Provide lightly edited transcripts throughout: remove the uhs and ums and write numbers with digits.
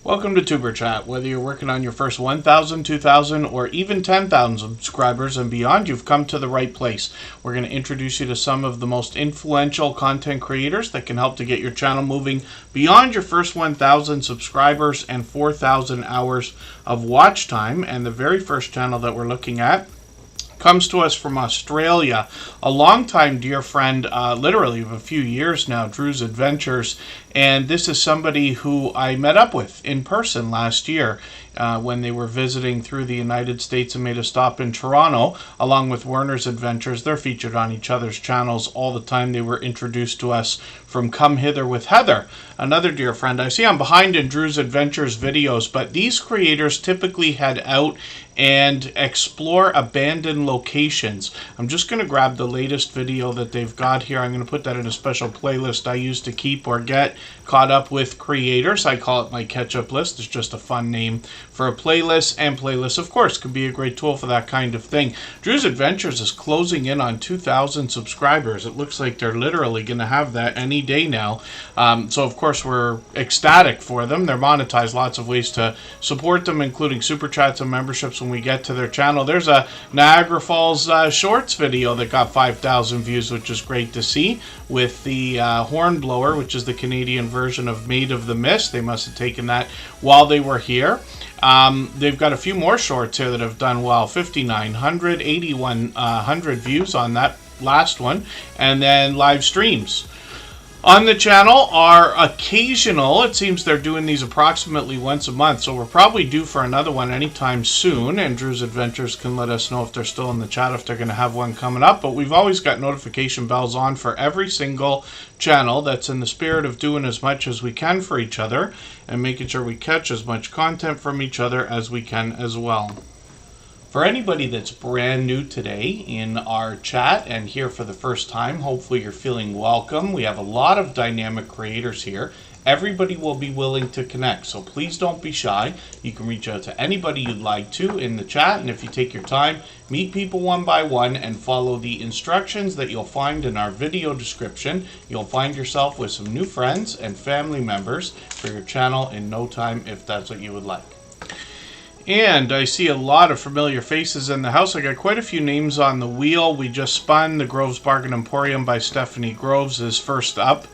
Welcome to Superchat. Whether you're working on your first 1,000, 2,000, or even 10,000 subscribers and beyond, you've come to the right place. We're going to introduce you to some of the most influential content creators that can help to get your channel moving beyond your first 1,000 subscribers and 4,000 hours of watch time. And the very first channel that we're looking at comes to us from Australia. A longtime dear friend, literally of a few years now, Drew's Adventures. And this is somebody who I met up with in person last year when they were visiting through the United States and made a stop in Toronto, along with Werner's Adventures. They're featured on each other's channels all the time. They were introduced to us from Come Hither with Heather, another dear friend. I see I'm behind in Drew's Adventures videos, but these creators typically head out and explore abandoned locations. I'm just going to grab the latest video that they've got here. I'm going to put that in a special playlist I use to keep or get caught up with creators. I call it my catch-up list. It's just a fun name for a playlist, and playlists, of course, could be a great tool for that kind of thing. Drew's Adventures is closing in on 2,000 subscribers. It looks like they're literally going to have that any day now. So, of course, we're ecstatic for them. They're monetized. Lots of ways to support them, including super chats and memberships when we get to their channel. There's a Niagara Falls Shorts video that got 5,000 views, which is great to see, with the Hornblower, which is the Canadian version of Maid of the Mist. They must have taken that while they were here. They've got a few more shorts here that have done well. 5,900, 8,100 views on that last one. And then live streams on the channel are occasional. It seems they're doing these approximately once a month, so we're probably due for another one anytime soon. And Drew's Adventures can let us know if they're still in the chat, if they're going to have one coming up. But we've always got notification bells on for every single channel. That's in the spirit of doing as much as we can for each other and making sure we catch as much content from each other as we can as well. For anybody that's brand new today in our chat and here for the first time, hopefully you're feeling welcome. We have a lot of dynamic creators here. Everybody will be willing to connect, so please don't be shy. You can reach out to anybody you'd like to in the chat, and if you take your time, meet people one by one and follow the instructions that you'll find in our video description. You'll find yourself with some new friends and family members for your channel in no time, if that's what you would like. And I see a lot of familiar faces in the house. I got quite a few names on the wheel. We just spun the Groves Bargain Emporium by Stephanie Groves is first up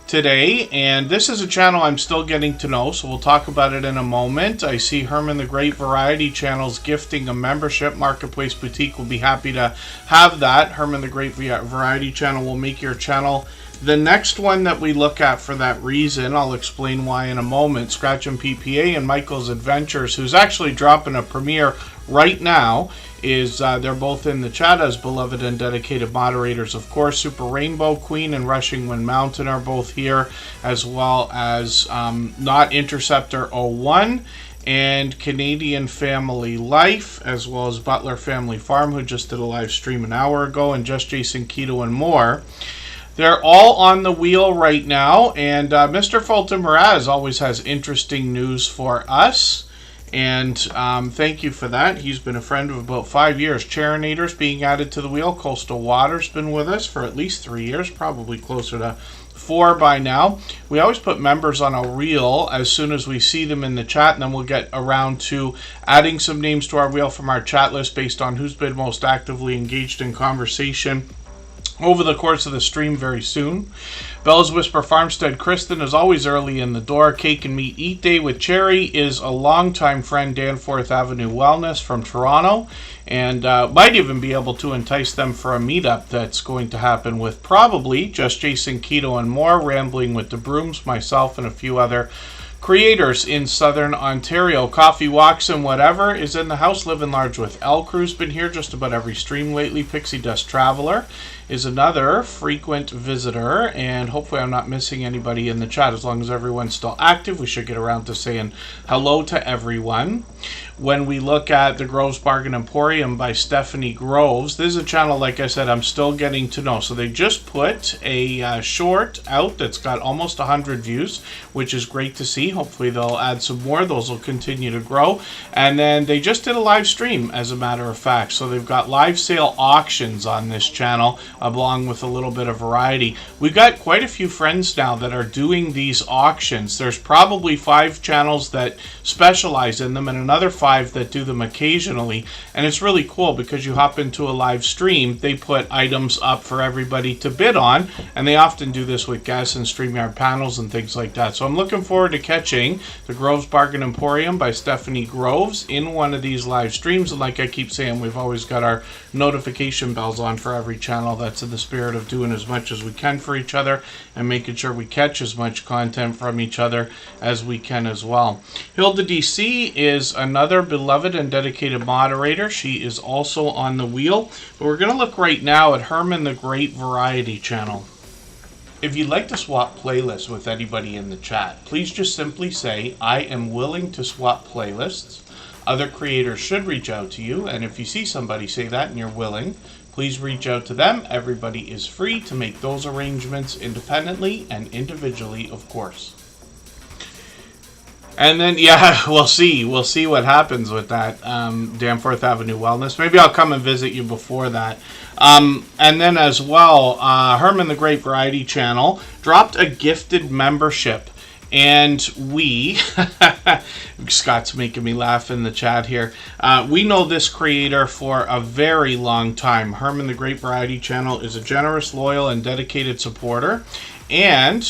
today. And this is a channel I'm still getting to know, so we'll talk about it in a moment. I see Herman the Great Variety Channel's gifting a membership. Marketplace Boutique will be happy to have that. Herman the Great Variety Channel will make your channel the next one that we look at for that reason. I'll explain why in a moment. Scratch and PPA and Michael's Adventures, who's actually dropping a premiere right now, is they're both in the chat as beloved and dedicated moderators. Of course, Super Rainbow Queen and Rushing Wind Mountain are both here, as well as Not Interceptor 01 and Canadian Family Life, as well as Butler Family Farm, who just did a live stream an hour ago, and Just Jason Keto and more. They're all on the wheel right now, and Mr. Fulton Mraz always has interesting news for us, and thank you for that. He's been a friend of about 5 years. Charinator's being added to the wheel. Coastal Water's been with us for at least 3 years, probably closer to 4 by now. We always put members on a reel as soon as we see them in the chat, and then we'll get around to adding some names to our wheel from our chat list based on who's been most actively engaged in conversation over the course of the stream very soon. Bella's Whisper Farmstead Kristen is always early in the door. Cake and Meat Eat Day with Cherry is a longtime friend, Danforth Avenue Wellness from Toronto, and might even be able to entice them for a meetup that's going to happen with probably Just Jason Keto and more, Rambling with the Brooms, myself, and a few other creators in Southern Ontario. Coffee Walks and Whatever is in the house. Living Large with L Crew's been here just about every stream lately. Pixie Dust Traveler is another frequent visitor, and hopefully I'm not missing anybody in the chat. As long as everyone's still active, we should get around to saying hello to everyone. when we look at the Groves Bargain Emporium by Stephanie Groves, this is a channel, like I said, I'm still getting to know. So they just put a short out that's got almost 100 views, which is great to see. Hopefully they'll add some more. Those will continue to grow. And then they just did a live stream, as a matter of fact. So they've got live sale auctions on this channel, along with a little bit of variety. We've got quite a few friends now that are doing these auctions. There's probably 5 channels that specialize in them and another 5 that do them occasionally. And it's really cool because you hop into a live stream, they put items up for everybody to bid on, and they often do this with guests and StreamYard panels and things like that. So I'm looking forward to catching the Groves Bargain Emporium by Stephanie Groves in one of these live streams. And like I keep saying, we've always got our notification bells on for every channel. That's in the spirit of doing as much as we can for each other and making sure we catch as much content from each other as we can as well. Hilda DC is another beloved and dedicated moderator. She is also on the wheel. But we're going to look right now at Herman the Great Variety channel. If you'd like to swap playlists with anybody in the chat, please just simply say, I am willing to swap playlists. Other creators should reach out to you, and if you see somebody say that and you're willing, please reach out to them. Everybody is free to make those arrangements independently and individually, of course. And then, yeah, we'll see what happens with that Danforth Avenue Wellness. Maybe I'll come and visit you before that. And then as well, Herman the Great Variety channel dropped a gifted membership. And we, Scott's making me laugh in the chat here. We know this creator for a very long time. Herman the Great Variety channel is a generous, loyal, and dedicated supporter. And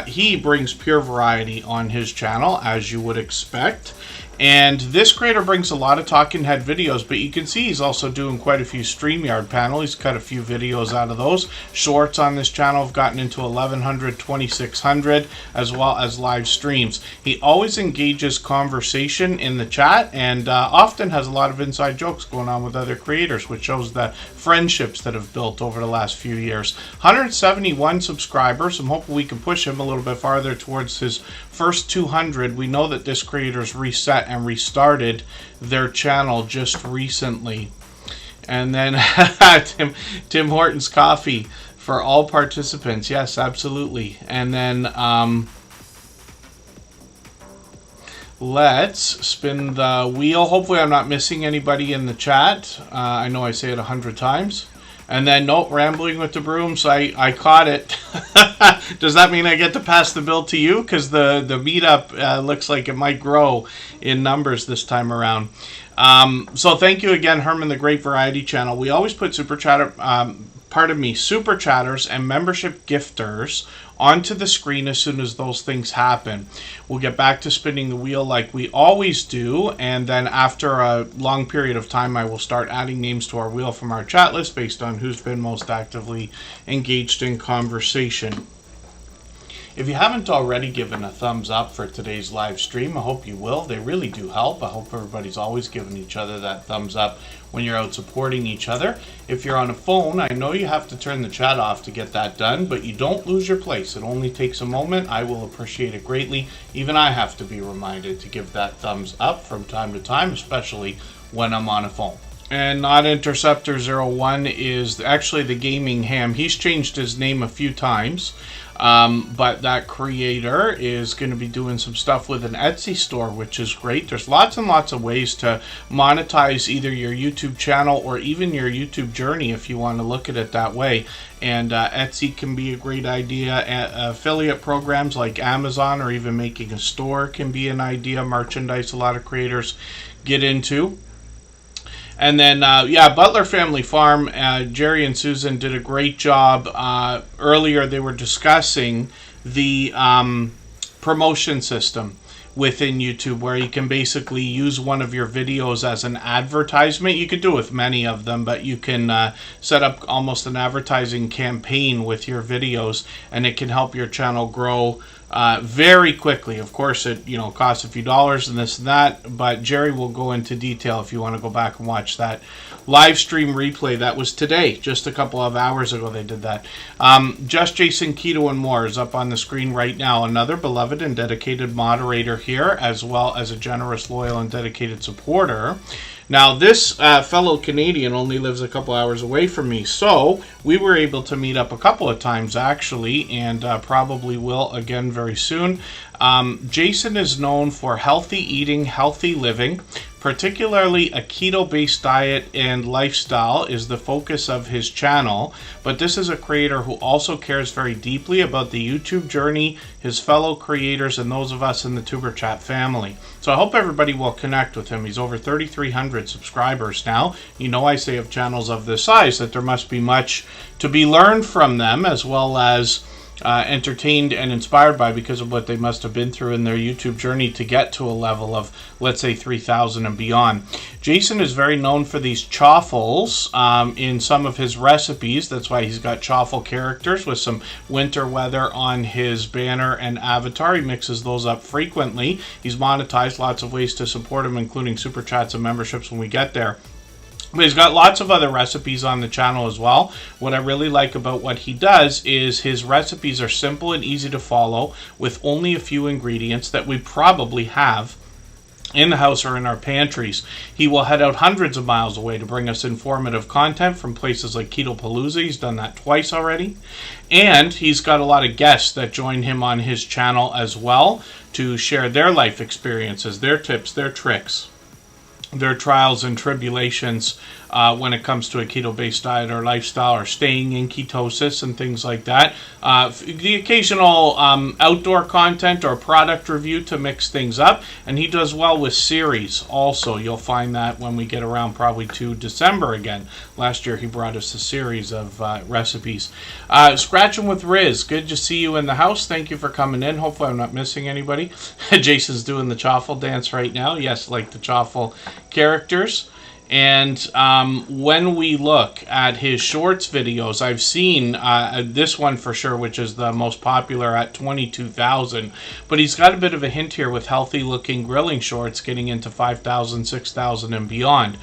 he brings pure variety on his channel, as you would expect. And this creator brings a lot of talking head videos, but you can see he's also doing quite a few StreamYard panels. He's cut a few videos out of those. Shorts on this channel have gotten into 1100, 2600, as well as live streams. He always engages conversation in the chat and often has a lot of inside jokes going on with other creators, which shows the friendships that have built over the last few years. 171 subscribers. I'm hoping we can push him a little bit farther towards his first 200. We know that this creator's reset and restarted their channel just recently. And then Tim Hortons coffee for all participants. Yes, absolutely. And then let's spin the wheel. Hopefully I'm not missing anybody in the chat. I know I say it 100 times. And then, nope, rambling with the brooms, I caught it. Does that mean I get to pass the bill to you? Because the meetup looks like it might grow in numbers this time around. So thank you again, Herman the Great Variety channel. We always put Superchatters and membership gifters onto the screen as soon as those things happen. We'll get back to spinning the wheel like we always do, and then after a long period of time I will start adding names to our wheel from our chat list based on who's been most actively engaged in conversation. If you haven't already given a thumbs up for today's live stream, I hope you will. They really do help. I hope everybody's always giving each other that thumbs up when you're out supporting each other. If you're on a phone, I know you have to turn the chat off to get that done, but you don't lose your place. It only takes a moment. I will appreciate it greatly. Even I have to be reminded to give that thumbs up from time to time, especially when I'm on a phone. And Not Interceptor 01 is actually the gaming ham. He's changed his name a few times. But that creator is going to be doing some stuff with an Etsy store, which is great. There's lots and lots of ways to monetize either your YouTube channel or even your YouTube journey if you want to look at it that way. And Etsy can be a great idea. Affiliate programs like Amazon or even making a store can be an idea. Merchandise a lot of creators get into. And then, Butler Family Farm, Jerry and Susan did a great job. Earlier, they were discussing the promotion system within YouTube, where you can basically use one of your videos as an advertisement. You could do it with many of them, but you can set up almost an advertising campaign with your videos, and it can help your channel grow very quickly. Of course, it costs a few dollars and this and that, but Jerry will go into detail if you want to go back and watch that live stream replay. That was today, just a couple of hours ago they did that. Just Jason Keto and More is up on the screen right now. Another beloved and dedicated moderator here, as well as a generous, loyal, and dedicated supporter. Now, this fellow Canadian only lives a couple hours away from me, so we were able to meet up a couple of times, actually, and probably will again very soon. Jason is known for healthy eating, healthy living. Particularly a keto-based diet and lifestyle is the focus of his channel, but this is a creator who also cares very deeply about the YouTube journey, his fellow creators, and those of us in the Tuber Chat family. So I hope everybody will connect with him. He's over 3,300 subscribers now. I say of channels of this size that there must be much to be learned from them, as well as entertained and inspired by, because of what they must have been through in their YouTube journey to get to a level of, let's say, 3,000 and beyond. Jason is very known for these chaffles in some of his recipes. That's why he's got chaffle characters with some winter weather on his banner and avatar. He mixes those up frequently. He's monetized, lots of ways to support him, including super chats and memberships when we get there. But he's got lots of other recipes on the channel as well. What I really like about what he does is his recipes are simple and easy to follow with only a few ingredients that we probably have in the house or in our pantries. He will head out hundreds of miles away to bring us informative content from places like Keto Palooza. He's done that twice already. And he's got a lot of guests that join him on his channel as well to share their life experiences, their tips, their tricks, their trials and tribulations when it comes to a keto-based diet or lifestyle, or staying in ketosis and things like that. The occasional outdoor content or product review to mix things up, and he does well with series also. You'll find that when we get around probably to December again. Last year he brought us a series of recipes. Scratching with Riz, good to see you in the house. Thank you for coming in. Hopefully I'm not missing anybody. Jason's doing the chaffle dance right now. Yes, like the chaffle characters. And when we look at his shorts videos, I've seen this one for sure, which is the most popular at 22,000. But he's got a bit of a hint here with healthy looking grilling shorts getting into 5,000, 6,000 and beyond.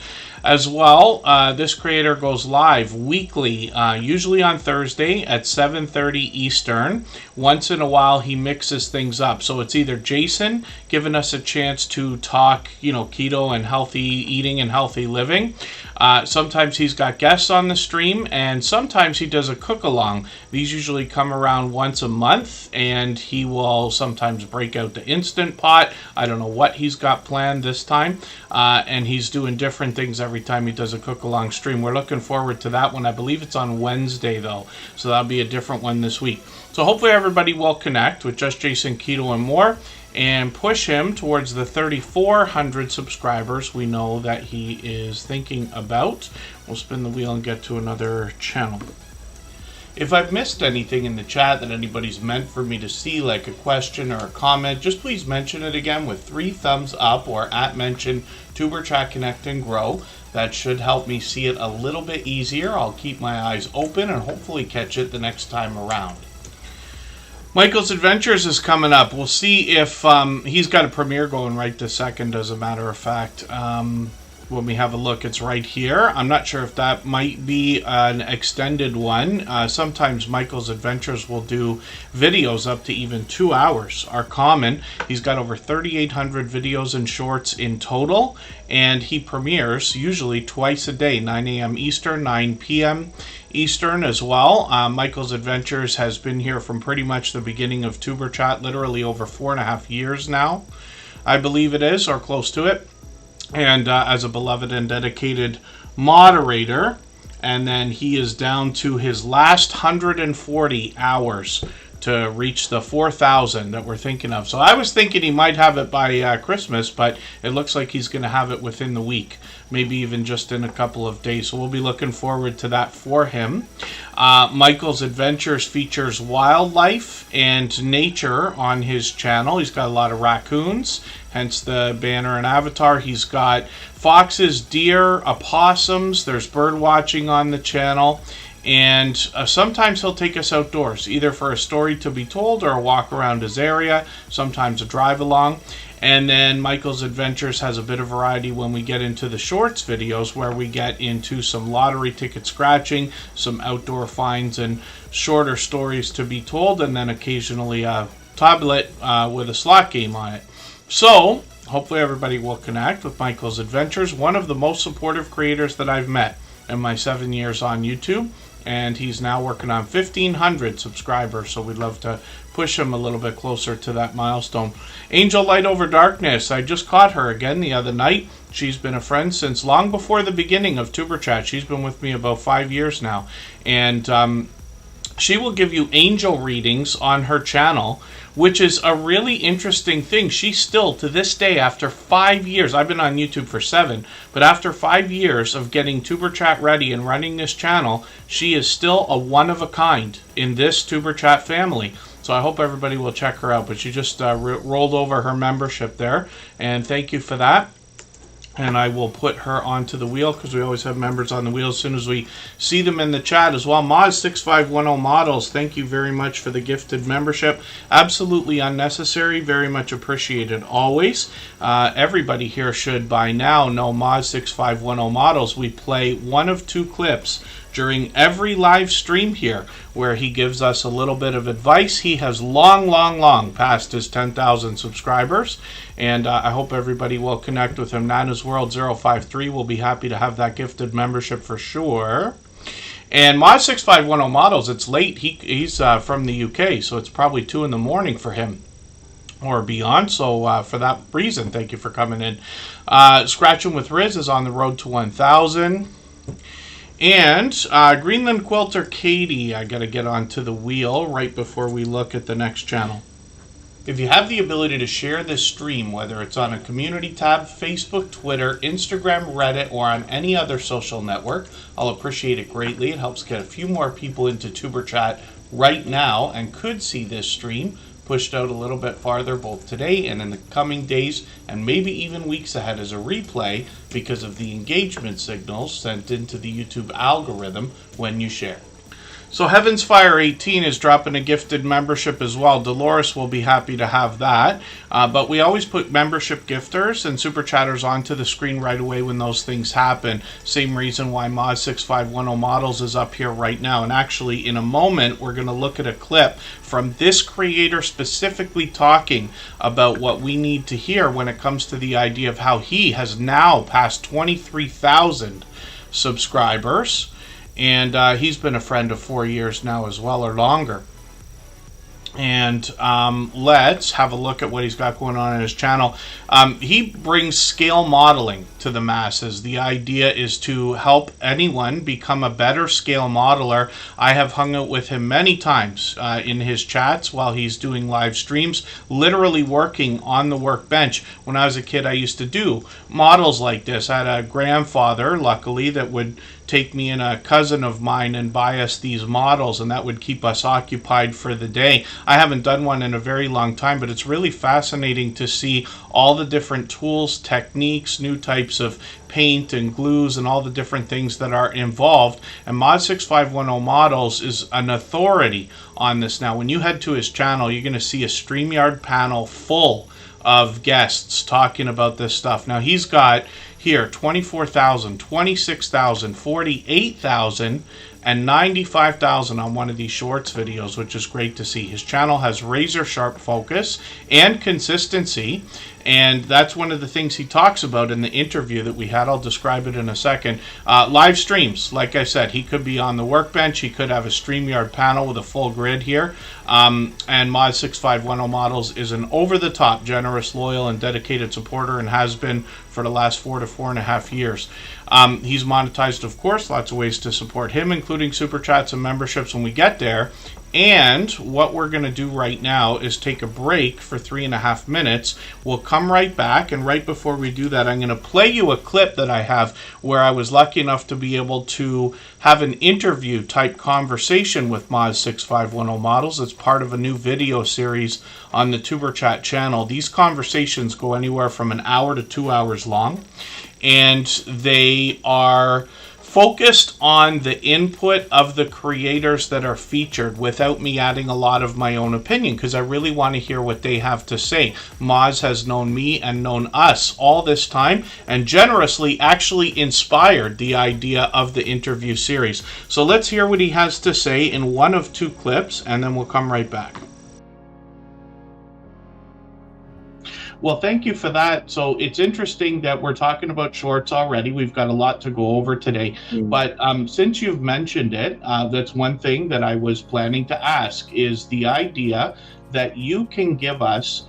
As well, this creator goes live weekly, usually on Thursday at 7:30 Eastern. Once in a while, he mixes things up. So it's either Jason giving us a chance to talk, keto and healthy eating and healthy living. Sometimes he's got guests on the stream, and sometimes he does a cook-along. These usually come around once a month, and he will sometimes break out the Instant Pot. I don't know what he's got planned this time, and he's doing different things every time he does a cook-along stream. We're looking forward to that one. I believe it's on Wednesday, though, so that'll be a different one this week. So hopefully everybody will connect with Just Jason Keto and More, and push him towards the 3,400 subscribers we know that he is thinking about. We'll spin the wheel and get to another channel. If I've missed anything in the chat that anybody's meant for me to see, like a question or a comment, just please mention it again with 3 thumbs up or @mention Tuber Chat Connect and Grow. That should help me see it a little bit easier. I'll keep my eyes open and hopefully catch it the next time around. Michael's Adventures is coming up. We'll see if he's got a premiere going right this second, as a matter of fact. When we have a look, it's right here. I'm not sure if that might be an extended one. Sometimes Michael's Adventures will do videos up to even 2 hours are common. He's got over 3,800 videos and shorts in total, and he premieres usually twice a day, 9 a.m. Eastern, 9 p.m. Eastern as well. Michael's Adventures has been here from pretty much the beginning of Tuber Chat, literally over 4.5 years now, I believe it is, or close to it. And as a beloved and dedicated moderator, and then he is down to his last 140 hours to reach the 4,000 that we're thinking of. So I was thinking he might have it by Christmas, but it looks like he's going to have it within the week, maybe even just in a couple of days. So we'll be looking forward to that for him. Michael's Adventures features wildlife and nature on his channel. He's got a lot of raccoons, hence the banner and avatar. He's got foxes, deer, opossums. There's bird watching on the channel. And sometimes he'll take us outdoors, either for a story to be told or a walk around his area, sometimes a drive along. And then Michael's Adventures has a bit of variety when we get into the shorts videos, where we get into some lottery ticket scratching, some outdoor finds, and shorter stories to be told, and then occasionally a tablet with a slot game on it. So hopefully everybody will connect with Michael's Adventures, one of the most supportive creators that I've met in my 7 years on YouTube. And he's now working on 1,500 subscribers, so we'd love to push him a little bit closer to that milestone. Angel Light Over Darkness, I just caught her again the other night. She's been a friend since long before the beginning of Superchat. She's been with me about 5 years now. And she will give you angel readings on her channel, which is a really interesting thing. She still, to this day, after 5 years, I've been on YouTube for 7, but after 5 years of getting Superchat ready and running this channel, she is still a one-of-a-kind in this Superchat family. So I hope everybody will check her out. But she just rolled over her membership there, and thank you for that. And I will put her onto the wheel, because we always have members on the wheel as soon as we see them in the chat as well. Moz6510 Models, thank you very much for the gifted membership. Absolutely unnecessary, very much appreciated always. Everybody here should by now know Moz6510 Models. We play one of 2 clips during every live stream here, where he gives us a little bit of advice. He has long passed his 10,000 subscribers, and I hope everybody will connect with him. Nana's World 053 will be happy to have that gifted membership for sure. And Mod6510 Models, it's late. He's from the UK, so it's probably 2 in the morning for him or beyond. So for that reason, thank you for coming in. Scratching with Riz is on the road to 1,000. And Greenland Quilter Katie, I got to get onto the wheel right before we look at the next channel. If you have the ability to share this stream, whether it's on a community tab, Facebook, Twitter, Instagram, Reddit, or on any other social network, I'll appreciate it greatly. It helps get a few more people into TuberChat right now and could see this stream pushed out a little bit farther both today and in the coming days, and maybe even weeks ahead as a replay, because of the engagement signals sent into the YouTube algorithm when you share. So Heaven's Fire 18 is dropping a gifted membership as well. Dolores will be happy to have that. But we always put membership gifters and super chatters onto the screen right away when those things happen. Same reason why Mod6510 Models is up here right now. And actually, in a moment, we're going to look at a clip from this creator specifically talking about what we need to hear when it comes to the idea of how he has now passed 23,000 subscribers. And he's been a friend of 4 years now as well, or longer. And let's have a look at what he's got going on in his channel. He brings scale modeling to the masses. The idea is to help anyone become a better scale modeler. I have hung out with him many times in his chats while he's doing live streams, literally working on the workbench. When I was a kid, I used to do models like this. I had a grandfather, luckily, that would take me and a cousin of mine and buy us these models, and that would keep us occupied for the day. I haven't done one in a very long time, but it's really fascinating to see all the different tools, techniques, new types of paint and glues, and all the different things that are involved. And Mod6510 Models is an authority on this now. When you head to his channel, you're going to see a StreamYard panel full of guests talking about this stuff. Now he's got here 24,000, 26,000, 48,000, and 95,000 on one of these shorts videos, which is great to see. His channel has razor sharp focus and consistency, and that's one of the things he talks about in the interview that we had. I'll describe it in a second. Live streams, like I said, he could be on the workbench. He could have a StreamYard panel with a full grid here. And Mod6510 Models is an over-the-top, generous, loyal, and dedicated supporter, and has been for the last 4 to 4.5 years. He's monetized, of course, lots of ways to support him, including super chats and memberships when we get there. And what we're going to do right now is take a break for 3.5 minutes. We'll come right back, and right before we do that, I'm going to play you a clip that I have where I was lucky enough to be able to have an interview type conversation with Mod6510 Models. It's part of a new video series on the TuberChat channel. These conversations go anywhere from an hour to 2 hours long, and they are focused on the input of the creators that are featured without me adding a lot of my own opinion, because I really want to hear what they have to say. Moz has known me and known us all this time and generously actually inspired the idea of the interview series. So let's hear what he has to say in one of two clips, and then we'll come right back. Well, thank you for that. So it's interesting that we're talking about shorts already. We've got a lot to go over today. But since you've mentioned it, that's one thing that I was planning to ask, is the idea that you can give us,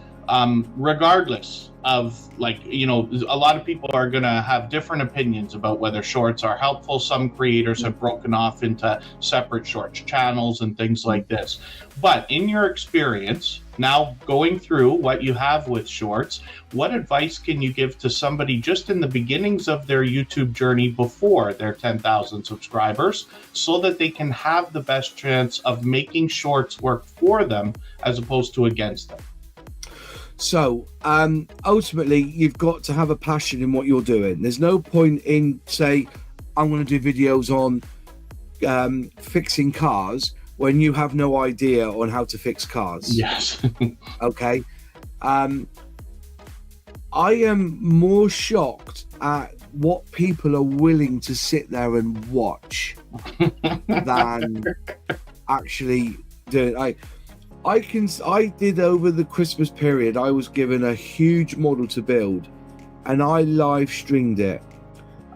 regardless of, like, you know, a lot of people are going to have different opinions about whether shorts are helpful. Some creators have broken off into separate shorts channels and things like this. But in your experience, now going through what you have with shorts, what advice can you give to somebody just in the beginnings of their YouTube journey before their 10,000 subscribers, so that they can have the best chance of making shorts work for them as opposed to against them? So ultimately, you've got to have a passion in what you're doing. There's no point in, say, I'm going to do videos on fixing cars when you have no idea on how to fix cars. Yes. Okay. I am more shocked at what people are willing to sit there and watch than actually do it. I did over the Christmas period, I was given a huge model to build and I live streamed it.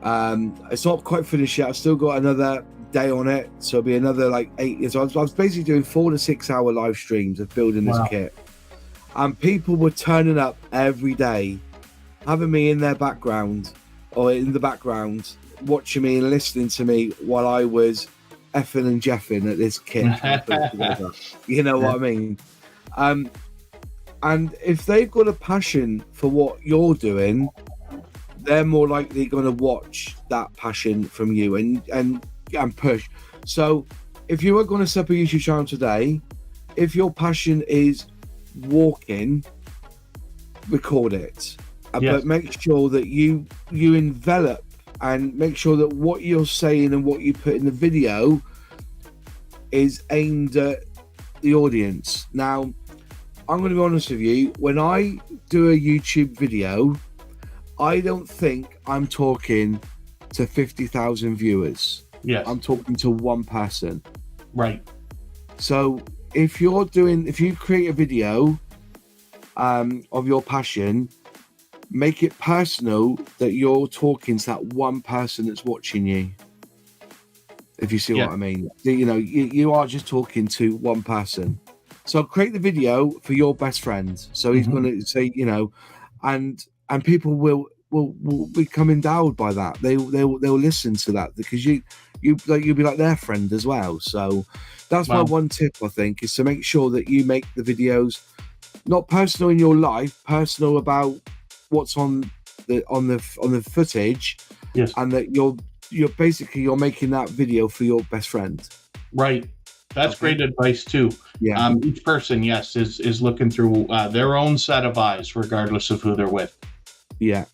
It's not quite finished yet. I've still got another day on it, so it'll be another like 8 years. So I was basically doing 4 to 6 hour live streams of building this kit, and people were turning up every day, having me in their background or in the background, watching me and listening to me while I was effing and jeffing at this kit. You know what I mean? And if they've got a passion for what you're doing, they're more likely going to watch that passion from you and push. So if you are going to set up a YouTube channel today, if your passion is walking, record it. But make sure that you envelop and make sure that what you're saying and what you put in the video is aimed at the audience. Now, I'm going to be honest with you, when I do a YouTube video, I don't think I'm talking to 50,000 viewers. Yes. I'm talking to one person. Right. So if you create a video of your passion, make it personal, that you're talking to that one person that's watching you. If you see what I mean, you know, you are just talking to one person. So create the video for your best friend. So he's going to say, you know, and people will become endowed by that. They'll listen to that because you'll be like their friend as well. So that's my one tip, I think, is to make sure that you make the videos not personal in your life, personal about what's on the footage, and that you're making that video for your best friend. Right. That's great advice too. Yeah. Each person, is looking through their own set of eyes, regardless of who they're with. Yeah.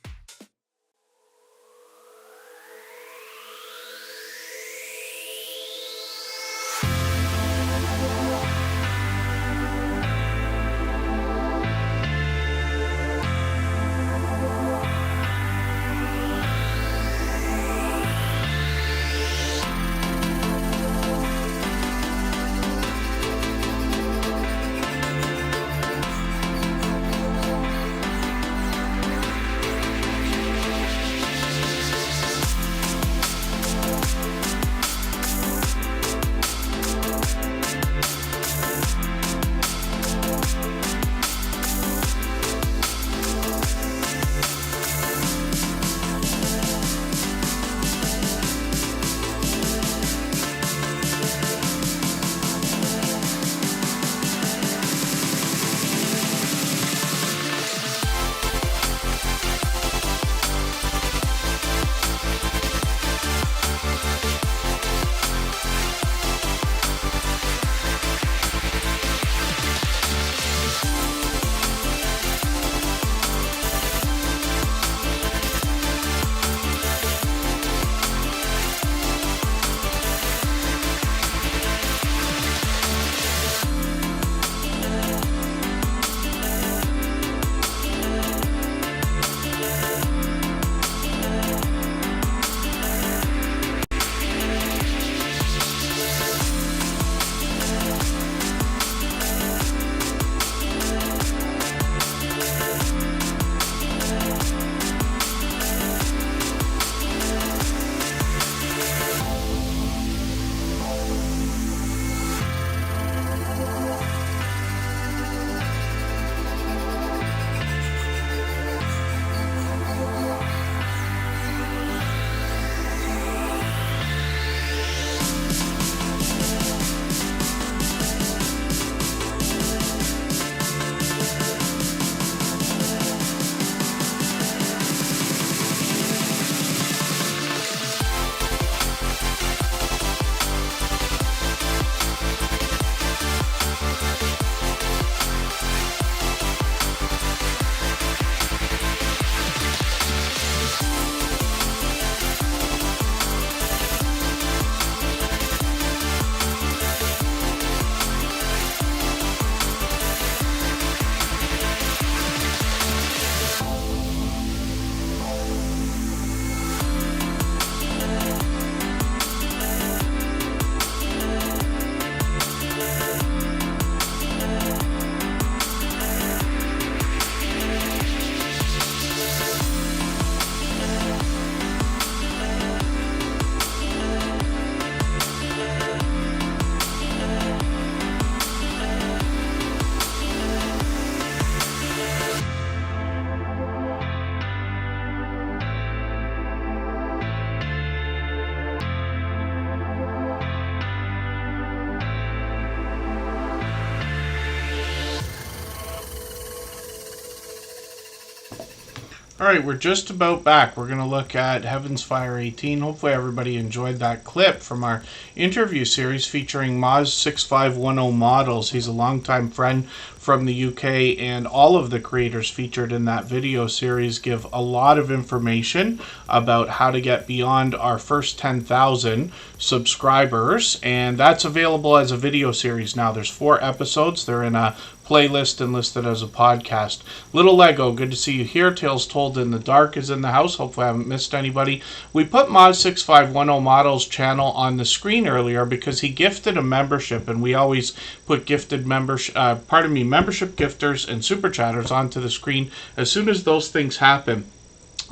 All right, we're just about back. We're going to look at Heaven's Fire 18. Hopefully everybody enjoyed that clip from our interview series featuring Moz6510 Models. He's a longtime friend from the UK, and all of the creators featured in that video series give a lot of information about how to get beyond our first 10,000 subscribers, and that's available as a video series now. There's 4 episodes. They're in a playlist and listed as a podcast. Little Lego, good to see you here. Tales Told in the Dark is in the house. Hopefully I haven't missed anybody. We put Moz6510 Models channel on the screen earlier because he gifted a membership, and we always put gifted membership gifters and super chatters onto the screen as soon as those things happen.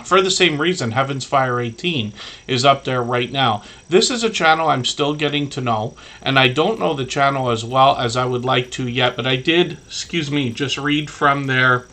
For the same reason, Heaven's Fire 18 is up there right now. This is a channel I'm still getting to know, and I don't know the channel as well as I would like to yet, but I did, just read from their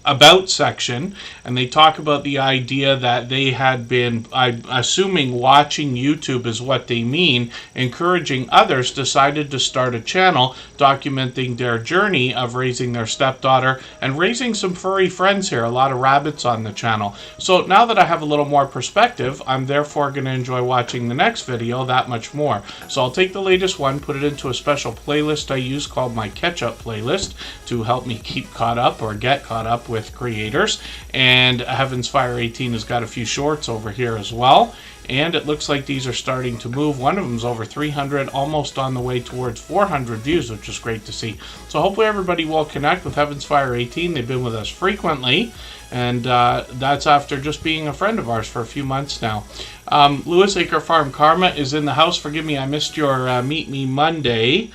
About section, and they talk about the idea that they had been, I'm assuming watching YouTube is what they mean, encouraging others, decided to start a channel documenting their journey of raising their stepdaughter and raising some furry friends here, a lot of rabbits on the channel. So now that I have a little more perspective, I'm therefore going to enjoy watching the next video that much more. So I'll take the latest one, put it into a special playlist I use called my catch-up playlist to help me keep caught up or get caught up with creators. And Heaven's Fire 18 has got a few shorts over here as well, and it looks like these are starting to move. One of them's over 300, almost on the way towards 400 views, which is great to see. So hopefully everybody will connect with Heaven's Fire 18. They've been with us frequently, and that's after just being a friend of ours for a few months now. Lewis Acre Farm Karma is in the house. Forgive me, I missed your Meet Me Monday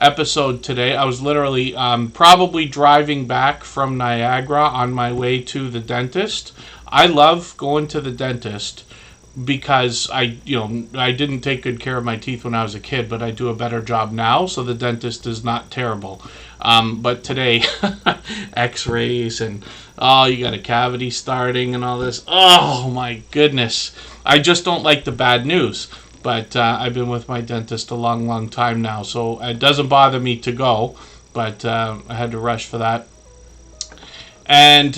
episode today. I was literally probably driving back from Niagara on my way to the dentist. I love going to the dentist because I didn't take good care of my teeth when I was a kid, but I do a better job now, so the dentist is not terrible. But today, x-rays and, oh, you got a cavity starting and all this. Oh my goodness. I just don't like the bad news. But I've been with my dentist a long time now, so it doesn't bother me to go, but I had to rush for that. And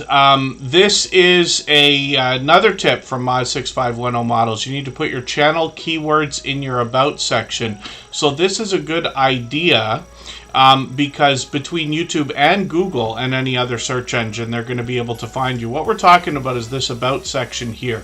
this is another tip from Moz6510 Models. You need to put your channel keywords in your About section. So this is a good idea because between YouTube and Google and any other search engine, they're going to be able to find you. What we're talking about is this About section here.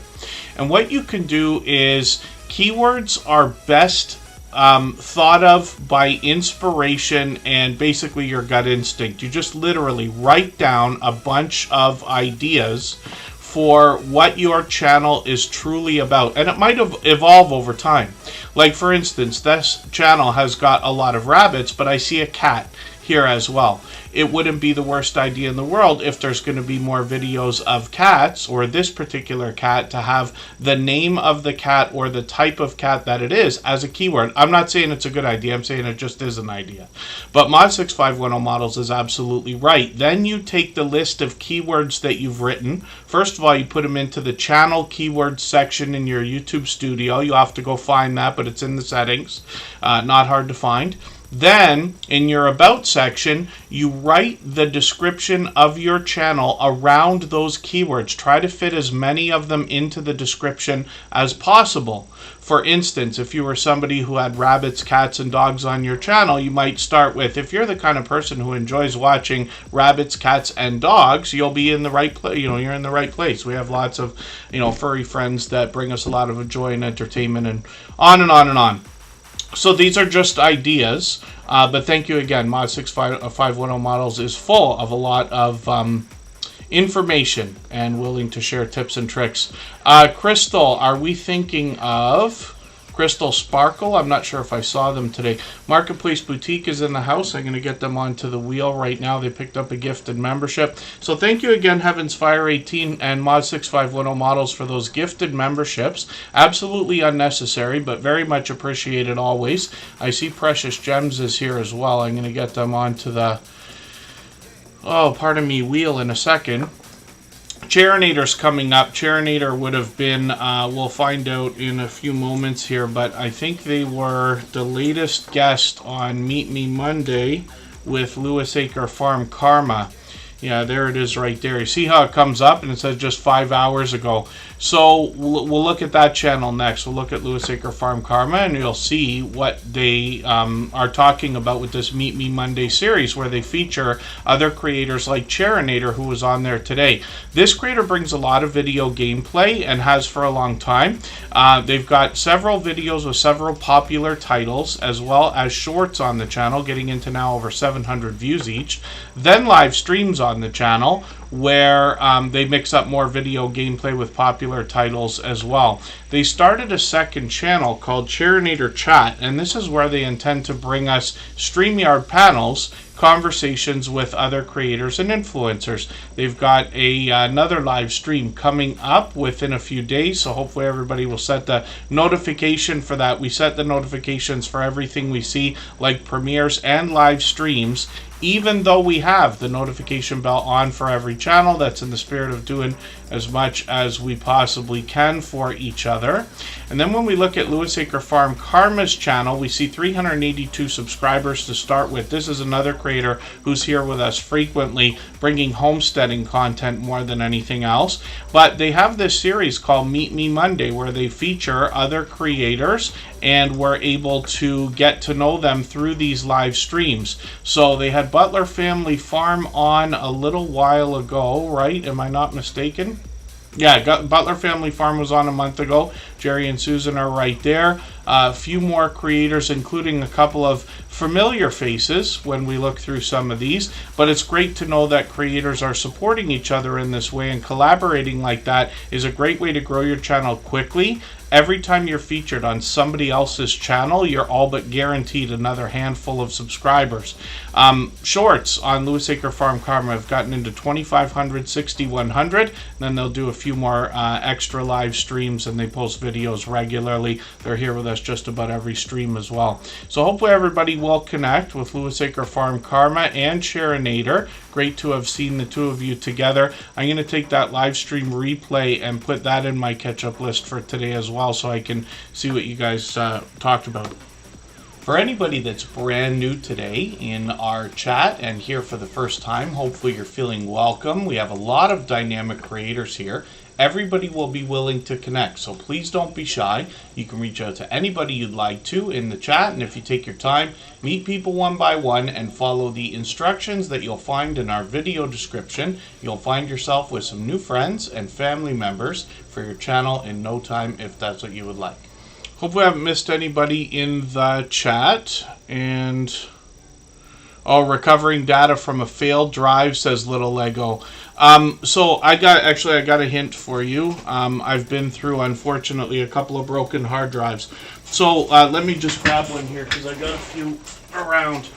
And what you can do is, keywords are best thought of by inspiration and basically your gut instinct. You just literally write down a bunch of ideas for what your channel is truly about, and it might evolve over time. Like, for instance, this channel has got a lot of rabbits, but I see a cat here as well. It wouldn't be the worst idea in the world if there's going to be more videos of cats, or this particular cat, to have the name of the cat or the type of cat that it is as a keyword. I'm not saying it's a good idea, I'm saying it just is an idea. But Moz6510 Models is absolutely right. Then you take the list of keywords that you've written. First of all, you put them into the channel keywords section in your YouTube studio. You have to go find that, but it's in the settings. Not hard to find. Then, in your About section, you write the description of your channel around those keywords. Try to fit as many of them into the description as possible. For instance, if you were somebody who had rabbits, cats, and dogs on your channel, you might start with, if you're the kind of person who enjoys watching rabbits, cats, and dogs, you'll be in the right place. You're in the right place. We have lots of, furry friends that bring us a lot of joy and entertainment, and on and on and on. So these are just ideas, but thank you again. Moz6510 Models is full of a lot of information and willing to share tips and tricks. Crystal, are we thinking of Crystal Sparkle? I'm not sure if I saw them today. Marketplace Boutique is in the house. I'm going to get them onto the wheel right now. They picked up a gifted membership. So thank you again, Heaven's Fire 18 and Moz6510 Models, for those gifted memberships. Absolutely unnecessary, but very much appreciated always. I see Precious Gems is here as well. I'm going to get them onto the, wheel in a second. Charinator's coming up. Charinator would have been, we'll find out in a few moments here, but I think they were the latest guest on Meet Me Monday with Lewis Acre Farm Karma. Yeah, there it is right there. You see how it comes up and it says just 5 hours ago. So we'll look at that channel next. We'll look at Lewis Acre Farm Karma, and you'll see what they are talking about with this Meet Me Monday series, where they feature other creators like Cherinator, who was on there today. This creator brings a lot of video gameplay and has for a long time. They've got several videos with several popular titles, as well as shorts on the channel, getting into now over 700 views each. Then live streams on the channel, where they mix up more video gameplay with popular titles as well. They started a second channel called Cherinator Chat, and this is where they intend to bring us StreamYard panels, conversations with other creators and influencers. They've got another live stream coming up within a few days, so hopefully everybody will set the notification for that. We set the notifications for everything we see, like premieres and live streams, even though we have the notification bell on for every channel. That's in the spirit of doing as much as we possibly can for each other. And then when we look at Lewis Acre Farm Karma's channel, we see 382 subscribers to start with. This is another creator who's here with us frequently, bringing homesteading content more than anything else. But they have this series called Meet Me Monday, where they feature other creators, and we're able to get to know them through these live streams. So they had Butler Family Farm on a little while ago, right? Am I not mistaken? Yeah, Butler Family Farm was on a month ago. Jerry and Susan are right there. A few more creators, including a couple of familiar faces when we look through some of these. But it's great to know that creators are supporting each other in this way, and collaborating like that is a great way to grow your channel quickly. Every time you're featured on somebody else's channel, you're all but guaranteed another handful of subscribers. Shorts on Lewis Acre Farm Karma have gotten into 2,500, 6,100. Then they'll do a few more extra live streams, and they post videos regularly. They're here with us just about every stream as well. So hopefully everybody will connect with Lewis Acre Farm Karma and Cherinator. Great to have seen the two of you together. I'm going to take that live stream replay and put that in my catch-up list for today as well, so I can see what you guys talked about. For anybody that's brand new today in our chat and here for the first time, hopefully you're feeling welcome. We have a lot of dynamic creators here. Everybody will be willing to connect, so please don't be shy. You can reach out to anybody you'd like to in the chat, and if you take your time, meet people one by one and follow the instructions that you'll find in our video description, you'll find yourself with some new friends and family members for your channel in no time, if that's what you would like. Hopefully I haven't missed anybody in the chat. And recovering data from a failed drive, says Little Lego. So I got a hint for you. I've been through, unfortunately, a couple of broken hard drives. So let me just grab one here, because I got a few around.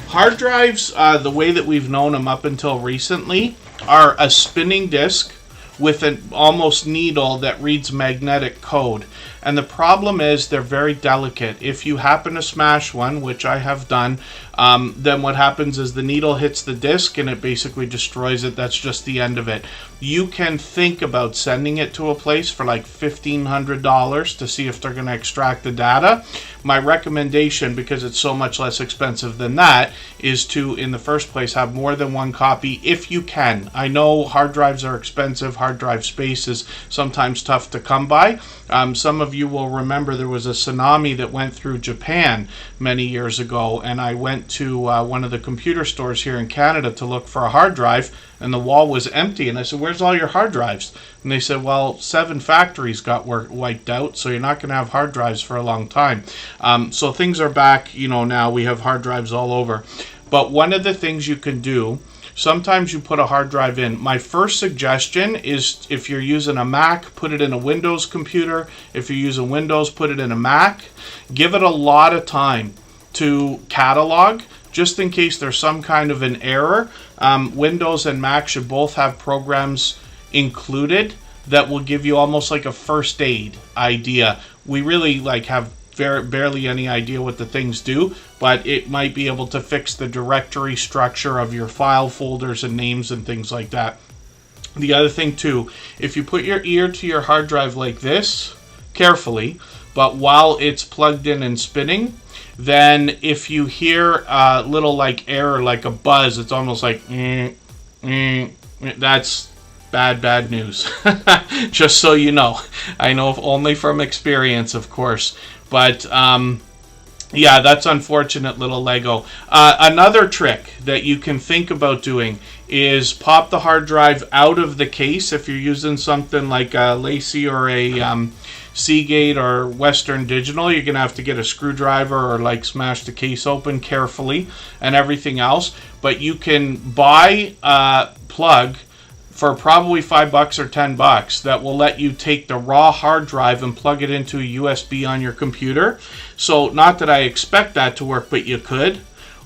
Hard drives, the way that we've known them up until recently, are a spinning disc with an almost needle that reads magnetic code. And the problem is they're very delicate. If you happen to smash one, which I have done, then what happens is the needle hits the disc and it basically destroys it. That's just the end of it. You can think about sending it to a place for like $1,500 to see if they're going to extract the data. My recommendation, because it's so much less expensive than that, is to, in the first place, have more than one copy if you can. I know hard drives are expensive. Hard drive space is sometimes tough to come by. Some of you will remember there was a tsunami that went through Japan many years ago, and I went to one of the computer stores here in Canada to look for a hard drive, and the wall was empty. And I said, "Where's all your hard drives?" And they said, "Well, 7 factories got wiped out, so you're not going to have hard drives for a long time." So things are back, now we have hard drives all over. But one of the things you can do, sometimes you put a hard drive in. My first suggestion is, if you're using a Mac, put it in a Windows computer. If you're using Windows, put it in a Mac. Give it a lot of time to catalog, just in case there's some kind of an error. Windows and Mac should both have programs included that will give you almost like a first aid idea. We really have barely any idea what the things do, but it might be able to fix the directory structure of your file folders and names and things like that. The other thing too, if you put your ear to your hard drive like this, carefully, but while it's plugged in and spinning, then if you hear a little error, like a buzz, it's almost like That's bad news. Just so you know. I know only from experience, of course. But yeah, that's unfortunate, little Lego. Another trick that you can think about doing is pop the hard drive out of the case. If you're using something like a Lacey or a Seagate or Western Digital, you're going to have to get a screwdriver or like smash the case open carefully and everything else. But you can buy a plug for probably $5 or $10 that will let you take the raw hard drive and plug it into a USB on your computer. So not that I expect that to work, but you could.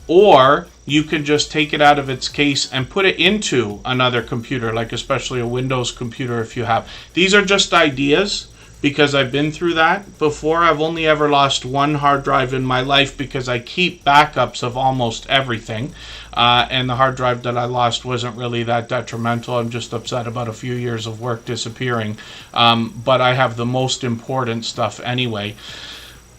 Or you can just take it out of its case and put it into another computer, like especially a Windows computer if you have. These are just ideas because I've been through that before. I've only ever lost one hard drive in my life because I keep backups of almost everything. And the hard drive that I lost wasn't really that detrimental. I'm just upset about a few years of work disappearing. But I have the most important stuff anyway.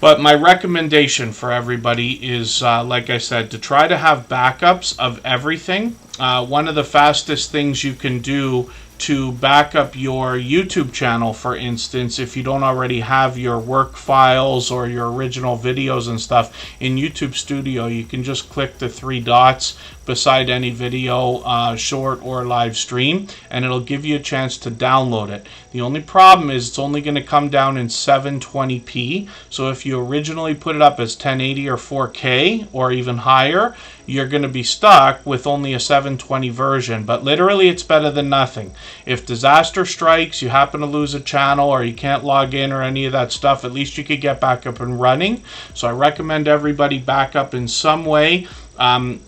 But my recommendation for everybody is, like I said, to try to have backups of everything. One of the fastest things you can do to back up your YouTube channel, for instance, if you don't already have your work files or your original videos and stuff in YouTube Studio, you can just click the three dots beside any video, short or live stream, and it'll give you a chance to download it. The only problem is it's only going to come down in 720p, so if you originally put it up as 1080 or 4K or even higher, you're going to be stuck with only a 720 version. But literally it's better than nothing. If disaster strikes, you happen to lose a channel or you can't log in or any of that stuff, at least you could get back up and running. So I recommend everybody back up in some way.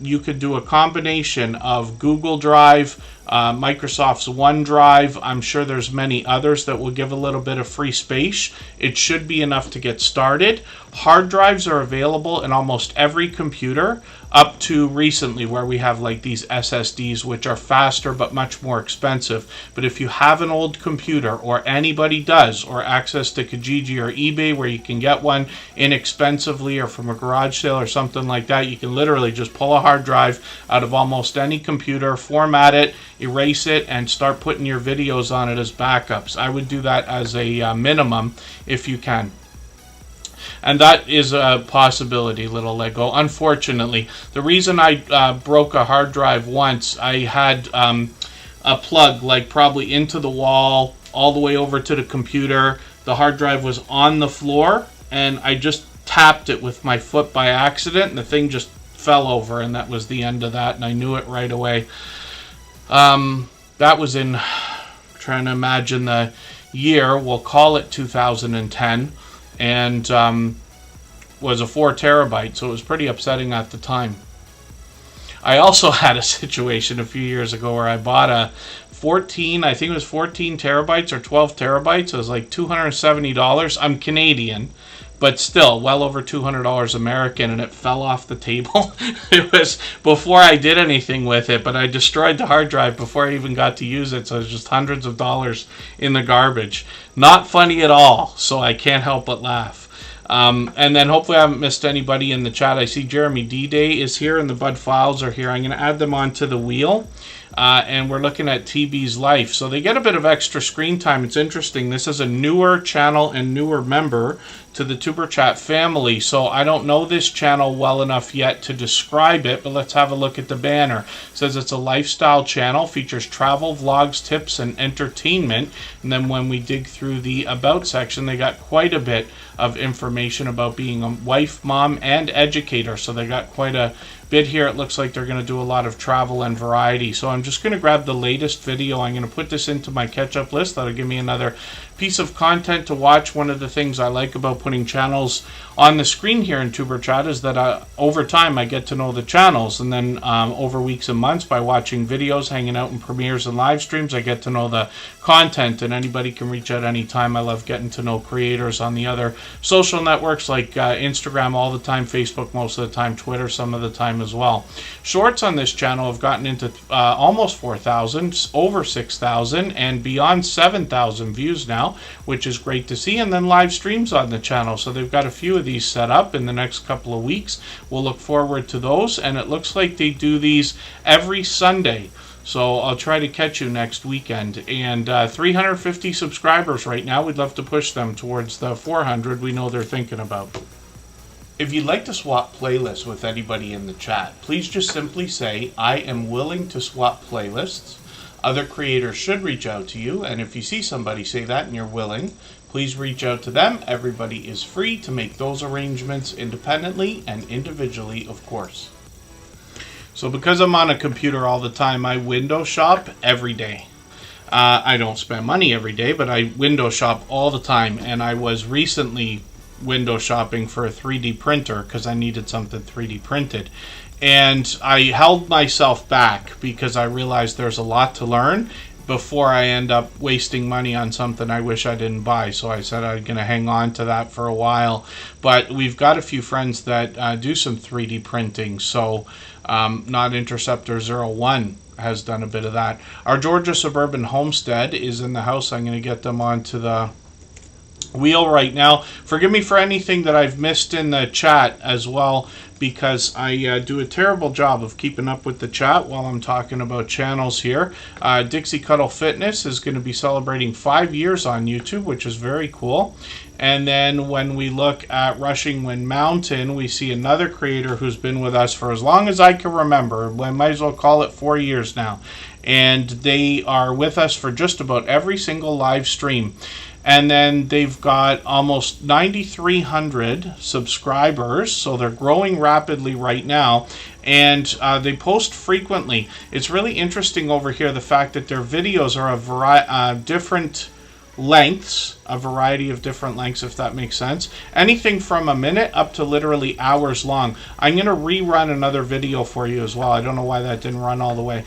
You could do a combination of Google Drive, Microsoft's OneDrive. I'm sure there's many others that will give a little bit of free space. It should be enough to get started. Hard drives are available in almost every computer, up to recently where we have like these SSDs, which are faster but much more expensive. But if you have an old computer, or anybody does, or access to Kijiji or eBay where you can get one inexpensively or from a garage sale or something like that, you can literally just pull a hard drive out of almost any computer, format it, erase it, and start putting your videos on it as backups. I would do that as a minimum if you can. And that is a possibility, little Lego. Unfortunately, the reason I broke a hard drive once, I had a plug like probably into the wall, all the way over to the computer. The hard drive was on the floor, and I just tapped it with my foot by accident, and the thing just fell over, and that was the end of that, and I knew it right away. That was in, trying to imagine the year, we'll call it 2010. And was a 4 terabyte, so it was pretty upsetting at the time. I also had a situation a few years ago where I bought a 14, I think it was 14 terabytes or 12 terabytes. It was like $270. I'm Canadian, but still well over $200 American, and it fell off the table. It was before I did anything with it, but I destroyed the hard drive before I even got to use it, so it was just hundreds of dollars in the garbage. Not funny at all, so I can't help but laugh. And then hopefully I haven't missed anybody in the chat. I see Jeremy D-Day is here and the Bud Files are here. I'm going to add them onto the wheel. And we're looking at TB's life. So they get a bit of extra screen time. It's interesting. This is a newer channel and newer member to the Superchat family. So I don't know this channel well enough yet to describe it, but let's have a look at the banner. It says it's a lifestyle channel, features travel, vlogs, tips, and entertainment. And then when we dig through the About section, they got quite a bit of information about being a wife, mom, and educator. So they got quite a bit here. It looks like they're going to do a lot of travel and variety. So I'm just going to grab the latest video. I'm going to put this into my catch-up list. That'll give me another piece of content to watch. One of the things I like about putting channels on the screen here in Superchat is that over time I get to know the channels, and then over weeks and months by watching videos, hanging out in premieres and live streams, I get to know the content, and anybody can reach out anytime. I love getting to know creators on the other social networks like Instagram all the time, Facebook most of the time, Twitter some of the time as well. Shorts on this channel have gotten into almost 4,000, over 6,000, and beyond 7,000 views now, which is great to see. And then live streams on the channel, so they've got a few of these set up in the next couple of weeks. We'll look forward to those, and it looks like they do these every Sunday. So I'll try to catch you next weekend. And 350 subscribers right now. We'd love to push them towards the 400 we know they're thinking about. If you'd like to swap playlists with anybody in the chat, please just simply say, I am willing to swap playlists. Other creators should reach out to you, and if you see somebody say that and you're willing, please reach out to them. Everybody is free to make those arrangements independently and individually, of course. So because I'm on a computer all the time, I window shop every day. I don't spend money every day, but I window shop all the time, and I was recently window shopping for a 3D printer because I needed something 3D printed. And I held myself back because I realized there's a lot to learn before I end up wasting money on something I wish I didn't buy. So I said I'm going to hang on to that for a while. But we've got a few friends that do some 3D printing. So Not Interceptor 01 has done a bit of that. Our Georgia Suburban Homestead is in the house. I'm going to get them onto the wheel right now. Forgive me for anything that I've missed in the chat as well, because I do a terrible job of keeping up with the chat while I'm talking about channels here. Dixie Cuddle Fitness is going to be celebrating 5 years on YouTube, which is very cool. And then when we look at Rushing Wind Mountain, we see another creator who's been with us for as long as I can remember. I might as well call it 4 years now. And they are with us for just about every single live stream. And then they've got almost 9,300 subscribers, so they're growing rapidly right now, and they post frequently. It's really interesting over here, the fact that their videos are of different lengths, a variety of different lengths, if that makes sense. Anything from a minute up to literally hours long. I'm going to rerun another video for you as well. I don't know why that didn't run all the way.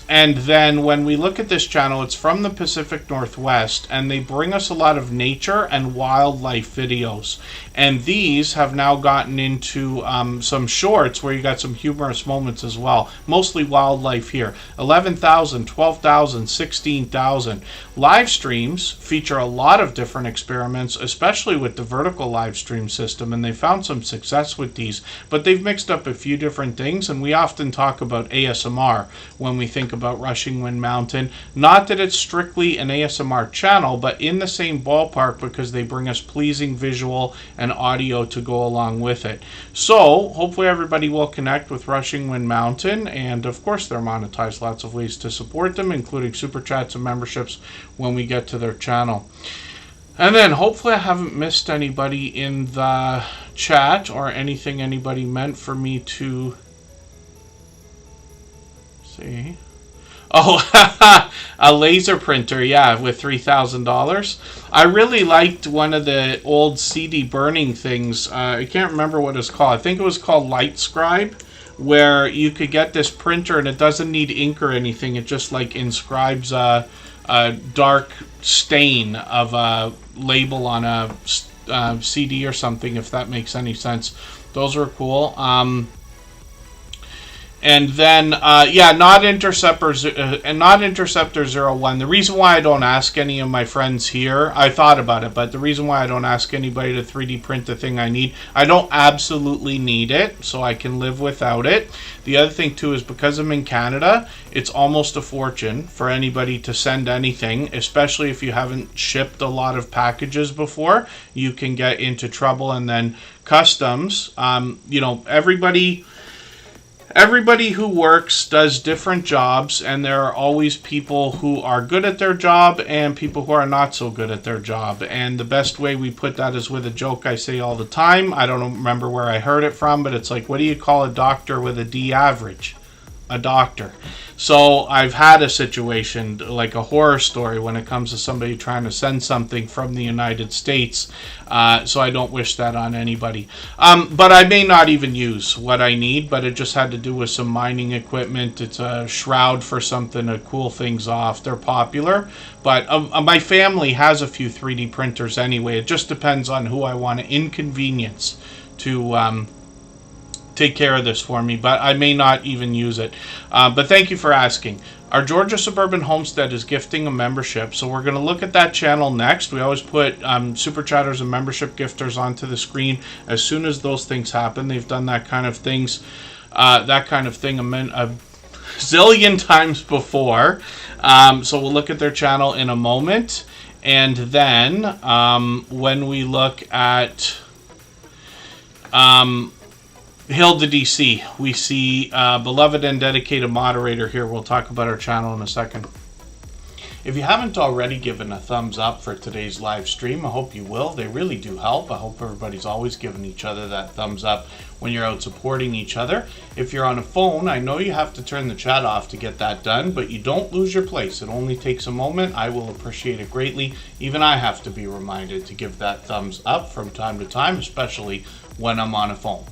And then when we look at this channel, it's from the Pacific Northwest, and they bring us a lot of nature and wildlife videos. And these have now gotten into some shorts where you got some humorous moments as well. Mostly wildlife here. 11,000, 12,000, 16,000. Live streams feature a lot of different experiments, especially with the vertical live stream system, and they found some success with these. But they've mixed up a few different things, and we often talk about ASMR when we think about Rushing Wind Mountain. Not that it's strictly an ASMR channel, but in the same ballpark, because they bring us pleasing visual and audio to go along with it. So hopefully everybody will connect with Rushing Wind Mountain, and of course they're monetized. Lots of ways to support them, including super chats and memberships when we get to their channel. And then hopefully I haven't missed anybody in the chat or anything anybody meant for me to see. Oh, a laser printer, yeah, with $3,000. I really liked one of the old CD burning things. I can't remember what it's called. I think it was called LightScribe, where you could get this printer and it doesn't need ink or anything. It just like inscribes a dark stain of a label on a CD or something, if that makes any sense. Those are cool. And then, yeah, Not Interceptor 01. The reason why I don't ask any of my friends here, I thought about it, but the reason why I don't ask anybody to 3D print the thing I need, I don't absolutely need it, so I can live without it. The other thing, too, is because I'm in Canada, it's almost a fortune for anybody to send anything, especially if you haven't shipped a lot of packages before. You can get into trouble, and then customs, you know, Everybody who works does different jobs, and there are always people who are good at their job and people who are not so good at their job. And the best way we put that is with a joke I say all the time. I don't remember where I heard it from, but it's like, what do you call a doctor with a D average? A doctor. So I've had a situation, like a horror story, when it comes to somebody trying to send something from the United States. So I don't wish that on anybody. But I may not even use what I need, but it just had to do with some mining equipment. It's a shroud for something to cool things off. They're popular. But my family has a few 3D printers anyway. It just depends on who I want to inconvenience to take care of this for me, but I may not even use it. But thank you for asking. Our Georgia Suburban Homestead is gifting a membership, so we're going to look at that channel next. We always put super chatters and membership gifters onto the screen as soon as those things happen. They've done that kind of thing zillion times before. So we'll look at their channel in a moment. And then when we look at Hilda DC, we see beloved and dedicated moderator here. We'll talk about our channel in a second. If you haven't already given a thumbs up for today's live stream, I hope you will. They really do help. I hope everybody's always giving each other that thumbs up when you're out supporting each other. If you're on a phone, I know you have to turn the chat off to get that done, but you don't lose your place. It only takes a moment. I will appreciate it greatly. Even I have to be reminded to give that thumbs up from time to time, especially when I'm on a phone.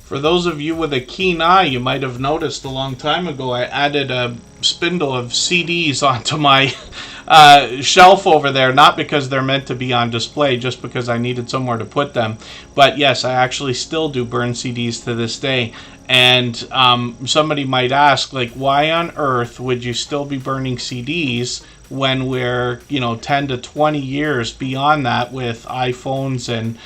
For those of you with a keen eye, you might have noticed a long time ago I added a spindle of CDs onto my shelf over there, not because they're meant to be on display, just because I needed somewhere to put them. But yes, I actually still do burn CDs to this day. And somebody might ask, like, why on earth would you still be burning CDs when we're, 10 to 20 years beyond that with iPhones and,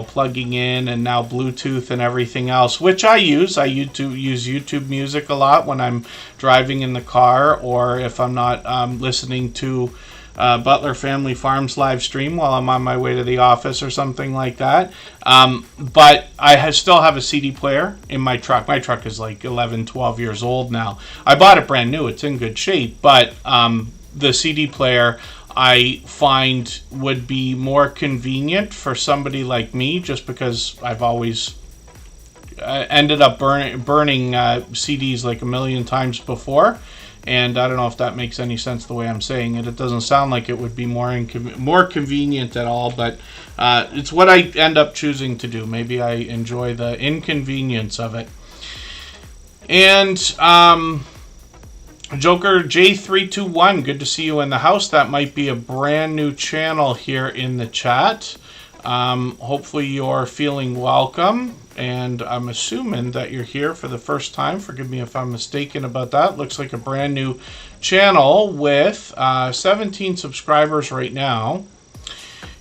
plugging in and now Bluetooth and everything else, which I use. I use YouTube Music a lot when I'm driving in the car, or if I'm not listening to Butler Family Farms live stream while I'm on my way to the office or something like that. But I still have a CD player in my truck. My truck is like 11, 12 years old now. I bought it brand new. It's in good shape, but the CD player I find would be more convenient for somebody like me, just because I've always ended up burning CDs like a million times before. And I don't know if that makes any sense the way I'm saying it. It doesn't sound like it would be more convenient at all, but it's what I end up choosing to do. Maybe I enjoy the inconvenience of it. And Joker J321, good to see you in the house. That might be a brand new channel here in the chat. Hopefully you're feeling welcome, and I'm assuming that you're here for the first time. Forgive me if I'm mistaken about that. Looks like a brand new channel with 17 subscribers right now.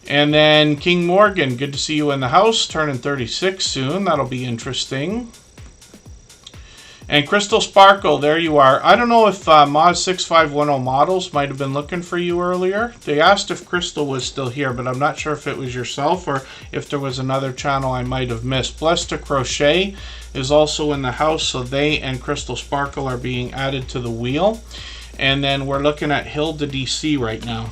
And then King Morgan, good to see you in the house, turning 36 soon. That'll be interesting. And Crystal Sparkle, there you are. I don't know if Moz6510 Models might have been looking for you earlier. They asked if Crystal was still here, but I'm not sure if it was yourself or if there was another channel I might have missed. Blessed to Crochet is also in the house, so they and Crystal Sparkle are being added to the wheel. And then we're looking at Hilda DC right now.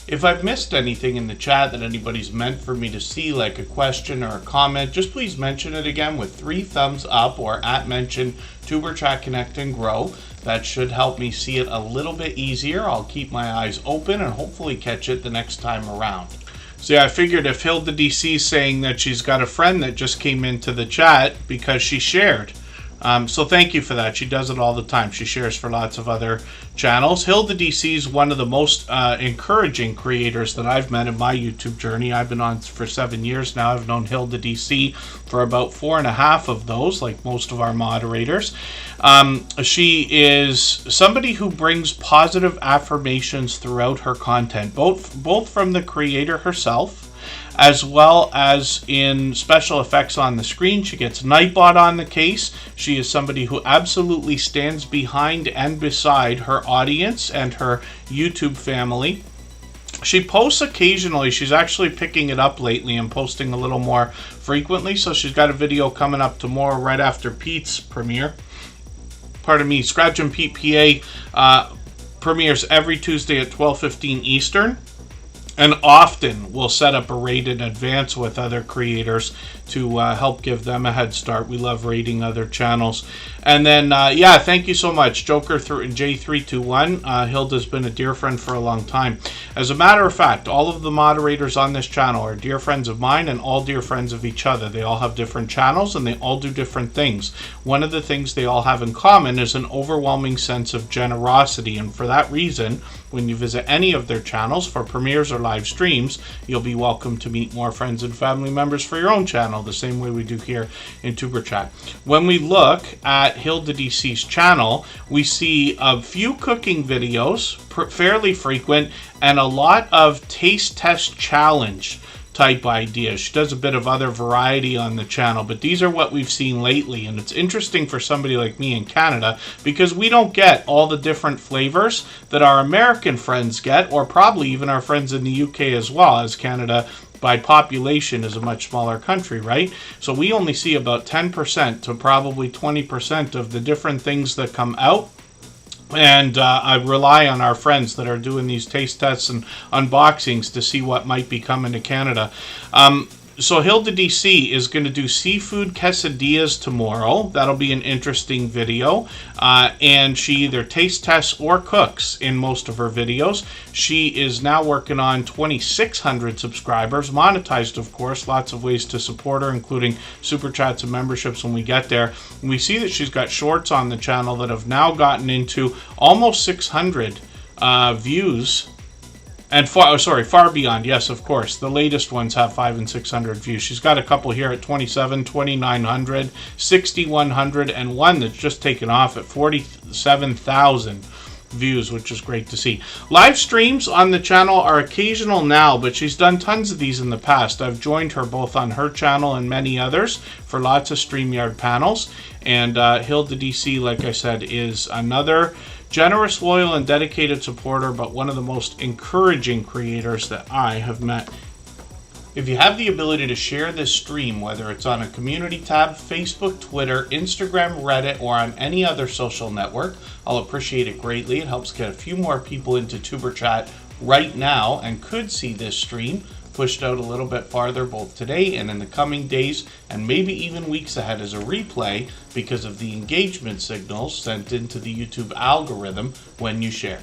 If I've missed anything in the chat that anybody's meant for me to see, like a question or a comment, just please mention it again with 3 thumbs up or @mention Tuber Chat Connect and Grow. That should help me see it a little bit easier. I'll keep my eyes open and hopefully catch it the next time around. So yeah, I figured if Hilda DC's saying that she's got a friend that just came into the chat because she shared. So thank you for that. She does it all the time. She shares for lots of other channels. Hilda DC is one of the most encouraging creators that I've met in my YouTube journey. I've been on for 7 years now. I've known Hilda DC for about 4.5 of those, like most of our moderators. She is somebody who brings positive affirmations throughout her content, both from the creator herself, as well as in special effects on the screen. She gets Nightbot on the case. She is somebody who absolutely stands behind and beside her audience and her YouTube family. She posts occasionally. She's actually picking it up lately and posting a little more frequently. So she's got a video coming up tomorrow right after Pete's premiere. Pardon me, Scratch and Pete PA premieres every Tuesday at 12:15 Eastern. And often we'll set up a raid in advance with other creators to help give them a head start. We love raiding other channels. And then, yeah, thank you so much, Joker J321. Hilda's been a dear friend for a long time. As a matter of fact, all of the moderators on this channel are dear friends of mine and all dear friends of each other. They all have different channels and they all do different things. One of the things they all have in common is an overwhelming sense of generosity. And for that reason, when you visit any of their channels for premieres or live streams, you'll be welcome to meet more friends and family members for your own channel, the same way we do here in Tuber Chat. When we look at Hilda DC's channel, we see a few cooking videos, fairly frequent, and a lot of taste test challenge type ideas. She does a bit of other variety on the channel, but these are what we've seen lately, and it's interesting for somebody like me in Canada because we don't get all the different flavors that our American friends get, or probably even our friends in the UK as well, as Canada by population is a much smaller country, right? So we only see about 10% to probably 20% of the different things that come out. And I rely on our friends that are doing these taste tests and unboxings to see what might be coming to Canada. So Hilda DC is going to do seafood quesadillas tomorrow. That'll be an interesting video. And she either taste tests or cooks in most of her videos. She is now working on 2,600 subscribers, monetized, of course. Lots of ways to support her, including super chats and memberships when we get there. And we see that she's got shorts on the channel that have now gotten into almost 600 views. And far beyond, yes, of course. The latest ones have 500 and 600 views. She's got a couple here at 27, 2,900, 6,100, and one that's just taken off at 47,000 views, which is great to see. Live streams on the channel are occasional now, but she's done tons of these in the past. I've joined her both on her channel and many others for lots of StreamYard panels. And Hilda DC, like I said, is another generous, loyal, and dedicated supporter, but one of the most encouraging creators that I have met. If you have the ability to share this stream, whether it's on a community tab, Facebook, Twitter, Instagram, Reddit, or on any other social network, I'll appreciate it greatly. It helps get a few more people into Tuber Chat right now and could see this stream pushed out a little bit farther both today and in the coming days and maybe even weeks ahead as a replay because of the engagement signals sent into the YouTube algorithm when you share.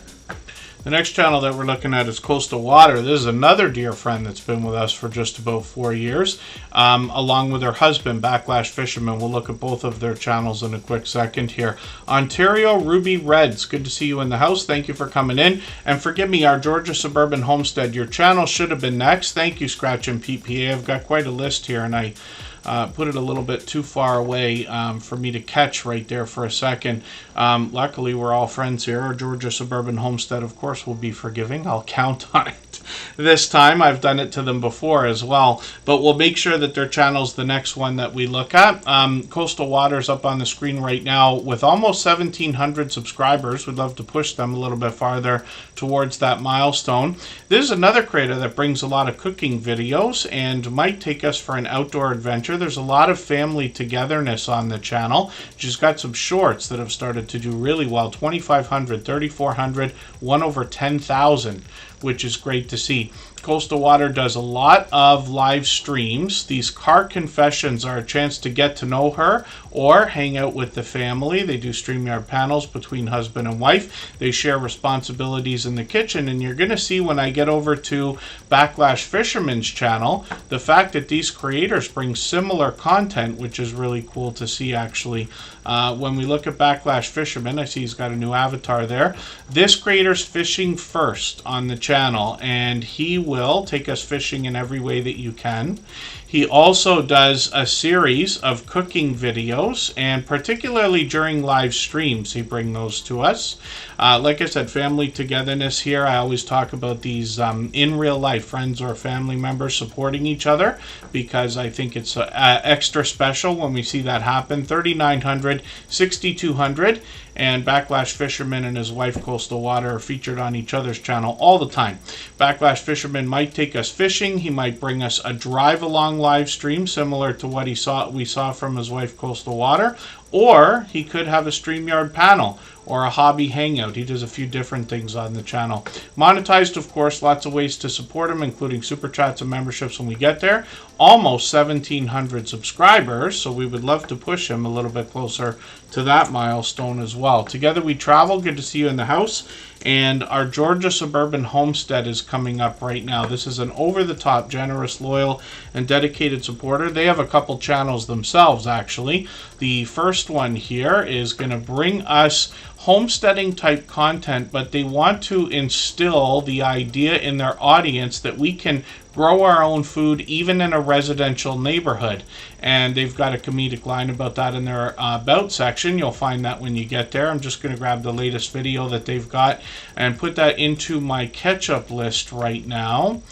The next channel that we're looking at is Coastal Water. This is another dear friend that's been with us for just about 4 years, along with her husband, Backlash Fisherman. We'll look at both of their channels in a quick second here. Ontario Ruby Reds, good to see you in the house. Thank you for coming in. And forgive me, our Georgia Suburban Homestead, your channel should have been next. Thank you, Scratch and PPA. I've got quite a list here, and I put it a little bit too far away for me to catch right there for a second. Luckily, we're all friends here. Our Georgia Suburban Homestead, of course, will be forgiving. I'll count on it this time. I've done it to them before as well. But we'll make sure that their channel's the next one that we look at. Coastal Water's up on the screen right now with almost 1,700 subscribers. We'd love to push them a little bit farther towards that milestone. This is another creator that brings a lot of cooking videos and might take us for an outdoor adventure. There's a lot of family togetherness on the channel. She's got some shorts that have started to do really well. 2,500, 3,400, one over 10,000, which is great to see. Coastal Water does a lot of live streams. These car confessions are a chance to get to know her or hang out with the family. They do StreamYard panels between husband and wife. They share responsibilities in the kitchen, and you're going to see when I get over to Backlash Fisherman's channel, the fact that these creators bring similar content, which is really cool to see actually. When we look at Backlash Fisherman, I see he's got a new avatar there. This creator's fishing first on the channel, and he will take us fishing in every way that you can. He also does a series of cooking videos, and particularly during live streams, he brings those to us. Like I said, family togetherness here. I always talk about these in real life, friends or family members supporting each other, because I think it's extra special when we see that happen. 3,900, 6,200, and Backlash Fisherman and his wife Coastal Water are featured on each other's channel all the time. Backlash Fisherman might take us fishing. He might bring us a drive along live stream similar to what we saw from his wife Coastal Water, or he could have a StreamYard panel or a hobby hangout. He does a few different things on the channel. Monetized, of course, lots of ways to support him, including super chats and memberships when we get there. Almost 1,700 subscribers, so we would love to push him a little bit closer to that milestone as well. Together we travel. Good to see you in the house. And our Georgia Suburban Homestead is coming up right now. This is an over-the-top, generous, loyal, and dedicated supporter. They have a couple channels themselves, actually. The first one here is going to bring us homesteading type content, but they want to instill the idea in their audience that we can grow our own food even in a residential neighborhood. and they've got a comedic line about that in their about section. You'll find that when you get there. I'm just going to grab the latest video that they've got and put that into my catch-up list right now.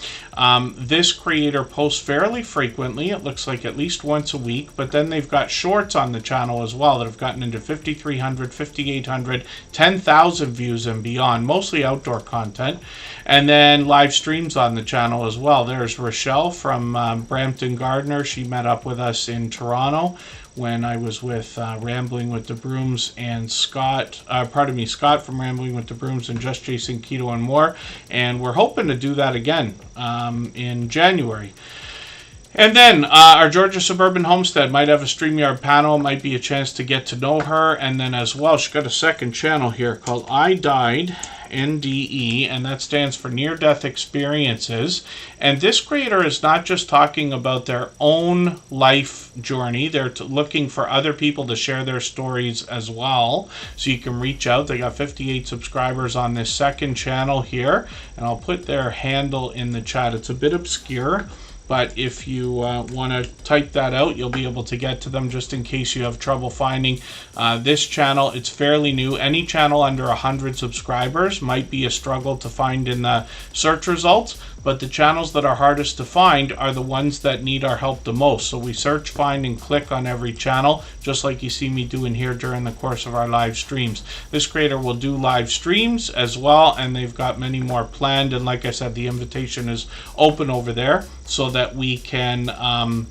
This creator posts fairly frequently. It looks like at least once a week, but then they've got shorts on the channel as well that have gotten into 5,300, 5,800, 10,000 views and beyond, mostly outdoor content. And then live streams on the channel as well. There's Rochelle from Brampton Gardener. She met up with us in Toronto when I was with Rambling with the Brooms and Scott from Rambling with the Brooms and Just Chasing Keto and More. And we're hoping to do that again in January. And then our Georgia Suburban Homestead might have a StreamYard panel. It might be a chance to get to know her. And then as well, she's got a second channel here called I Died NDE, and that stands for Near Death Experiences. And this creator is not just talking about their own life journey. They're looking for other people to share their stories as well. So you can reach out. They got 58 subscribers on this second channel here, and I'll put their handle in the chat. It's a bit obscure, but if you want to type that out, you'll be able to get to them just in case you have trouble finding this channel. It's fairly new. Any channel under 100 subscribers might be a struggle to find in the search results, but the channels that are hardest to find are the ones that need our help the most. So we search, find, and click on every channel, just like you see me doing here during the course of our live streams. This creator will do live streams as well, and they've got many more planned. And like I said, the invitation is open over there so that we can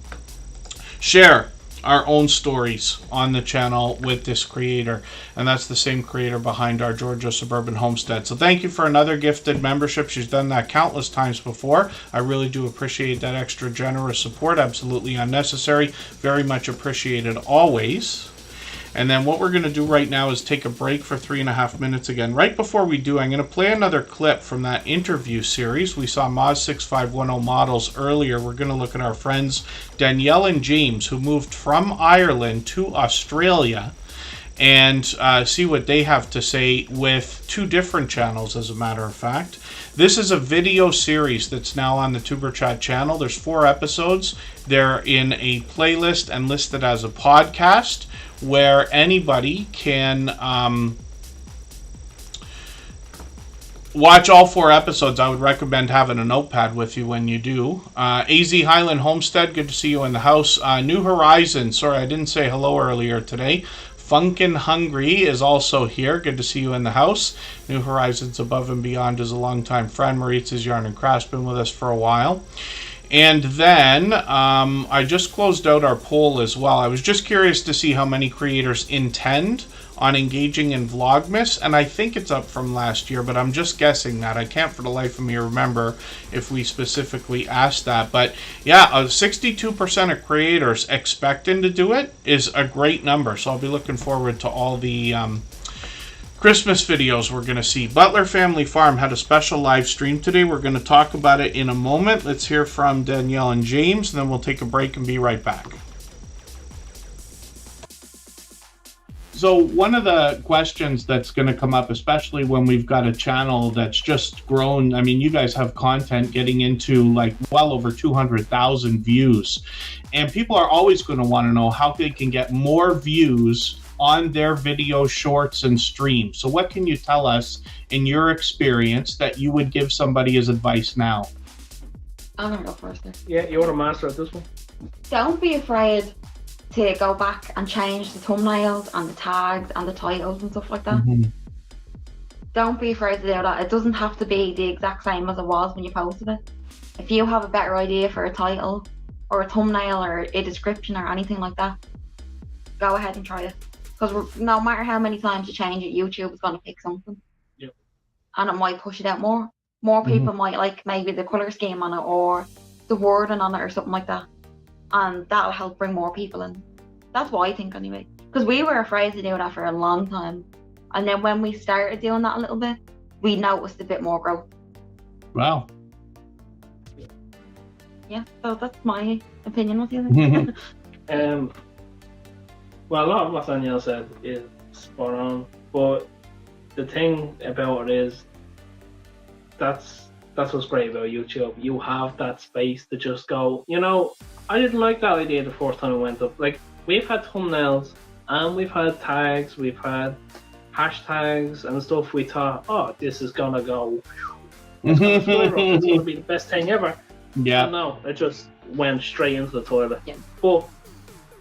share our own stories on the channel with this creator. And that's the same creator behind our Georgia Suburban Homestead. So thank you for another gifted membership. She's done that countless times before. I really do appreciate that extra generous support. Absolutely unnecessary. Very much appreciated always. And then what we're going to do right now is take a break for 3.5 minutes again. Right before we do, I'm going to play another clip from that interview series. We saw Moz6510 models earlier. We're going to look at our friends Danielle and James, who moved from Ireland to Australia, and see what they have to say with 2 different channels, as a matter of fact. This is a video series that's now on the Superchat channel. There's 4 episodes. They're in a playlist and listed as a podcast, where anybody can watch all 4 episodes. I would recommend having a notepad with you when you do. AZ Highland Homestead, good to see you in the house. New Horizons, sorry I didn't say hello earlier today. Funkin' Hungry is also here. Good to see you in the house. New Horizons Above and Beyond is a longtime friend. Maritz's Yarn and Crafts been with us for a while. And then I just closed out our poll as well. I was just curious to see how many creators intend on engaging in Vlogmas, and I think it's up from last year, but I'm just guessing that. I can't for the life of me remember if we specifically asked that. But yeah, 62% of creators expecting to do it is a great number. So I'll be looking forward to all the Christmas videos we're going to see. Butler Family Farm had a special live stream today. We're going to talk about it in a moment. Let's hear from Danielle and James, and then we'll take a break and be right back. So one of the questions that's going to come up, especially when we've got a channel that's just grown, I mean, you guys have content getting into like well over 200,000 views. And people are always going to want to know how they can get more views on their video shorts and streams. So what can you tell us in your experience that you would give somebody as advice now? I'm going to go first. Yeah, you're a master at this one. Don't be afraid to go back and change the thumbnails and the tags and the titles and stuff like that. Don't be afraid to do that. It doesn't have to be the exact same as it was when you posted it. If you have a better idea for a title or a thumbnail or a description or anything like that, go ahead and try it. Because no matter how many times you change it, YouTube is going to pick something. Yep. And it might push it out more. More people might like maybe the colour scheme on it or the wording on it or something like that. And that'll help bring more people in. That's what I think anyway. Because we were afraid to do that for a long time. And then when we started doing that a little bit, we noticed a bit more growth. Wow. Yeah, so that's my opinion. What do you think? Well, a lot of what Danielle said is spot on. But the thing about it is, that's what's great about YouTube. You have that space to just go, you know, I didn't like that idea the first time it went up. Like, we've had thumbnails and we've had tags, we've had hashtags and stuff. We thought, oh, this is gonna go, it's gonna spiral, it's gonna be the best thing ever. Yeah. And no, it just went straight into the toilet. Yeah. But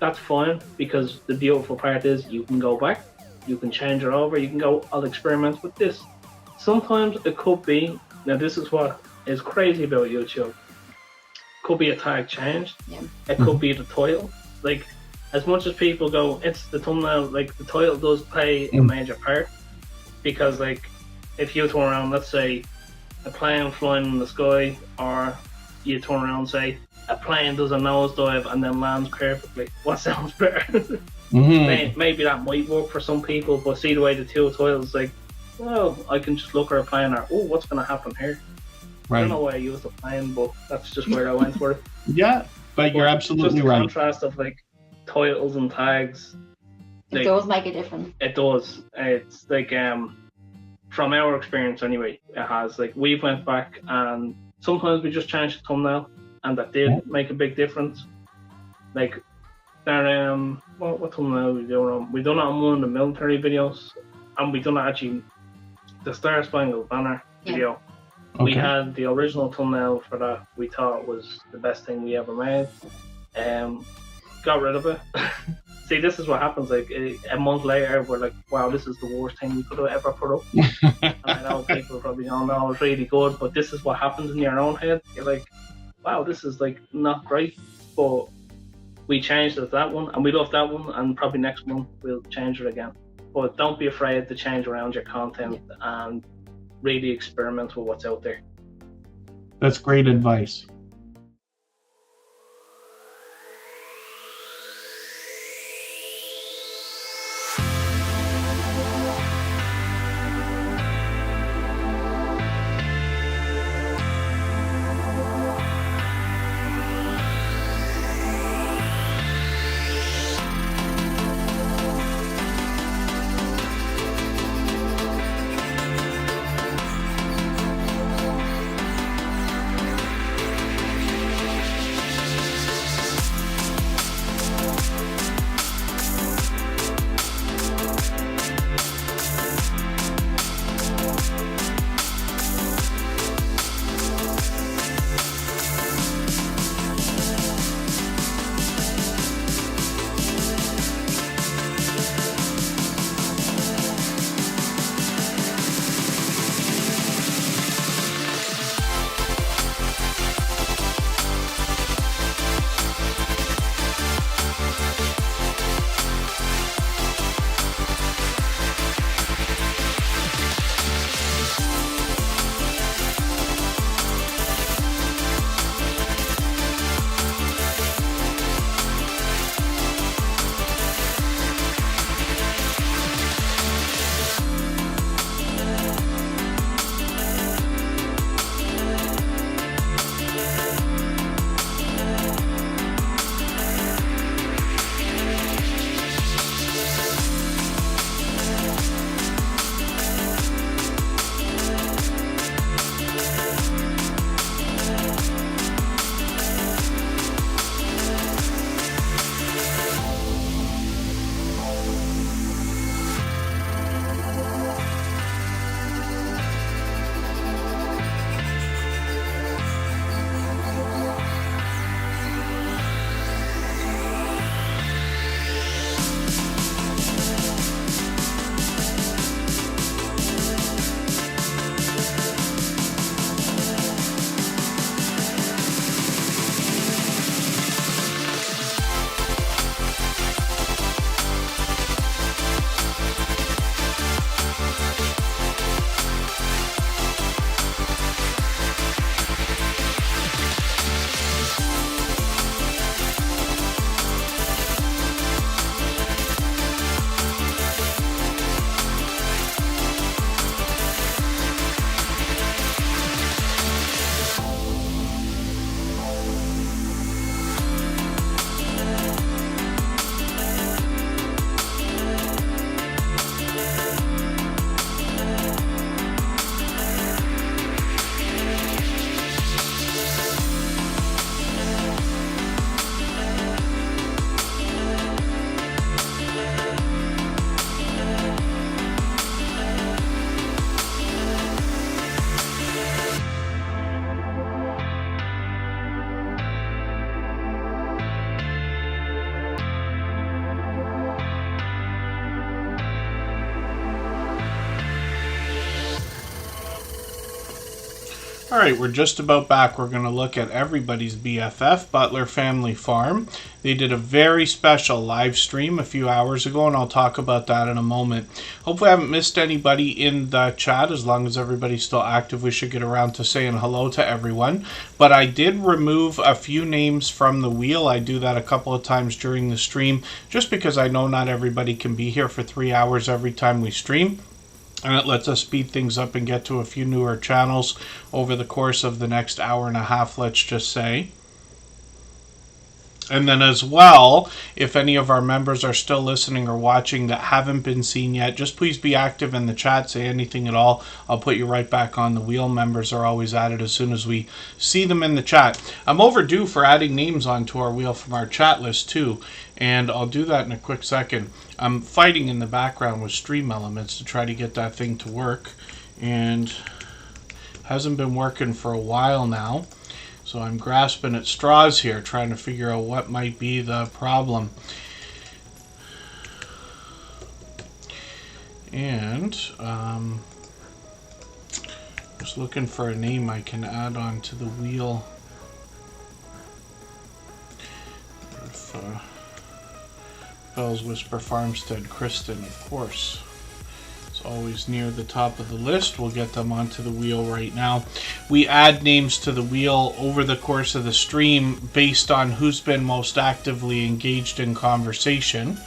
that's fine, because the beautiful part is you can go back, you can change it over, you can go, I'll experiment with this. Sometimes it could be, now this is what is crazy about YouTube. Could be a tag changed. Yeah. It could be the title. Like, as much as people go, it's the thumbnail, like the title does play a major part. Because like, if you turn around, let's say a plane flying in the sky, or you turn around and say a plane does a nosedive and then lands perfectly, what sounds better? Maybe that might work for some people, but see the way the two titles, like, well, I can just look at a plane or, oh, what's going to happen here? I don't know why I used the plane, but that's just where I went for it. Yeah, but you're absolutely just the right. contrast of like titles and tags. It does make a difference. It does. It's like from our experience anyway, it has. Like, we've went back and sometimes we just changed the thumbnail, and that did make a big difference. Like, there what thumbnail we doing on? We done it on one of the military videos, and we done it actually the Star Spangled Banner video. We had the original thumbnail for that. We thought was the best thing we ever made. Got rid of it. See, this is what happens. Like, a month later, we're like, wow, this is the worst thing we could have ever put up. And I know people probably don't know it's really good, but this is what happens in your own head. You're like, wow, this is like not great. But we changed it to that one, and we love that one, and probably next month we'll change it again. But don't be afraid to change around your content and really experiment with what's out there. That's great advice. All right, we're just about back. We're going to look at everybody's BFF, Butler Family Farm. They did a very special live stream a few hours ago, and I'll talk about that in a moment. Hopefully I haven't missed anybody in the chat. As long as everybody's still active, we should get around to saying hello to everyone. But I did remove a few names from the wheel. I do that a couple of times during the stream, just because I know not everybody can be here for 3 hours every time we stream. And it lets us speed things up and get to a few newer channels over the course of the next hour and a half, let's just say. And then as well, if any of our members are still listening or watching that haven't been seen yet, just please be active in the chat, say anything at all. I'll put you right back on the wheel. Members are always added as soon as we see them in the chat. I'm overdue for adding names onto our wheel from our chat list too, and I'll do that in a quick second. I'm fighting in the background with Stream Elements to try to get that thing to work, and hasn't been working for a while now. So I'm grasping at straws here, trying to figure out what might be the problem. And just looking for a name I can add on to the wheel. If, Bell's Whisper Farmstead, Kristen, of course. It's always near the top of the list. We'll get them onto the wheel right now. We add names to the wheel over the course of the stream based on who's been most actively engaged in conversation,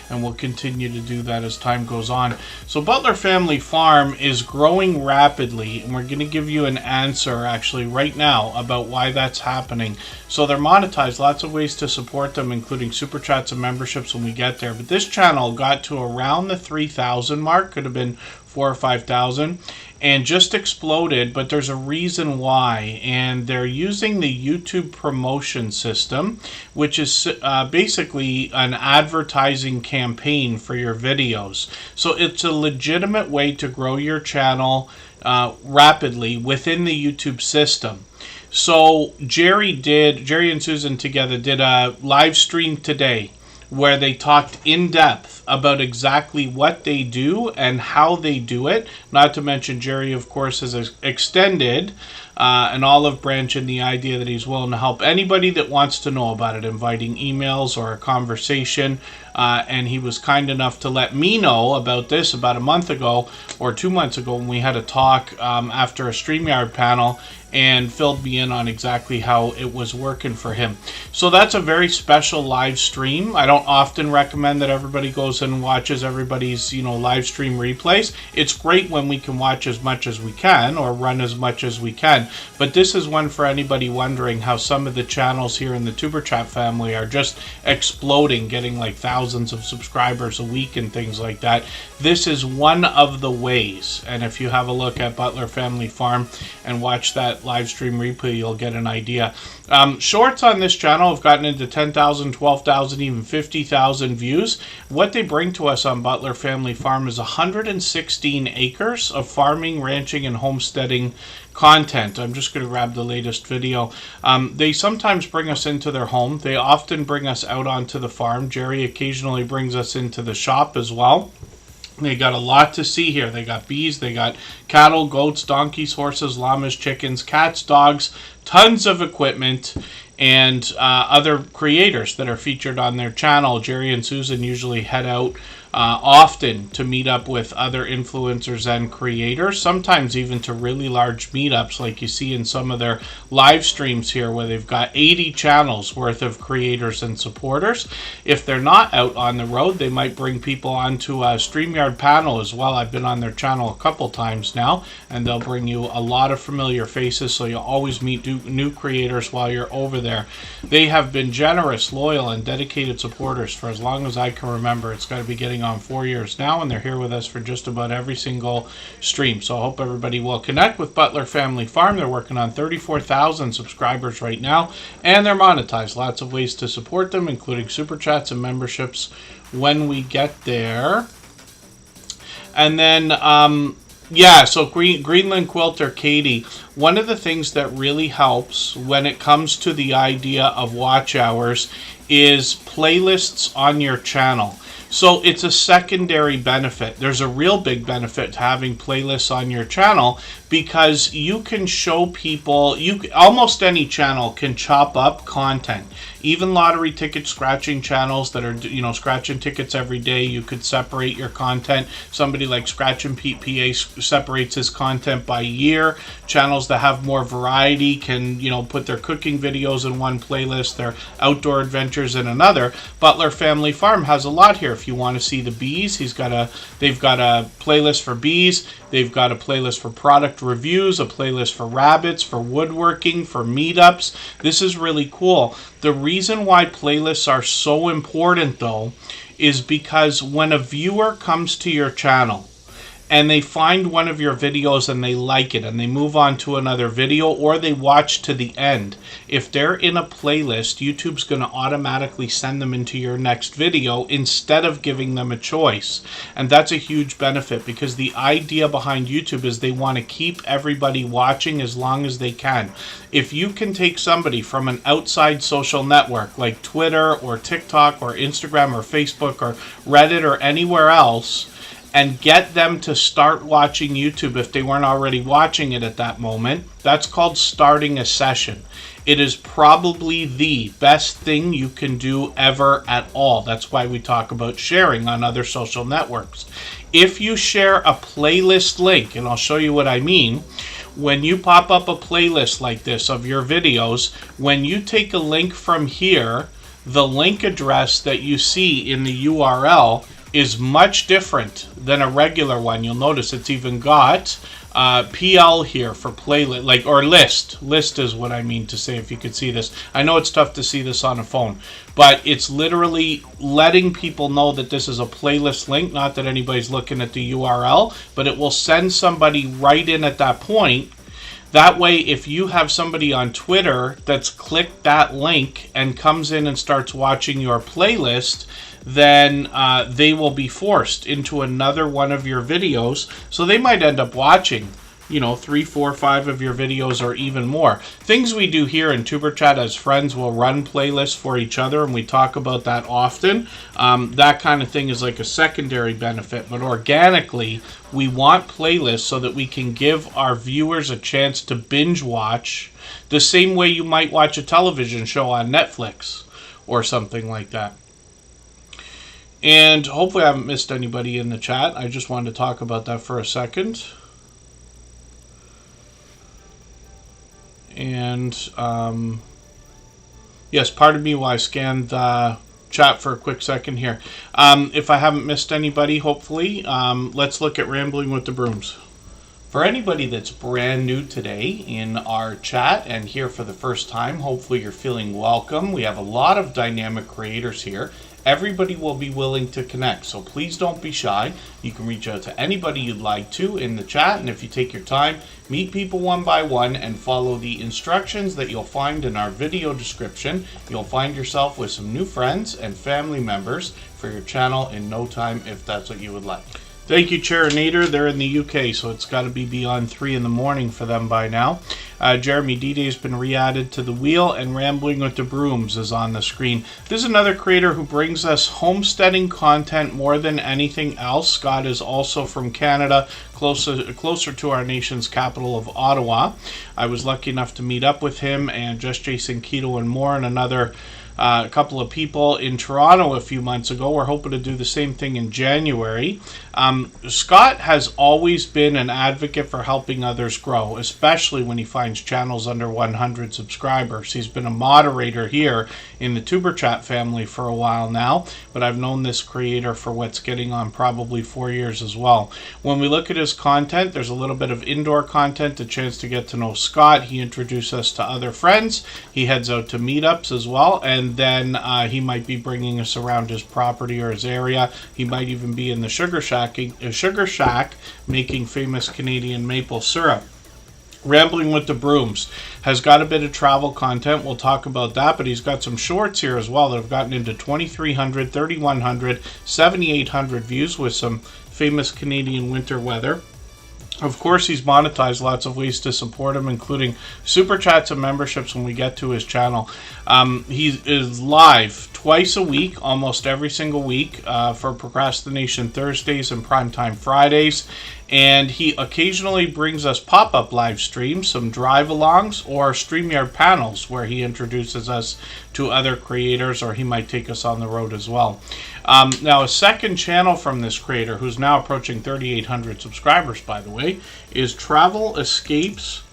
and we'll continue to do that as time goes on. So Butler Family Farm is growing rapidly, and we're going to give you an answer actually right now about why that's happening. So they're monetized, lots of ways to support them, including super chats and memberships when we get there. But this channel got to around the 3,000 mark, could have been 4,000 or 5,000, and just exploded. But there's a reason why, and they're using the YouTube promotion system, which is basically an advertising campaign for your videos. So it's a legitimate way to grow your channel rapidly within the YouTube system. So Jerry and Susan together did a live stream today where they talked in depth about exactly what they do and how they do it. Not to mention Jerry, of course, has extended an olive branch in the idea that he's willing to help anybody that wants to know about it, inviting emails or a conversation. And he was kind enough to let me know about this about a month ago or 2 months ago when we had a talk after a StreamYard panel, and filled me in on exactly how it was working for him. So that's a very special live stream. I don't often recommend that everybody goes and watches everybody's, live stream replays. It's great when we can watch as much as we can or run as much as we can. But this is one for anybody wondering how some of the channels here in the Superchat family are just exploding, getting like thousands of subscribers a week and things like that. This is one of the ways. And if you have a look at Butler Family Farm and watch that live stream replay, you'll get an idea. Shorts on this channel have gotten into 10,000, 12,000, even 50,000 views. What they bring to us on Butler Family Farm is 116 acres of farming, ranching, and homesteading content. I'm just going to grab the latest video. They sometimes bring us into their home. They often bring us out onto the farm. Jerry occasionally brings us into the shop as well. They got a lot to see here. They got bees, they got cattle, goats, donkeys, horses, llamas, chickens, cats, dogs, tons of equipment, and other creators that are featured on their channel. Jerry and Susan usually head out often to meet up with other influencers and creators, sometimes even to really large meetups like you see in some of their live streams here where they've got 80 channels worth of creators and supporters. If they're not out on the road, they might bring people onto a StreamYard panel as well. I've been on their channel a couple times now, and they'll bring you a lot of familiar faces, so you'll always meet new creators while you're over there. They have been generous, loyal, and dedicated supporters for as long as I can remember. It's got to be getting on 4 years now, and they're here with us for just about every single stream. So I hope everybody will connect with Butler Family Farm. They're working on 34,000 subscribers right now, and they're monetized. Lots of ways to support them, including super chats and memberships when we get there. And then so Greenland Quilter Katie, one of the things that really helps when it comes to the idea of watch hours is playlists on your channel. So it's a secondary benefit. There's a real big benefit to having playlists on your channel because you can show people, almost any channel can chop up content. Even lottery ticket scratching channels that are, you know, scratching tickets every day, you could separate your content. Somebody like Scratchin' Pete PA separates his content by year. Channels that have more variety can, you know, put their cooking videos in one playlist, their outdoor adventures in another. Butler Family Farm has a lot here. If you want to see the bees, they've got a playlist for bees. They've got a playlist for product reviews, a playlist for rabbits, for woodworking, for meetups. This is really cool. The reason why playlists are so important, though, is because when a viewer comes to your channel and they find one of your videos and they like it and they move on to another video, or they watch to the end, if they're in a playlist, YouTube's going to automatically send them into your next video instead of giving them a choice. And that's a huge benefit because the idea behind YouTube is they want to keep everybody watching as long as they can. If you can take somebody from an outside social network like Twitter or TikTok or Instagram or Facebook or Reddit or anywhere else, and get them to start watching YouTube if they weren't already watching it at that moment, that's called starting a session. It is probably the best thing you can do ever at all. That's why we talk about sharing on other social networks. If you share a playlist link, and I'll show you what I mean, when you pop up a playlist like this of your videos, when you take a link from here, the link address that you see in the URL is much different than a regular one. You'll notice it's even got PL here for playlist, or list. List is what I mean to say, if you could see this. I know it's tough to see this on a phone, but it's literally letting people know that this is a playlist link, not that anybody's looking at the URL, but it will send somebody right in at that point. That way, if you have somebody on Twitter that's clicked that link and comes in and starts watching your playlist, then they will be forced into another one of your videos. So they might end up watching, 3, 4, 5 of your videos or even more. Things we do here in Superchat as friends, will run playlists for each other, and we talk about that often. That kind of thing is like a secondary benefit, but organically, we want playlists so that we can give our viewers a chance to binge watch the same way you might watch a television show on Netflix or something like that. And hopefully I haven't missed anybody in the chat. I just wanted to talk about that for a second. And yes, pardon me while I scanned the chat for a quick second here. If I haven't missed anybody, hopefully, let's look at Rambling with the Brooms. For anybody that's brand new today in our chat and here for the first time, hopefully you're feeling welcome. We have a lot of dynamic creators here. Everybody will be willing to connect, so please don't be shy. You can reach out to anybody you'd like to in the chat, and if you take your time, meet people one by one and follow the instructions that you'll find in our video description. You'll find yourself with some new friends and family members for your channel in no time, if that's what you would like. Thank you, Charinator. They're in the UK, so it's got to be beyond 3 in the morning for them by now. Jeremy D-Day has been re-added to the wheel, and Rambling with the Brooms is on the screen. This is another creator who brings us homesteading content more than anything else. Scott is also from Canada, closer to our nation's capital of Ottawa. I was lucky enough to meet up with him and Just Jason Keto and more, and another a couple of people in Toronto a few months ago. We're hoping to do the same thing in January. Scott has always been an advocate for helping others grow, especially when he finds channels under 100 subscribers. He's been a moderator here in the Superchat family for a while now, but I've known this creator for what's getting on probably 4 years as well. When we look at his content, there's a little bit of indoor content, a chance to get to know Scott. He introduced us to other friends. He heads out to meetups as well, and then he might be bringing us around his property or his area. He might even be in the Sugar Shack making famous Canadian maple syrup. Rambling with the Brooms has got a bit of travel content. We'll talk about that, but he's got some shorts here as well that have gotten into 2,300, 3,100, 7,800 views with some famous Canadian winter weather. Of course, he's monetized lots of ways to support him, including super chats and memberships when we get to his channel. He is live twice a week, almost every single week, for Procrastination Thursdays and Primetime Fridays. And he occasionally brings us pop-up live streams, some drive-alongs, or StreamYard panels where he introduces us to other creators, or he might take us on the road as well. Now, a second channel from this creator, who's now approaching 3,800 subscribers, by the way, is Travel Escapes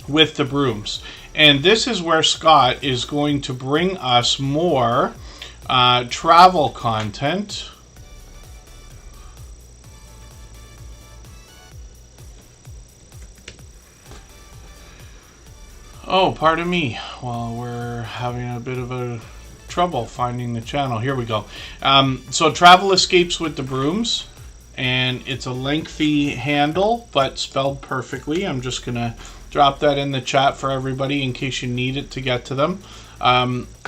with the Brooms. And this is where Scott is going to bring us more travel content. Oh, pardon me. Well, we're having a bit of a trouble finding the channel. Here we go. So Travel Escapes with the Brooms, and it's a lengthy handle, but spelled perfectly. I'm just going to drop that in the chat for everybody in case you need it to get to them.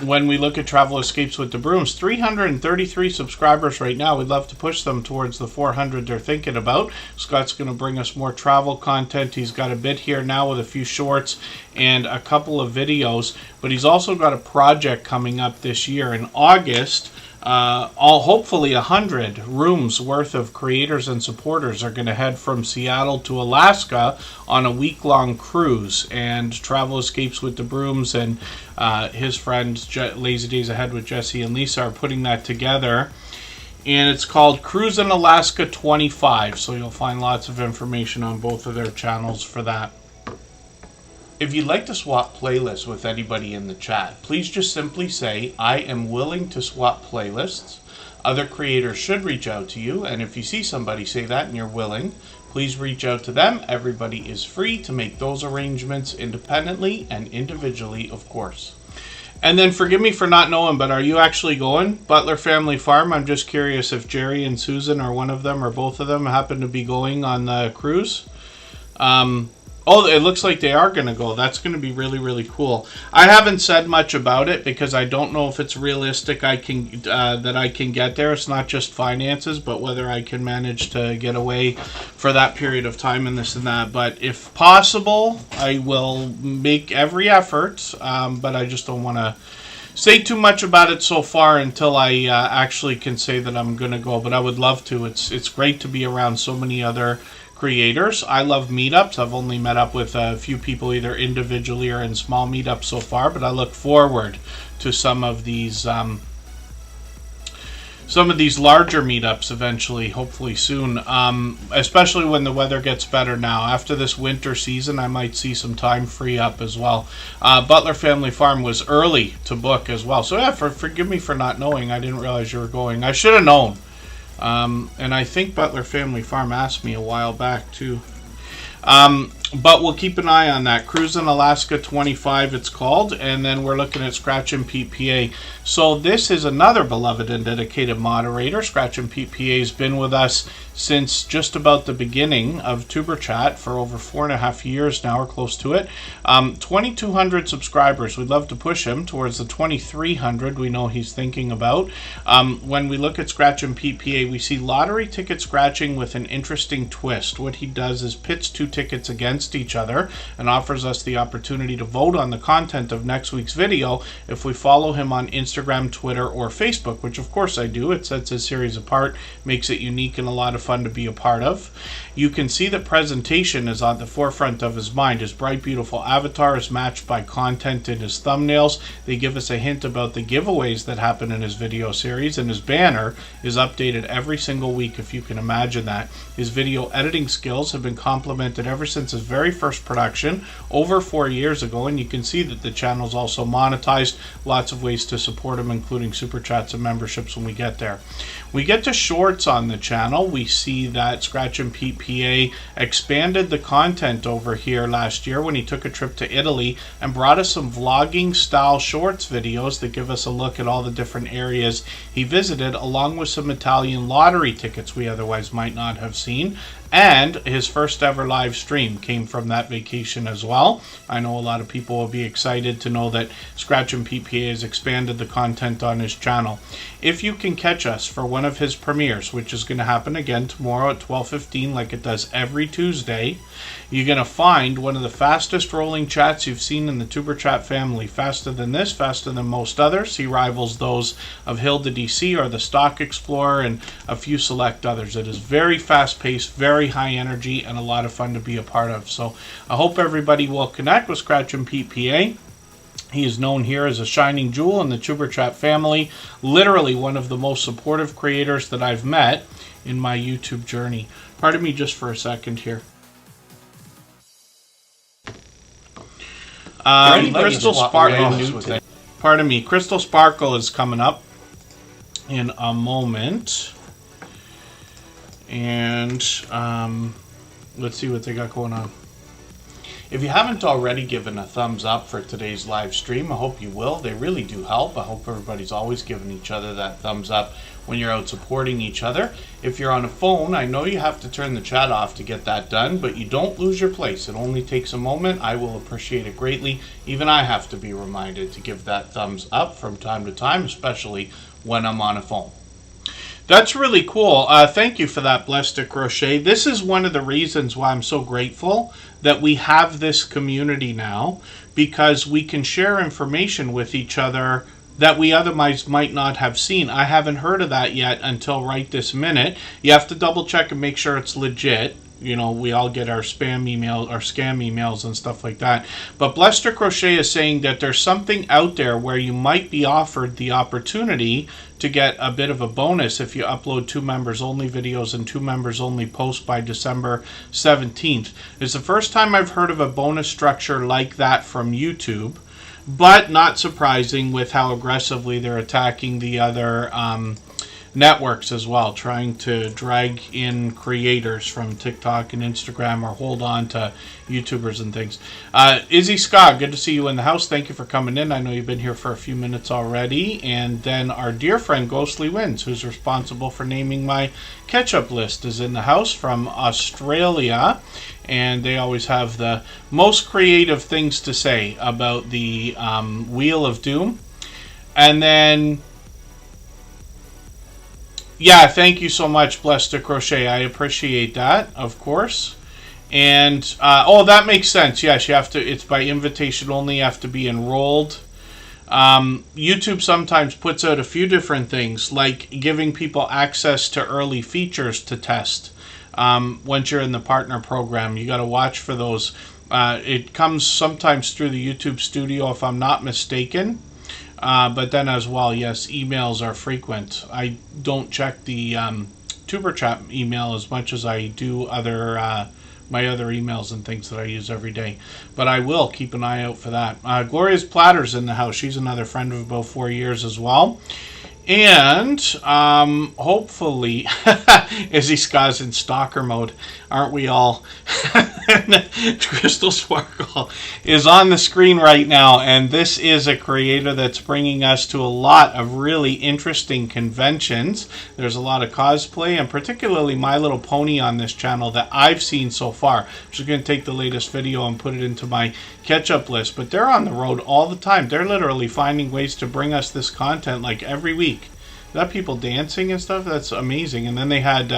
When we look at Travel Escapes with the Brooms, 333 subscribers right now. We'd love to push them towards the 400 they're thinking about. Scott's going to bring us more travel content. He's got a bit here now with a few shorts and a couple of videos, but he's also got a project coming up this year in August. Hopefully 100 rooms worth of creators and supporters are going to head from Seattle to Alaska on a week-long cruise, and Travel Escapes with the Brooms and his friends Lazy Days Ahead with Jesse and Lisa are putting that together, and it's called Cruise in Alaska 25, so you'll find lots of information on both of their channels for that. If you'd like to swap playlists with anybody in the chat, please just simply say, I am willing to swap playlists. Other creators should reach out to you, and if you see somebody say that and you're willing, please reach out to them. Everybody is free to make those arrangements independently and individually, of course. And then forgive me for not knowing, but are you actually going? Butler Family Farm, I'm just curious if Jerry and Susan or one of them or both of them happen to be going on the cruise. Oh, it looks like they are going to go. That's going to be really, really cool. I haven't said much about it because I don't know if it's realistic that I can get there. It's not just finances, but whether I can manage to get away for that period of time and this and that. But if possible, I will make every effort, but I just don't want to say too much about it so far until I actually can say that I'm going to go. But I would love to. It's great to be around so many other creators. I love meetups. I've only met up with a few people either individually or in small meetups so far, but I look forward to some of these larger meetups eventually, hopefully soon, especially when the weather gets better now. After this winter season, I might see some time free up as well. Butler Family Farm was early to book as well, so yeah, forgive me for not knowing. I didn't realize you were going. I should have known. And I think Butler Family Farm asked me a while back too. But we'll keep an eye on that. Cruise in Alaska 25 it's called, and then we're looking at Scratch and Pete PA. So this is another beloved and dedicated moderator. Scratch and Pete PA has been with us since just about the beginning of Tuber Chat for over 4.5 years now, or close to it. 2,200 subscribers. We'd love to push him towards the 2,300 we know he's thinking about. When we look at Scratch and Pete PA, we see lottery ticket scratching with an interesting twist. What he does is pits two tickets against each other and offers us the opportunity to vote on the content of next week's video if we follow him on Instagram, Twitter, or Facebook, which of course I do. It sets his series apart, makes it unique and a lot of fun to be a part of. You can see that presentation is on the forefront of his mind. His bright, beautiful avatar is matched by content in his thumbnails. They give us a hint about the giveaways that happen in his video series, and his banner is updated every single week, if you can imagine that. His video editing skills have been complimented ever since his very first production over 4 years ago, and you can see that the channel's also monetized. Lots of ways to support him, including super chats and memberships when we get there. We get to shorts on the channel. We see that Scratch and Pete PA expanded the content over here last year when he took a trip to Italy and brought us some vlogging style shorts videos that give us a look at all the different areas he visited, along with some Italian lottery tickets we otherwise might not have seen. And his first ever live stream came came from that vacation as well. I know a lot of people will be excited to know that Scratch and PPA has expanded the content on his channel. If you can catch us for one of his premieres, which is going to happen again tomorrow at 12:15 like it does every Tuesday, you're going to find one of the fastest rolling chats you've seen in the Tuber Chat family. Faster than this, faster than most others. He rivals those of Hilda DC or the Stock Explorer and a few select others. It is very fast paced, very high energy, and a lot of fun to be a part of. So I hope everybody will connect with Scratch and PPA. He is known here as a shining jewel in the Tuber Chat family. Literally one of the most supportive creators that I've met in my YouTube journey. Pardon me just for a second here. Crystal Sparkle. Pardon me. Crystal Sparkle is coming up in a moment. And let's see what they got going on. If you haven't already given a thumbs up for today's live stream, I hope you will. They really do help. I hope everybody's always giving each other that thumbs up when you're out supporting each other. If you're on a phone, I know you have to turn the chat off to get that done, but you don't lose your place. It only takes a moment. I will appreciate it greatly. Even I have to be reminded to give that thumbs up from time to time, especially when I'm on a phone. That's really cool. Thank you for that, Blessed Crochet. This is one of the reasons why I'm so grateful that we have this community now, because we can share information with each other that we otherwise might not have seen. I haven't heard of that yet until right this minute. You have to double check and make sure it's legit. You know, we all get our spam emails, our scam emails and stuff like that. But Blester Crochet is saying that there's something out there where you might be offered the opportunity to get a bit of a bonus if you upload 2 members only videos and 2 members only posts by December 17th. It's the first time I've heard of a bonus structure like that from YouTube, but not surprising with how aggressively they're attacking the other networks as well, trying to drag in creators from TikTok and Instagram or hold on to YouTubers and things. Izzy Scott, good to see you in the house. Thank you for coming in. I know you've been here for a few minutes already. And then our dear friend Ghostly Winds, who's responsible for naming my catch-up list, is in the house from Australia. And they always have the most creative things to say about the Wheel of Doom. And then yeah, thank you so much, Blessed Crochet. I appreciate that, of course. And, oh, that makes sense. Yes, you have to, it's by invitation only, you have to be enrolled. YouTube sometimes puts out a few different things, like giving people access to early features to test. Once you're in the partner program, you got to watch for those. It comes sometimes through the YouTube Studio, if I'm not mistaken. But then as well, yes, emails are frequent. I don't check the Tuber Chat email as much as I do other my other emails and things that I use every day. But I will keep an eye out for that. Gloria's Platter's in the house. She's another friend of about 4 years as well. And hopefully, Izzy Scott's in stalker mode, aren't we all? Crystal Sparkle is on the screen right now, and this is a creator that's bringing us to a lot of really interesting conventions. There's a lot of cosplay, and particularly My Little Pony on this channel that I've seen so far. I'm just going to take the latest video and put it into my catch-up list, but they're on the road all the time. They're literally finding ways to bring us this content like every week. That people dancing and stuff, that's amazing. And then they had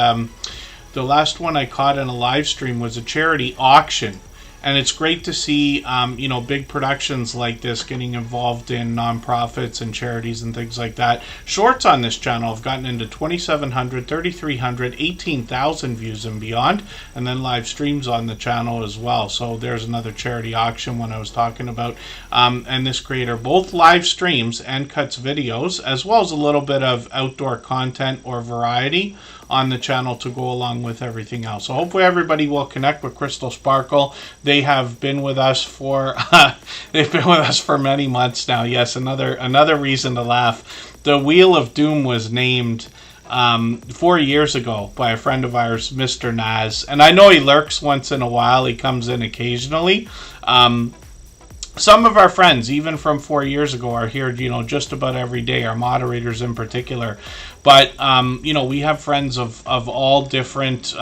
the last one I caught in a live stream was a charity auction, and it's great to see you know, big productions like this getting involved in nonprofits and charities and things like that. Shorts on this channel have gotten into 2,700, 3,300, 18,000 views and beyond, and then live streams on the channel as well. So there's another charity auction one I was talking about. And this creator both live streams and cuts videos, as well as a little bit of outdoor content or variety on the channel to go along with everything else. So hopefully everybody will connect with Crystal Sparkle. They have been with us for they've been with us for many months now. Yes, another reason to laugh. The Wheel of Doom was named 4 years ago by a friend of ours, Mr. Naz, and I know he lurks once in a while. He comes in occasionally. some of our friends, even from 4 years ago, are here, you know, just about every day, our moderators in particular. But, you know, we have friends of all different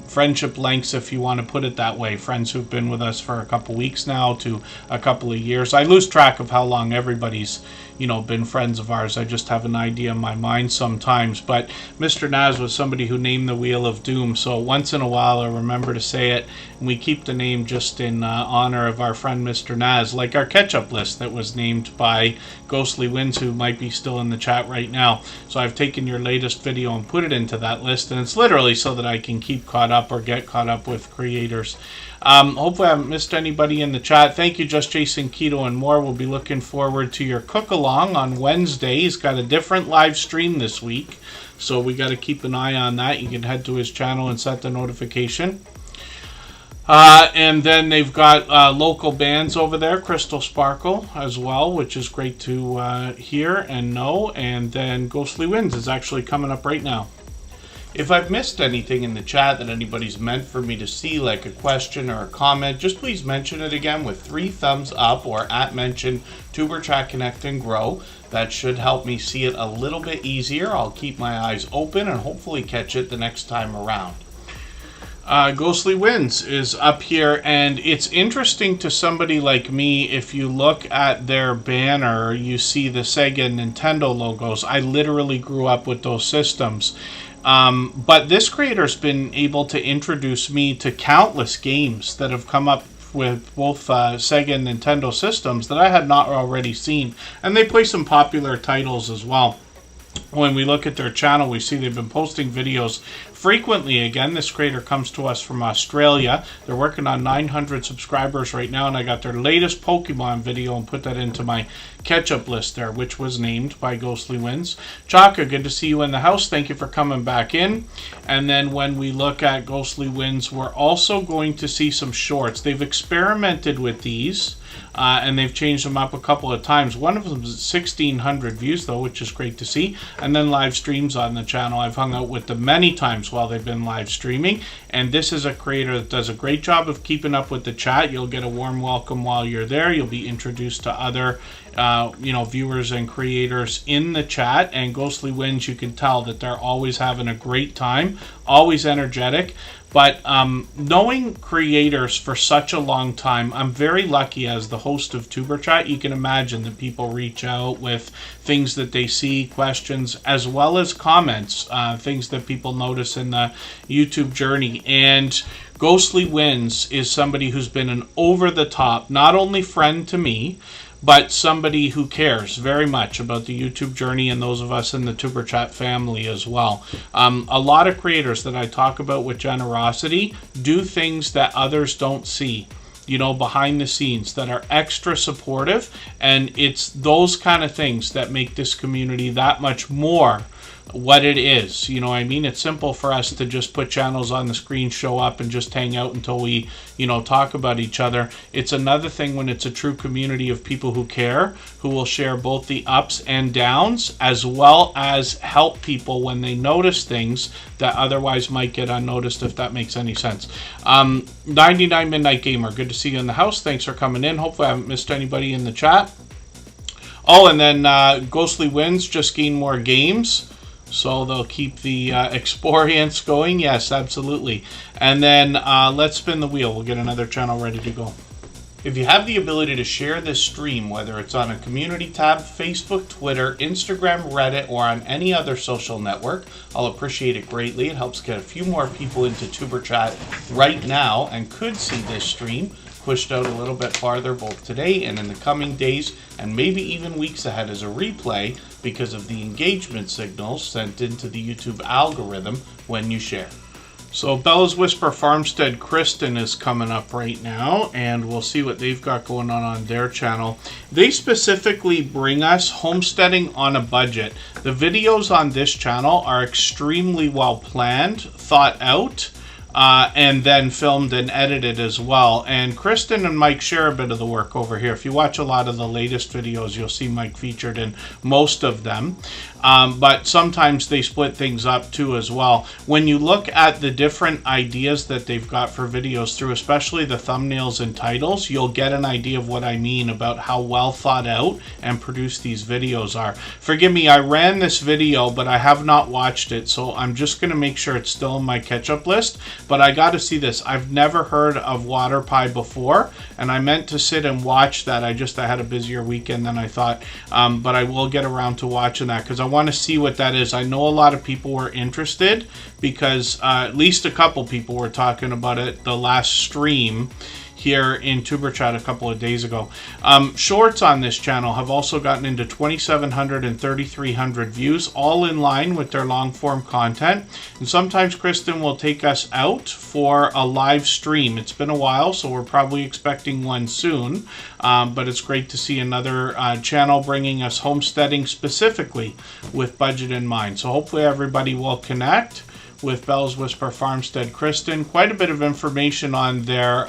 friendship lengths, if you want to put it that way. Friends who've been with us for a couple weeks now to a couple of years. I lose track of how long everybody's, you know, been friends of ours. I just have an idea in my mind sometimes. But Mr. Naz was somebody who named the Wheel of Doom. So once in a while I remember to say it. And we keep the name just in honor of our friend Mr. Naz. Like our catch-up list that was named by Ghostly Winds, who might be still in the chat right now. So I've taken your latest video and put it into that list. And it's literally so that I can keep caught up or get caught up with creators. Hopefully I haven't missed anybody in the chat. Thank you, Just Jason Keto and more. We'll be looking forward to your cook-along on Wednesday. He's got a different live stream this week, so we got to keep an eye on that. You can head to his channel and set the notification. And then they've got local bands over there, Crystal Sparkle as well, which is great to hear and know. And then Ghostly Winds is actually coming up right now. If I've missed anything in the chat that anybody's meant for me to see, like a question or a comment, just please mention it again with 3 thumbs up or @mention Tuberchat Connect and Grow. That should help me see it a little bit easier. I'll keep my eyes open and hopefully catch it the next time around. Ghostly Winds is up here, and it's interesting to somebody like me. If you look at their banner, you see the Sega and Nintendo logos. I literally grew up with those systems. But this creator's been able to introduce me to countless games that have come up with both Sega and Nintendo systems that I had not already seen. And they play some popular titles as well. When we look at their channel, we see they've been posting videos frequently. Again, this creator comes to us from Australia. They're working on 900 subscribers right now, and I got their latest Pokemon video and put that into my catch-up list there, which was named by Ghostly Winds. Chaka, good to see you in the house. Thank you for coming back in. And then when we look at Ghostly Winds, we're also going to see some shorts. They've experimented with these. And they've changed them up a couple of times. One of them is 1,600 views, though, which is great to see. And then live streams on the channel. I've hung out with them many times while they've been live streaming. And this is a creator that does a great job of keeping up with the chat. You'll get a warm welcome while you're there. You'll be introduced to other viewers and creators in the chat. And Ghostly Winds, you can tell that they're always having a great time, always energetic. But knowing creators for such a long time, I'm very lucky as the host of Tuberchat. You can imagine that people reach out with things that they see, questions, as well as comments, things that people notice in the YouTube journey. And Ghostly Winds is somebody who's been an over-the-top, not only friend to me, but somebody who cares very much about the YouTube journey and those of us in the Tuberchat family as well. A lot of creators that I talk about with generosity do things that others don't see, you know, behind the scenes, that are extra supportive, and it's those kind of things that make this community that much more what it is. You know what I mean? It's simple for us to just put channels on the screen, show up, and just hang out until we, you know, talk about each other. It's another thing when it's a true community of people who care, who will share both the ups and downs, as well as help people when they notice things that otherwise might get unnoticed, if that makes any sense. 99 Midnight Gamer, good to see you in the house. Thanks for coming in. Hopefully I haven't missed anybody in the chat. Oh, and then Ghostly Winds just gained more games. So they'll keep the experience going. Yes, absolutely. And then let's spin the wheel. We'll get another channel ready to go. If you have the ability to share this stream, whether it's on a community tab, Facebook, Twitter, Instagram, Reddit, or on any other social network, I'll appreciate it greatly. It helps get a few more people into Tuberchat right now and could see this stream pushed out a little bit farther both today and in the coming days and maybe even weeks ahead as a replay because of the engagement signals sent into the YouTube algorithm when you share. So Bella's Whisper Farmstead Kristen is coming up right now, and we'll see what they've got going on their channel. They specifically bring us homesteading on a budget. The videos on this channel are extremely well planned, thought out. and then filmed and edited as well. And Kristen and Mike share a bit of the work over here. If you watch a lot of the latest videos, you'll see Mike featured in most of them. But sometimes they split things up too as well. When you look at the different ideas that they've got for videos through, especially the thumbnails and titles, you'll get an idea of what I mean about how well thought out and produced these videos are. Forgive me, I ran this video, but I have not watched it, so I'm just going to make sure it's still in my catch-up list. But I got to see this. I've never heard of Water Pie before, and I meant to sit and watch that. I had a busier weekend than I thought, but I will get around to watching that because I want to see what that is. I know a lot of people were interested because at least a couple people were talking about it the last stream here in Superchat a couple of days ago. Shorts on this channel have also gotten into 2,700 and 3,300 views, all in line with their long form content. And sometimes Kristen will take us out for a live stream. It's been a while, so we're probably expecting one soon. But it's great to see another channel bringing us homesteading specifically with budget in mind. So hopefully everybody will connect with Belle's Whisper Farmstead Kristen. Quite a bit of information on their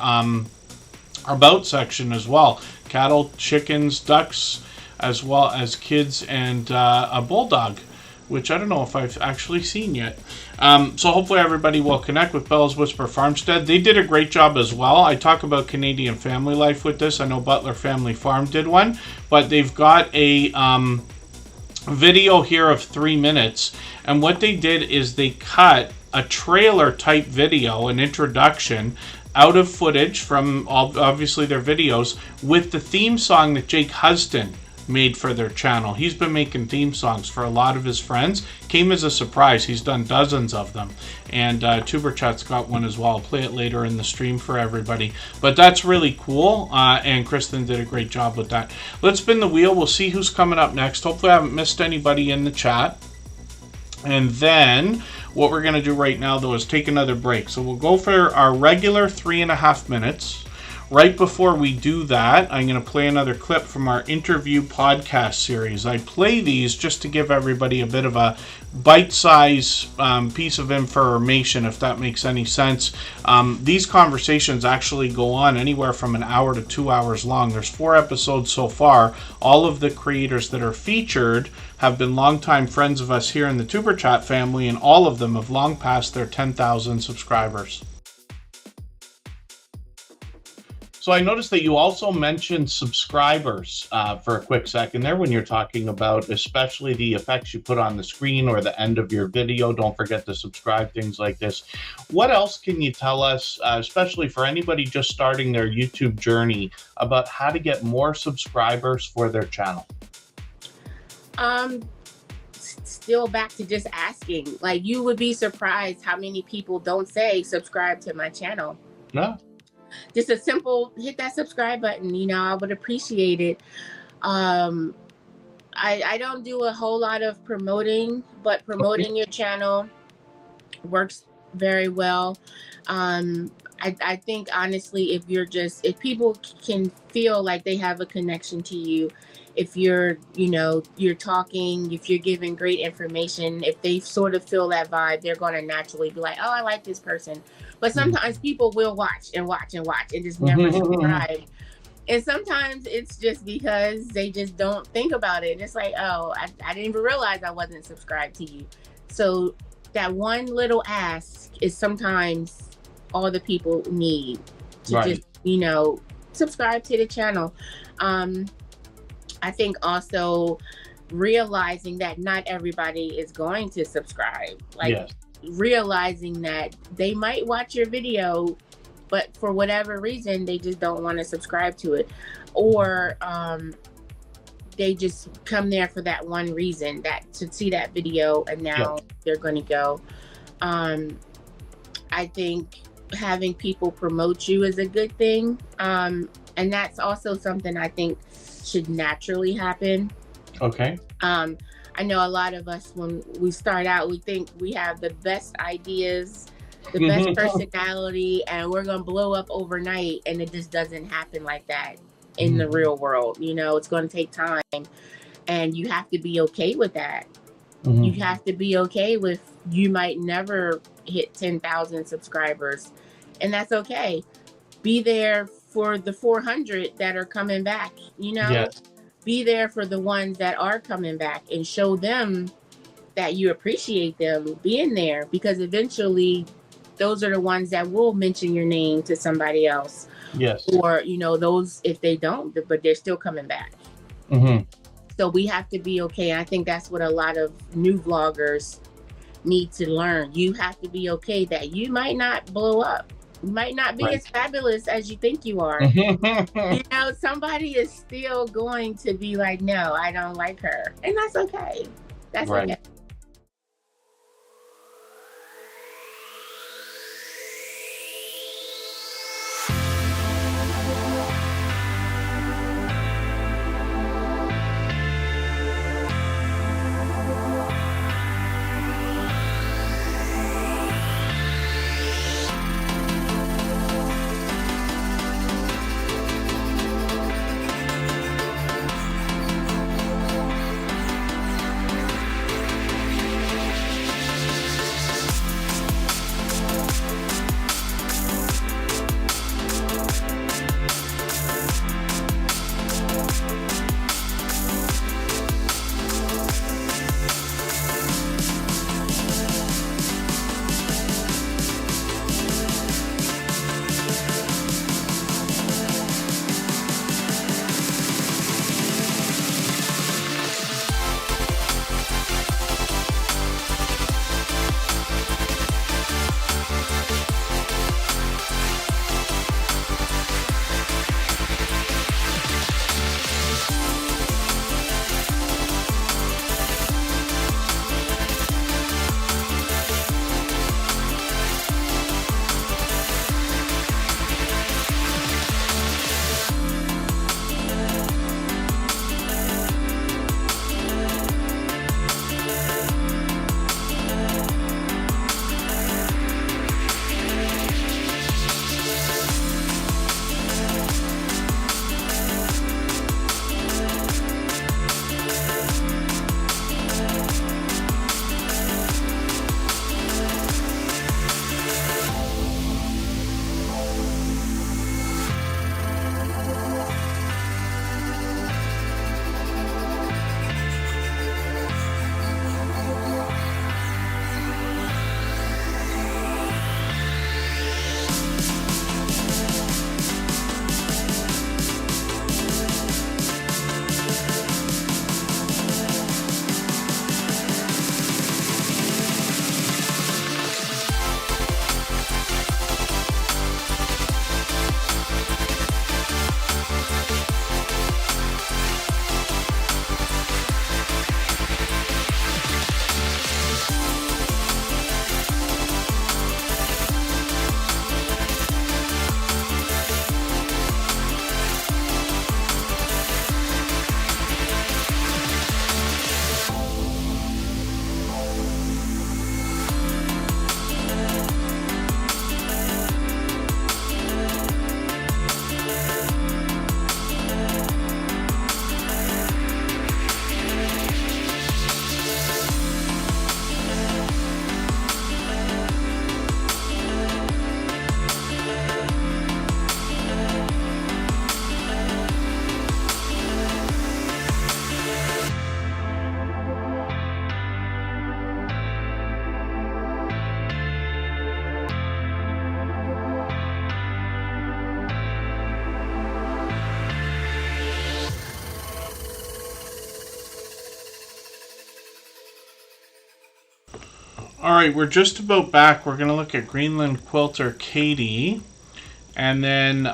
about section as well. Cattle, chickens, ducks, as well as kids and a bulldog, which I don't know if I've actually seen yet. So hopefully everybody will connect with Belle's Whisper Farmstead. They did a great job as well. I talk about Canadian family life with this. I know Butler Family Farm did one, but they've got a video here of 3 minutes. And what they did is they cut a trailer type video, an introduction, out of footage from obviously their videos with the theme song that Jake Huston made for their channel. He's been making theme songs for a lot of his friends. Came as a surprise. He's done dozens of them. And Tuberchat's got one as well. I'll play it later in the stream for everybody. But that's really cool. And Kristen did a great job with that. Let's spin the wheel. We'll see who's coming up next. Hopefully I haven't missed anybody in the chat. And then what we're going to do right now, though, is take another break. So we'll go for our regular 3.5 minutes. Right before we do that, I'm going to play another clip from our interview podcast series. I play these just to give everybody a bit of a bite-sized piece of information, if that makes any sense. These conversations actually go on anywhere from an hour to 2 hours long. There's 4 episodes so far. All of the creators that are featured have been longtime friends of us here in the Tuberchat family, and all of them have long passed their 10,000 subscribers. So I noticed that you also mentioned subscribers for a quick second there when you're talking about especially the effects you put on the screen or the end of your video. Don't forget to subscribe, things like this. What else can you tell us, especially for anybody just starting their YouTube journey, about how to get more subscribers for their channel? Still back to just asking. Like, you would be surprised how many people don't say subscribe to my channel. No. Just a simple hit that subscribe button, you know, I would appreciate it. I don't do a whole lot of promoting, but promoting your channel works very well. I think honestly, if people can feel like they have a connection to you, if you're talking, if you're giving great information, if they sort of feel that vibe, they're going to naturally be like, oh, I like this person. But sometimes people will watch and just never subscribe. And sometimes it's just because they just don't think about it. It's like, oh, I didn't even realize I wasn't subscribed to you. So that one little ask is sometimes all the people need to just, subscribe to the channel. I think also realizing that not everybody is going to subscribe. Realizing that they might watch your video, but for whatever reason, they just don't want to subscribe to it. Or they just come there for that one reason, that to see that video, and now they're going to go. I think having people promote you is a good thing. And that's also something I think should naturally happen. Okay. I know a lot of us, when we start out, we think we have the best ideas, the best personality, and we're going to blow up overnight. And it just doesn't happen like that in the real world. You know, it's going to take time, and you have to be okay with that. You have to be okay with you might never hit 10,000 subscribers, and that's okay. Be there for the 400 that are coming back, you know? Yes. Be there for the ones that are coming back and show them that you appreciate them being there, because eventually those are the ones that will mention your name to somebody else. Yes. Or, you know, those, if they don't, but they're still coming back. Mm-hmm. So we have to be okay. I think that's what a lot of new vloggers need to learn. You have to be okay that you might not blow up. You might not be as fabulous as you think you are. You know, somebody is still going to be like, no, I don't like her. And that's okay. That's okay. All right, we're just about back. We're going to look at Greenland Quilter Katie. And then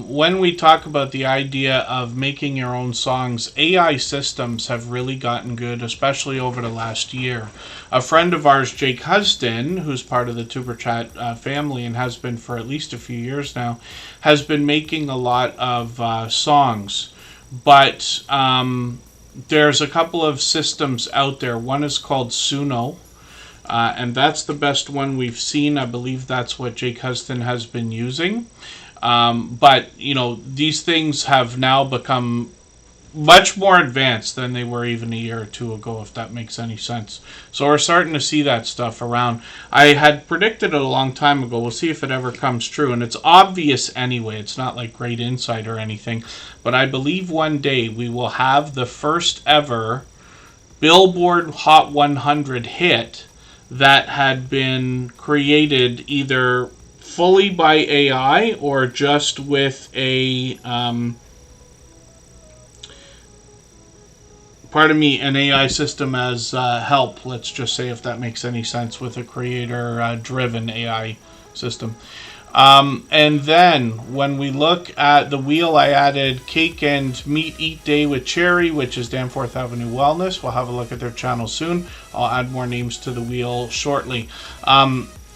when we talk about the idea of making your own songs, AI systems have really gotten good, especially over the last year. A friend of ours, Jake Huston, who's part of the Superchat family and has been for at least a few years now, has been making a lot of songs. But there's a couple of systems out there. One is called Suno. And that's the best one we've seen. I believe that's what Jake Huston has been using. But, you know, these things have now become much more advanced than they were even a year or two ago, if that makes any sense. So we're starting to see that stuff around. I had predicted it a long time ago. We'll see if it ever comes true. And it's obvious anyway. It's not like great insight or anything. But I believe one day we will have the first ever Billboard Hot 100 hit that had been created either fully by AI or just with a an AI system as help, let's just say, if that makes any sense, with a creator-driven AI system. And then when we look at the wheel, I added Cake and Meat Eat Day with Cherry, which is Danforth Avenue Wellness. We'll have a look at their channel soon. I'll add more names to the wheel shortly.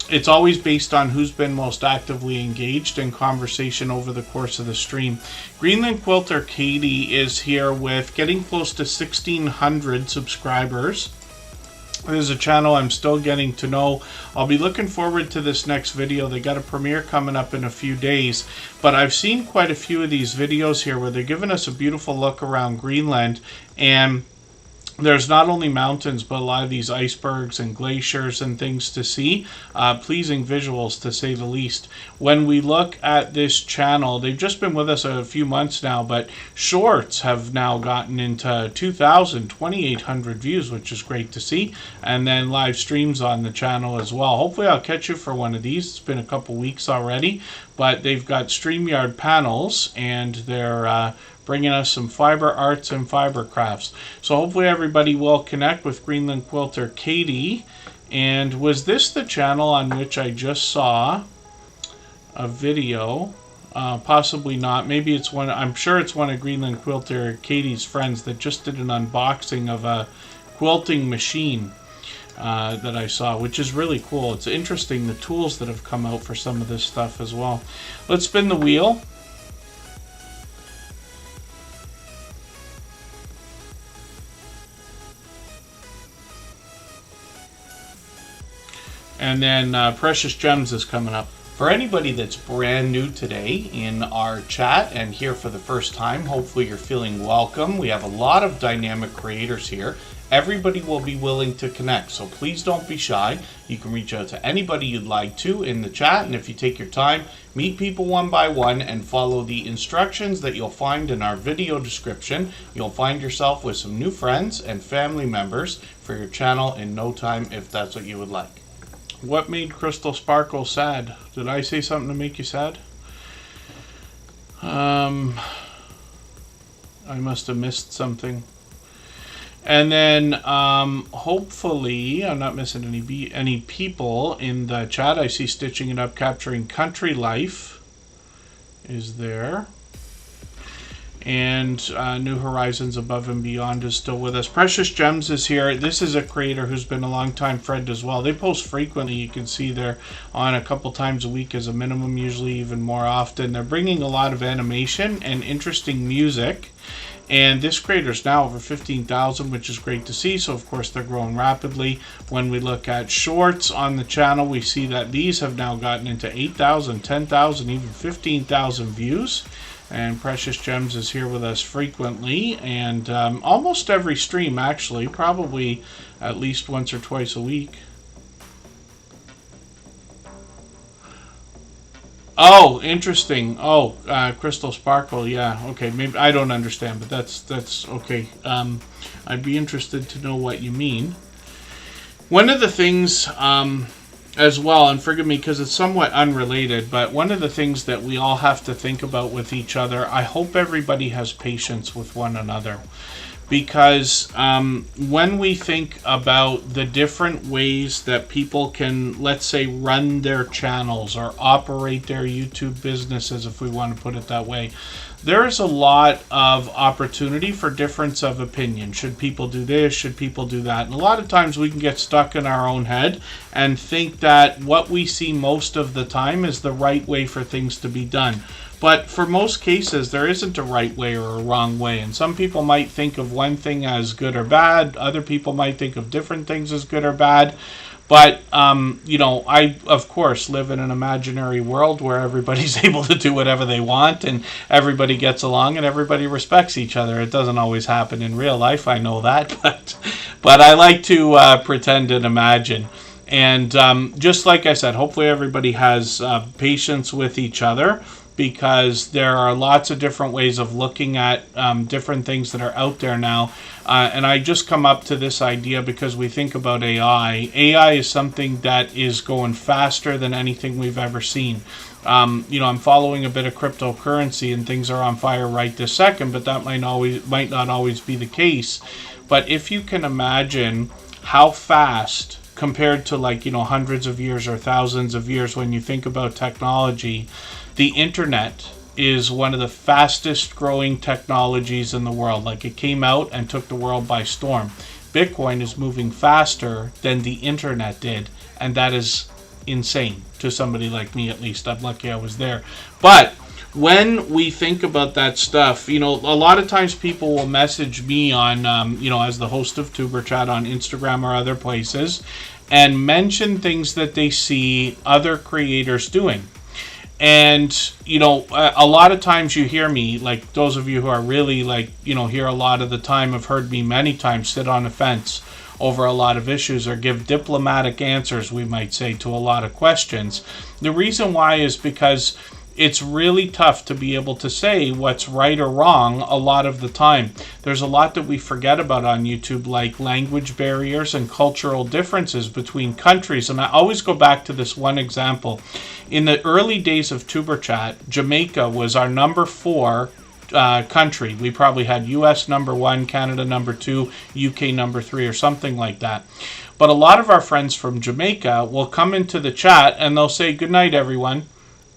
It's always based on who's been most actively engaged in conversation over the course of the stream. Greenland Quilter Katie is here with getting close to 1,600 subscribers. This is a channel I'm still getting to know. I'll be looking forward to this next video. They got a premiere coming up in a few days. But I've seen quite a few of these videos here where they're giving us a beautiful look around Greenland. And there's not only mountains, but a lot of these icebergs and glaciers and things to see. Pleasing visuals, to say the least. When we look at this channel, they've just been with us a few months now, but shorts have now gotten into 2,000, 2,800 views, which is great to see. And then live streams on the channel as well. Hopefully I'll catch you for one of these. It's been a couple weeks already, but they've got StreamYard panels, and they're bringing us some fiber arts and fiber crafts. So hopefully everybody will connect with Greenland Quilter Katie. And was this the channel on which I just saw a video? Possibly not. Maybe it's one. I'm sure it's one of Greenland Quilter Katie's friends that just did an unboxing of a quilting machine that I saw, which is really cool. It's interesting, the tools that have come out for some of this stuff as well. Let's spin the wheel. And then Precious Gems is coming up. For anybody that's brand new today in our chat and here for the first time, hopefully you're feeling welcome. We have a lot of dynamic creators here. Everybody will be willing to connect, so please don't be shy. You can reach out to anybody you'd like to in the chat, and if you take your time, meet people one by one and follow the instructions that you'll find in our video description. You'll find yourself with some new friends and family members for your channel in no time, if that's what you would like. What made Crystal Sparkle sad? Did I say something to make you sad? I must have missed something. And then hopefully I'm not missing any people in the chat. I see Stitching It Up, Capturing Country Life is there. And New Horizons Above and Beyond is still with us. Precious Gems is here. This is a creator who's been a long-time friend as well. They post frequently. You can see they're on a couple times a week as a minimum, usually even more often. They're bringing a lot of animation and interesting music. And this creator's now over 15,000, which is great to see. So, of course, they're growing rapidly. When we look at shorts on the channel, we see that these have now gotten into 8,000, 10,000, even 15,000 views. And Precious Gems is here with us frequently, and almost every stream, actually, probably at least once or twice a week. Oh, interesting. Oh, Crystal Sparkle, yeah. Okay, maybe I don't understand, but that's okay. I'd be interested to know what you mean. One of the things as well, and forgive me because it's somewhat unrelated, but one of the things that we all have to think about with each other, I hope everybody has patience with one another. Because when we think about the different ways that people can, let's say, run their channels or operate their YouTube businesses, if we want to put it that way, there is a lot of opportunity for difference of opinion. Should people do this? Should people do that? And a lot of times we can get stuck in our own head and think that what we see most of the time is the right way for things to be done. But for most cases, there isn't a right way or a wrong way. And some people might think of one thing as good or bad. Other people might think of different things as good or bad. But, I, of course, live in an imaginary world where everybody's able to do whatever they want and everybody gets along and everybody respects each other. It doesn't always happen in real life, I know that, but I like to pretend and imagine. And just like I said, hopefully everybody has patience with each other, because there are lots of different ways of looking at different things that are out there now. And I just come up to this idea because we think about AI. AI is something that is going faster than anything we've ever seen. I'm following a bit of cryptocurrency and things are on fire right this second, but that might not always be the case. But if you can imagine how fast, compared to hundreds of years or thousands of years, when you think about technology, the internet is one of the fastest growing technologies in the world. It came out and took the world by storm. Bitcoin is moving faster than the internet did, and that is insane to somebody like me, at least. I'm lucky I was there. But when we think about that stuff, a lot of times people will message me on, as the host of Superchat on Instagram or other places, and mention things that they see other creators doing. And, a lot of times you hear me, those of you who are really here a lot of the time have heard me many times sit on the fence over a lot of issues or give diplomatic answers, we might say, to a lot of questions. The reason why is because it's really tough to be able to say what's right or wrong a lot of the time. There's a lot that we forget about on YouTube, like language barriers and cultural differences between countries. And I always go back to this one example. In the early days of Superchat, Jamaica was our number 4 country. We probably had US number 1, Canada number 2, UK number 3, or something like that. But a lot of our friends from Jamaica will come into the chat and they'll say, "Good night, everyone."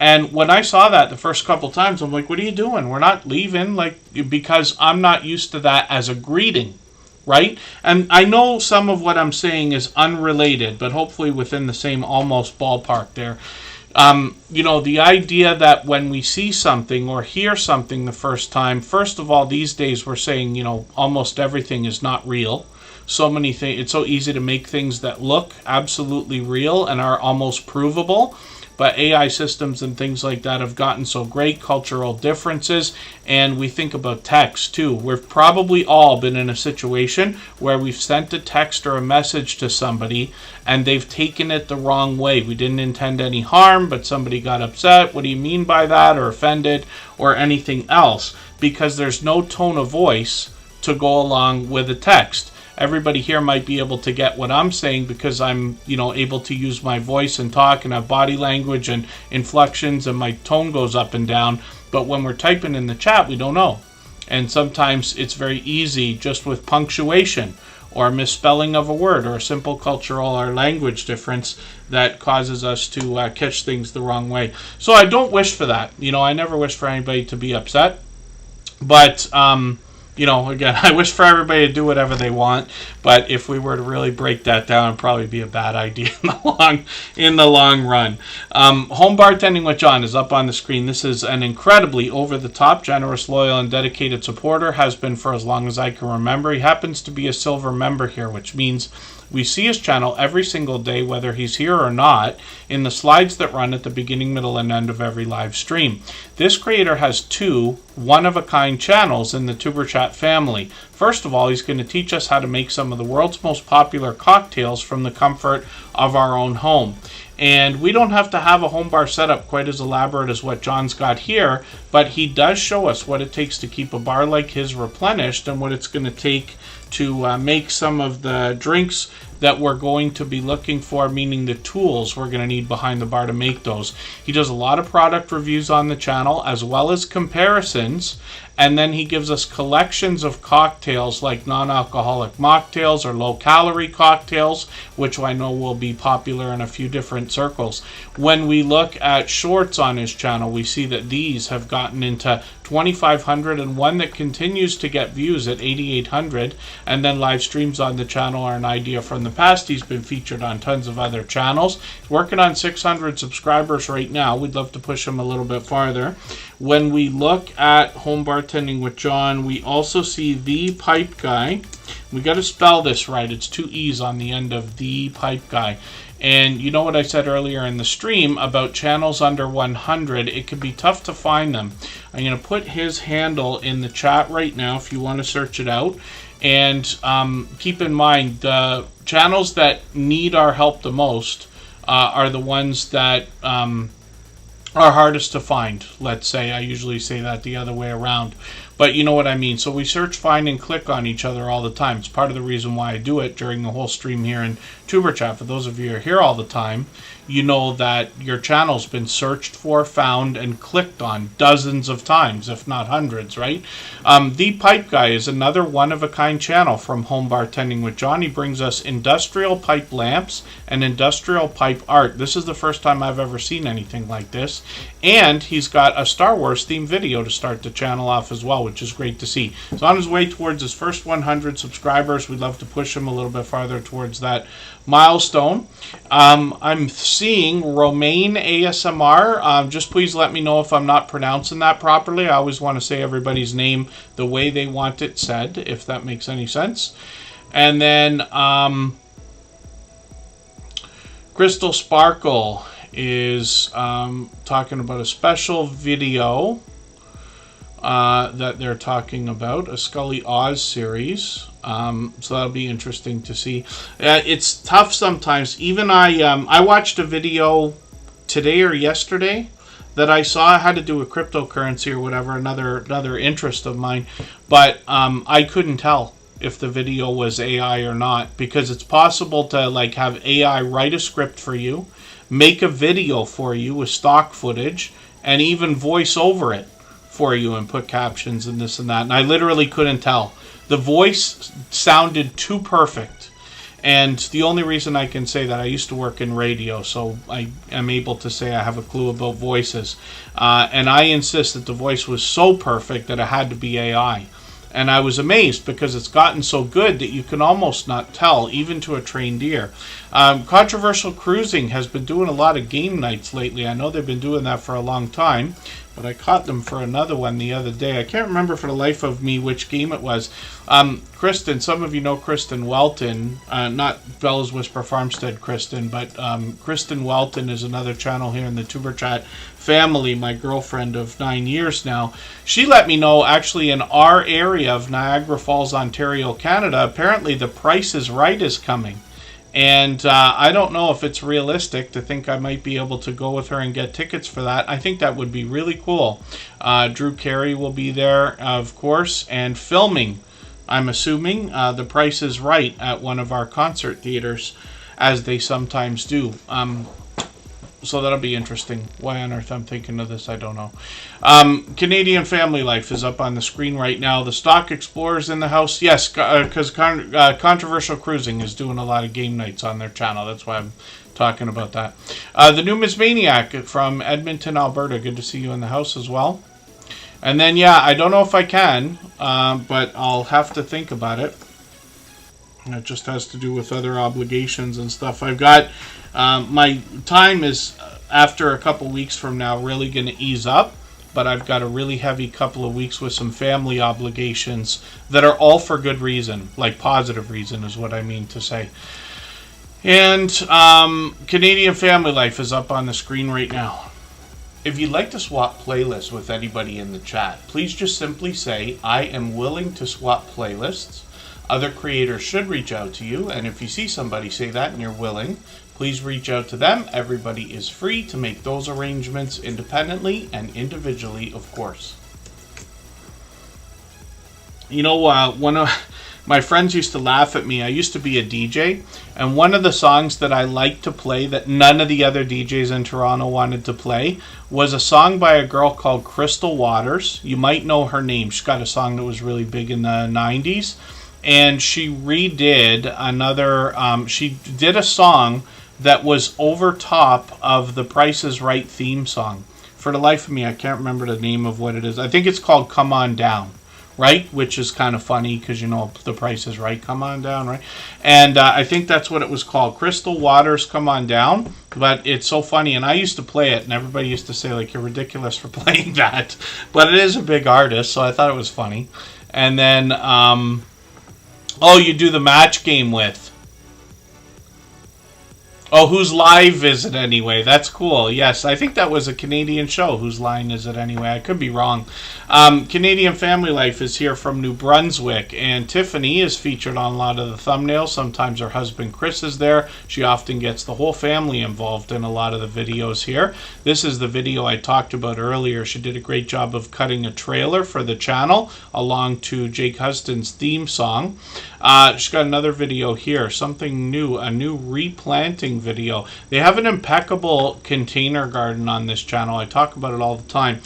And when I saw that the first couple times, I'm like, what are you doing? We're not leaving, because I'm not used to that as a greeting, right? And I know some of what I'm saying is unrelated, but hopefully within the same almost ballpark there. The idea that when we see something or hear something the first time, first of all, these days we're saying, almost everything is not real. So many things, it's so easy to make things that look absolutely real and are almost provable. But AI systems and things like that have gotten so great, cultural differences, and we think about text too. We've probably all been in a situation where we've sent a text or a message to somebody and they've taken it the wrong way. We didn't intend any harm, but somebody got upset. What do you mean by that? Or offended or anything else, because there's no tone of voice to go along with a text. Everybody here might be able to get what I'm saying because I'm, able to use my voice and talk and have body language and inflections and my tone goes up and down. But when we're typing in the chat, we don't know. And sometimes it's very easy just with punctuation or misspelling of a word or a simple cultural or language difference that causes us to catch things the wrong way. So I don't wish for that. I never wish for anybody to be upset. But, again, I wish for everybody to do whatever they want, but if we were to really break that down, it'd probably be a bad idea in the long run. Home Bartending with John is up on the screen. This is an incredibly over-the-top, generous, loyal, and dedicated supporter, has been for as long as I can remember. He happens to be a silver member here, which means we see his channel every single day, whether he's here or not, in the slides that run at the beginning, middle, and end of every live stream. This creator has 2 one-of-a-kind channels in the Superchat family. First of all, he's going to teach us how to make some of the world's most popular cocktails from the comfort of our own home. And we don't have to have a home bar setup quite as elaborate as what John's got here, but he does show us what it takes to keep a bar like his replenished and what it's going to take to make some of the drinks that we're going to be looking for, meaning the tools we're going to need behind the bar to make those. He does a lot of product reviews on the channel as well as comparisons, and then he gives us collections of cocktails like non-alcoholic mocktails or low-calorie cocktails, which I know will be popular in a few different circles. When we look at shorts on his channel, we see that these have gotten into 2,500 and one that continues to get views at 8,800, and then live streams on the channel are an idea from the past. He's been featured on tons of other channels. He's working on 600 subscribers right now. We'd love to push him a little bit farther. When we look at Home Bartending with John, we also see The Pipe Guy, We got to spell this right. It's 2 E's on the end of the pipe guy. And you know what I said earlier in the stream about channels under 100? It can be tough to find them. I'm going to put his handle in the chat right now if you want to search it out. And keep in mind, the channels that need our help the most are the ones that are hardest to find, let's say. I usually say that the other way around. But you know what I mean. So we search, find, and click on each other all the time. It's part of the reason why I do it during the whole stream here in Tuber Chat. For those of you who are here all the time, you know that your channel's been searched for, found, and clicked on dozens of times, if not hundreds, right? The Pipe Guy is another one-of-a-kind channel from Home Bartending with John. He brings us industrial pipe lamps and industrial pipe art. This is the first time I've ever seen anything like this. And he's got a Star Wars themed video to start the channel off as well, which is great to see. So on his way towards his first 100 subscribers. We'd love to push him a little bit farther towards that milestone. I'm seeing Romaine ASMR. Just please let me know if I'm not pronouncing that properly. I always want to say everybody's name the way they want it said, if that makes any sense. And then Crystal Sparkle is talking about a special video that they're talking about, a Scully Oz series. So that'll be interesting to see. It's tough sometimes. Even I watched a video today or yesterday that I saw. It had to do with cryptocurrency or whatever, another interest of mine. But I couldn't tell if the video was AI or not, because it's possible to like have AI write a script for you, make a video for you with stock footage, and even voice over it for you and put captions and this and that. And I literally couldn't tell. The voice sounded too perfect. And the only reason I can say that, I used to work in radio, so I am able to say I have a clue about voices. And I insist that the voice was so perfect that it had to be AI. And I was amazed because it's gotten so good that you can almost not tell, even to a trained ear. Controversial Cruising has been doing a lot of game nights lately. I know they've been doing that for a long time, but I caught them for another one the other day. I can't remember for the life of me which game it was. Kristen, some of you know Kristen Welton, not Bella's Whisper Farmstead Kristen, but Kristen Welton is another channel here in the Tuber Chat family, my girlfriend of 9 years now. She let me know, actually, in our area of Niagara Falls, Ontario, Canada, apparently the Price is Right is coming. And I don't know if it's realistic to think I might be able to go with her and get tickets for that. I think that would be really cool. Drew Carey will be there, of course, and filming, I'm assuming, The Price is Right at one of our concert theaters, as they sometimes do. So that'll be interesting. Why on earth I'm thinking of this, I don't know. Canadian Family Life is up on the screen right now. The Stock Explorers in the house. Yes, because Controversial Cruising is doing a lot of game nights on their channel. That's why I'm talking about that. The Numismaniac from Edmonton, Alberta. Good to see you in the house as well. And then, yeah, I don't know if I can, but I'll have to think about it. It just has to do with other obligations and stuff. I've got my time is, after a couple weeks from now, really going to ease up, but I've got a really heavy couple of weeks with some family obligations that are all for good reason, like positive reason is what I mean to say. And Canadian Family Life is up on the screen right now. If you'd like to swap playlists with anybody in the chat, please just simply say, I am willing to swap playlists. Other creators should reach out to you, and if you see somebody say that and you're willing, please reach out to them. Everybody is free to make those arrangements independently and individually, of course. You know, one of my friends used to laugh at me. I used to be a DJ, and one of the songs that I liked to play that none of the other DJs in Toronto wanted to play was a song by a girl called Crystal Waters. You might know her name. She's got a song that was really big in the 90s. And she redid another, she did a song that was over top of the Price is Right theme song. For the life of me, I can't remember the name of what it is. I think it's called Come On Down, right? Which is kind of funny because, you know, the Price is Right, Come On Down, right? And I think that's what it was called, Crystal Waters, Come On Down. But it's so funny, and I used to play it, and everybody used to say, like, you're ridiculous for playing that. But it is a big artist, so I thought it was funny. And then Oh, you do the match game with. Oh, Whose Live Is It Anyway? That's cool. Yes, I think that was a Canadian show. Whose Line Is It Anyway? I could be wrong. Canadian Family Life is here from New Brunswick, and Tiffany is featured on a lot of the thumbnails. Sometimes her husband Chris is there. She often gets the whole family involved in a lot of the videos here. This is the video I talked about earlier. She did a great job of cutting a trailer for the channel along to Jake Huston's theme song. She's got another video here, something new, a new replanting video. They have an impeccable container garden on this channel. I talk about it all the time.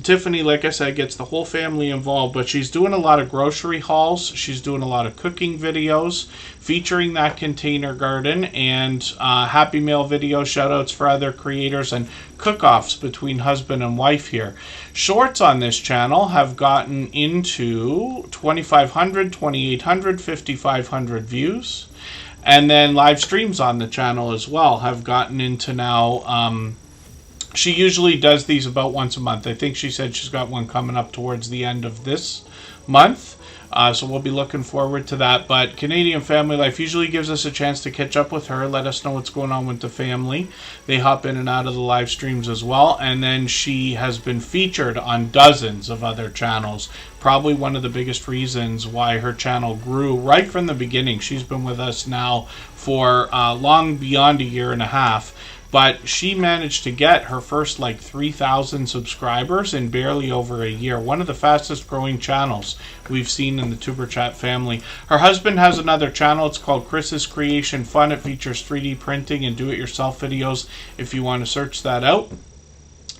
Tiffany, like I said, gets the whole family involved, but she's doing a lot of grocery hauls. She's doing a lot of cooking videos featuring that container garden, and Happy Meal videos, shout outs for other creators, and cook-offs between husband and wife here. Shorts on this channel have gotten into 2,500, 2,800, 5,500 views. And then live streams on the channel as well have gotten into now. She usually does these about once a month. I think she said she's got one coming up towards the end of this month. So we'll be looking forward to that. But Canadian Family Life usually gives us a chance to catch up with her, let us know what's going on with the family. They hop in and out of the live streams as well. And then she has been featured on dozens of other channels. Probably one of the biggest reasons why her channel grew right from the beginning. She's been with us now for long beyond a year and a half. But she managed to get her first like 3,000 subscribers in barely over a year. One of the fastest growing channels we've seen in the Tuber Chat family. Her husband has another channel. It's called Chris's Creation Fun. It features 3D printing and do-it-yourself videos if you want to search that out.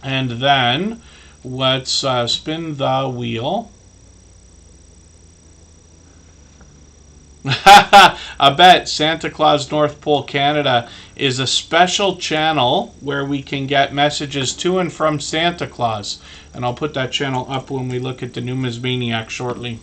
And then let's spin the wheel. I bet Santa Claus North Pole Canada is a special channel where we can get messages to and from Santa Claus. And I'll put that channel up when we look at the Numismaniac shortly.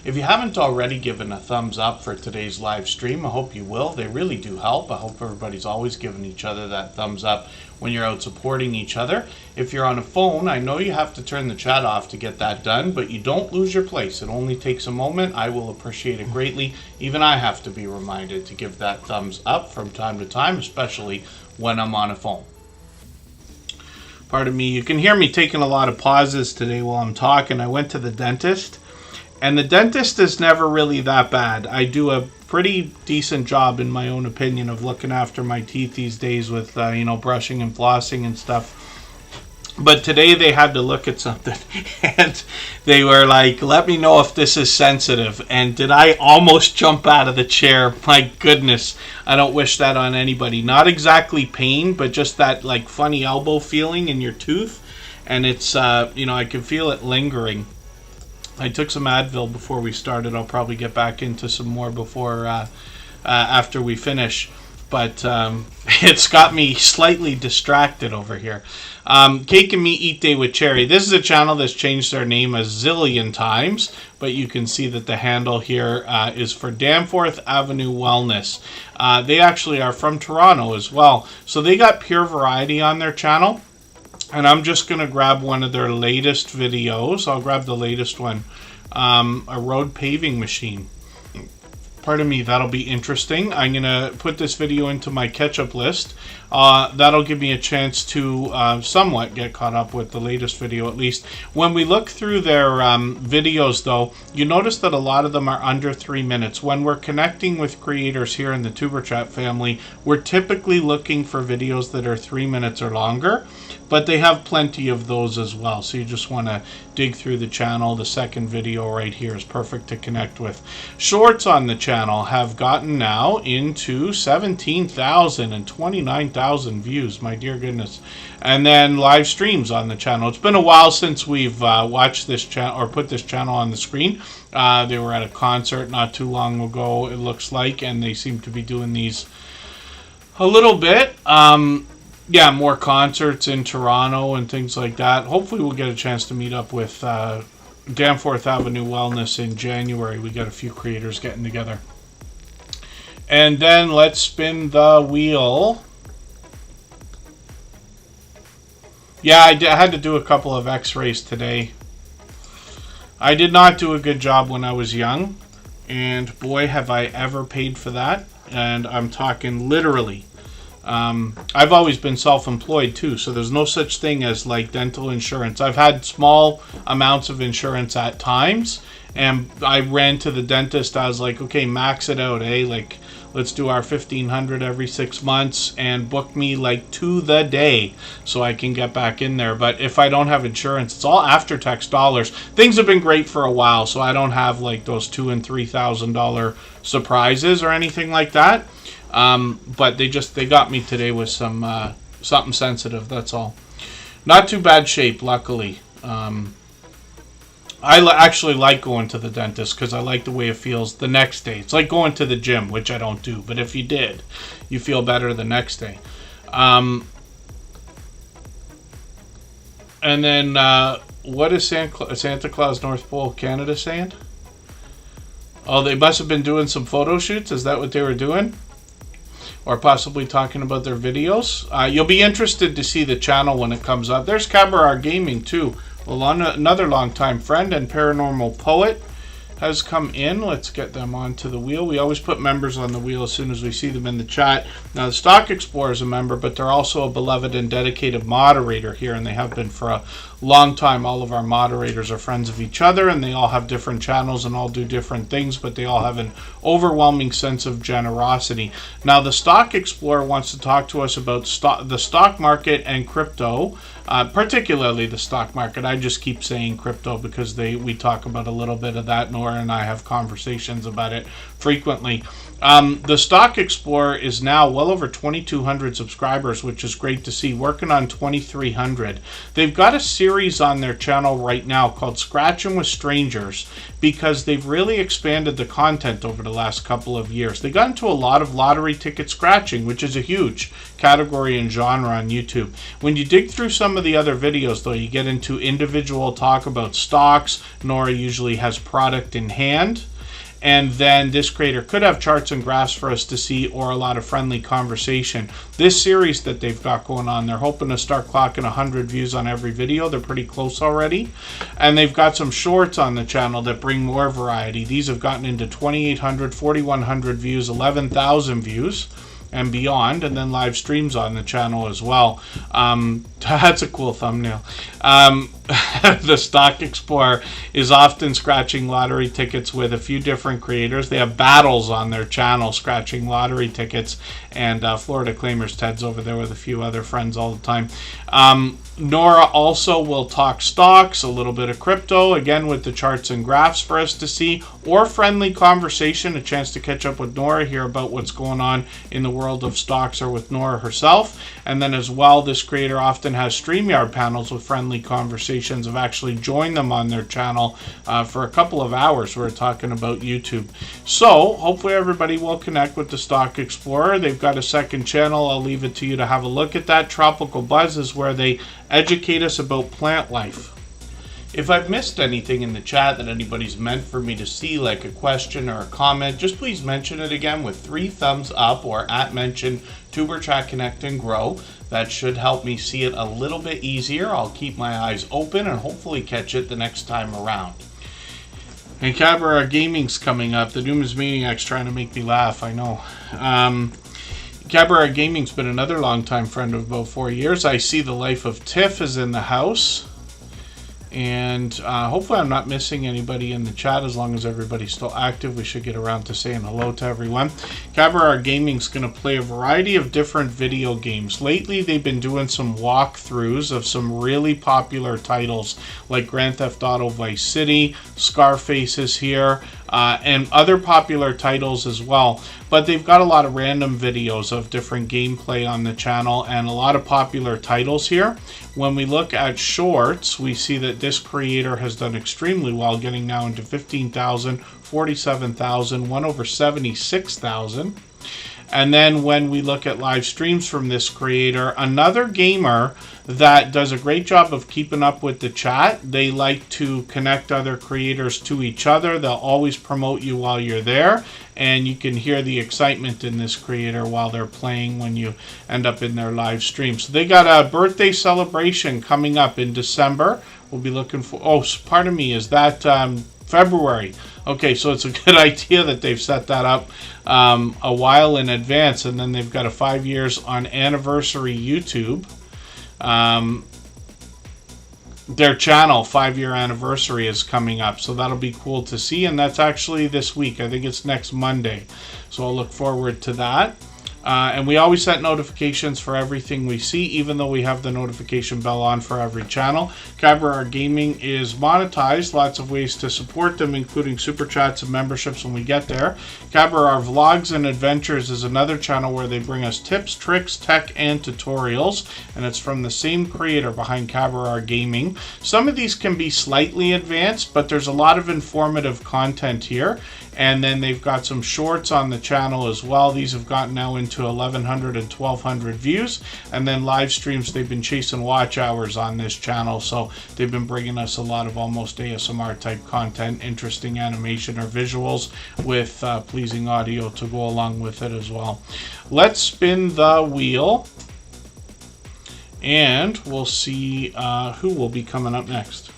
If you haven't already given a thumbs up for today's live stream, I hope you will. They really do help. I hope everybody's always giving each other that thumbs up when you're out supporting each other. If you're on a phone, I know you have to turn the chat off to get that done, but you don't lose your place. It only takes a moment. I will appreciate it greatly. Even I have to be reminded to give that thumbs up from time to time, especially when I'm on a phone. Pardon me, you can hear me taking a lot of pauses today while I'm talking. I went to the dentist. And the dentist is never really that bad. I do a pretty decent job, in my own opinion, of looking after my teeth these days with, brushing and flossing and stuff. But today they had to look at something, and they were like, let me know if this is sensitive. And did I almost jump out of the chair? My goodness, I don't wish that on anybody. Not exactly pain, but just that like funny elbow feeling in your tooth. And it's, I can feel it lingering. I took some Advil before we started. I'll probably get back into some more before after we finish. But it's got me slightly distracted over here. Cake and Me Eat Day with Cherry. This is a channel that's changed their name a zillion times. But you can see that the handle here is for Danforth Avenue Wellness. They actually are from Toronto as well. So they got Pure Variety on their channel. And I'm just going to grab one of their latest videos. I'll grab the latest one. A road paving machine. Pardon me, that'll be interesting. I'm going to put this video into my catch-up list. That'll give me a chance to somewhat get caught up with the latest video, at least. When we look through their videos, though, you notice that a lot of them are under 3 minutes. When we're connecting with creators here in the Tuber Chat family, we're typically looking for videos that are 3 minutes or longer. But they have plenty of those as well. So you just want to dig through the channel. The second video right here is perfect to connect with. Shorts on the channel have gotten now into 17,000 and 29,000 views. My dear goodness. And then live streams on the channel. It's been a while since we've watched this channel or put this channel on the screen. They were at a concert not too long ago, it looks like. And they seem to be doing these a little bit. Yeah, more concerts in Toronto and things like that. Hopefully we'll get a chance to meet up with Danforth Avenue Wellness in January. We got a few creators getting together. And then let's spin the wheel. Yeah, I had to do a couple of x-rays today. I did not do a good job when I was young. And boy, have I ever paid for that. And I'm talking literally. I've always been self-employed too, so there's no such thing as like dental insurance. I've had small amounts of insurance at times, and I ran to the dentist. I was like, okay, max it out, eh? Like, let's do our $1,500 every 6 months and book me like to the day so I can get back in there. But if I don't have insurance, it's all after-tax dollars. Things have been great for a while, so I don't have like those $2,000 and $3,000 surprises or anything like that. But they got me today with some something sensitive. That's all. Not too bad shape, luckily. I actually like going to the dentist because I like the way it feels the next day. It's like going to the gym, which I don't do, but if you did, you feel better the next day. And then what is Santa Claus North Pole Canada saying? Oh, they must have been doing some photo shoots. Is that what they were doing? Or possibly talking about their videos. You'll be interested to see the channel when it comes up. There's Cabaret Gaming too. Well, another longtime friend and paranormal poet has come in. Let's get them onto the wheel. We always put members on the wheel as soon as we see them in the chat. Now, the Stock Explorer is a member, but they're also a beloved and dedicated moderator here, and they have been for a long time. All of our moderators are friends of each other, and they all have different channels and all do different things, but they all have an overwhelming sense of generosity. Now, the Stock Explorer wants to talk to us about the stock market and crypto, particularly the stock market. I just keep saying crypto because we talk about a little bit of that. Nora and I have conversations about it frequently. The Stock Explorer is now well over 2,200 subscribers, which is great to see, working on 2,300. They've got a series on their channel right now called Scratching with Strangers because they've really expanded the content over the last couple of years. They got into a lot of lottery ticket scratching, which is a huge category and genre on YouTube. When you dig through some of the other videos, though, you get into individual talk about stocks. Nora usually has product in hand. And then this creator could have charts and graphs for us to see, or a lot of friendly conversation. This series that they've got going on, they're hoping to start clocking 100 views on every video. They're pretty close already. And they've got some shorts on the channel that bring more variety. These have gotten into 2,800, 4,100 views, 11,000 views and beyond, and then live streams on the channel as well. That's a cool thumbnail. The Stock Explorer is often scratching lottery tickets with a few different creators. They have battles on their channel scratching lottery tickets, and Florida Claimers Ted's over there with a few other friends all the time. Nora also will talk stocks, a little bit of crypto, again with the charts and graphs for us to see, or friendly conversation, a chance to catch up with Nora, hear about what's going on in the world of stocks or with Nora herself. And then as well, this creator often has StreamYard panels with friendly conversations. I've actually joined them on their channel for a couple of hours. We're talking about YouTube. So hopefully everybody will connect with the Stock Explorer. They've got a second channel. I'll leave it to you to have a look at that. Tropical Buzz is where they educate us about plant life. If I've missed anything in the chat that anybody's meant for me to see, like a question or a comment, just please mention it again with 3 thumbs up or @mention Tuberchat Connect and Grow. That should help me see it a little bit easier. I'll keep my eyes open and hopefully catch it the next time around. And Cabaret Gaming's coming up. The Dooms Maniac's trying to make me laugh, I know. Cabaret Gaming's been another longtime friend of about 4 years. I see the life of Tiff is in the house. And hopefully I'm not missing anybody in the chat. As long as everybody's still active, we should get around to saying hello to everyone. Cabaret Gaming's going to play a variety of different video games. Lately, they've been doing some walkthroughs of some really popular titles like Grand Theft Auto Vice City, Scarface is here, and other popular titles as well. But they've got a lot of random videos of different gameplay on the channel and a lot of popular titles here. When we look at shorts, we see that this creator has done extremely well, getting now into 15,000, 47,000, one over 76,000. And then when we look at live streams from this creator, another gamer that does a great job of keeping up with the chat. They like to connect other creators to each other. They'll always promote you while you're there, and you can hear the excitement in this creator while they're playing when you end up in their live stream. So they got a birthday celebration coming up in December. We'll be looking for, oh, pardon me, is that February? Okay, so it's a good idea that they've set that up a while in advance, and then they've got a 5 years on anniversary YouTube. Their channel 5-year anniversary is coming up, so that'll be cool to see, and that's actually this week. I think it's next Monday, so I'll look forward to that. And we always set notifications for everything we see, even though we have the notification bell on for every channel. Cabaret Gaming is monetized. Lots of ways to support them, including super chats and memberships when we get there. Cabaret Vlogs and Adventures is another channel where they bring us tips, tricks, tech, and tutorials. And it's from the same creator behind Cabaret Gaming. Some of these can be slightly advanced, but there's a lot of informative content here. And then they've got some shorts on the channel as well. These have gotten now into 1,100 and 1,200 views. And then live streams, they've been chasing watch hours on this channel. So they've been bringing us a lot of almost ASMR type content, interesting animation or visuals with pleasing audio to go along with it as well. Let's spin the wheel and we'll see who will be coming up next.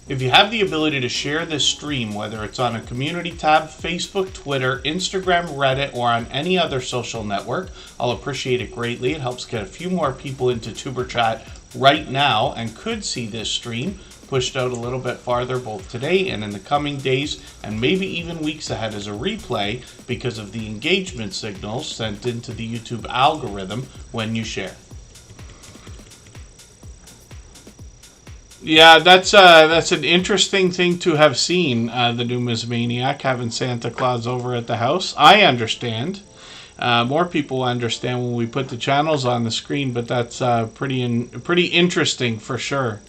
If you have the ability to share this stream, whether it's on a community tab, Facebook, Twitter, Instagram, Reddit, or on any other social network, I'll appreciate it greatly. It helps get a few more people into Tuber Chat right now and could see this stream pushed out a little bit farther both today and in the coming days and maybe even weeks ahead as a replay because of the engagement signals sent into the YouTube algorithm when you share. Yeah, that's an interesting thing to have seen, the Numismaniac having Santa Claus over at the house. I understand. More people understand when we put the channels on the screen, but that's pretty interesting for sure.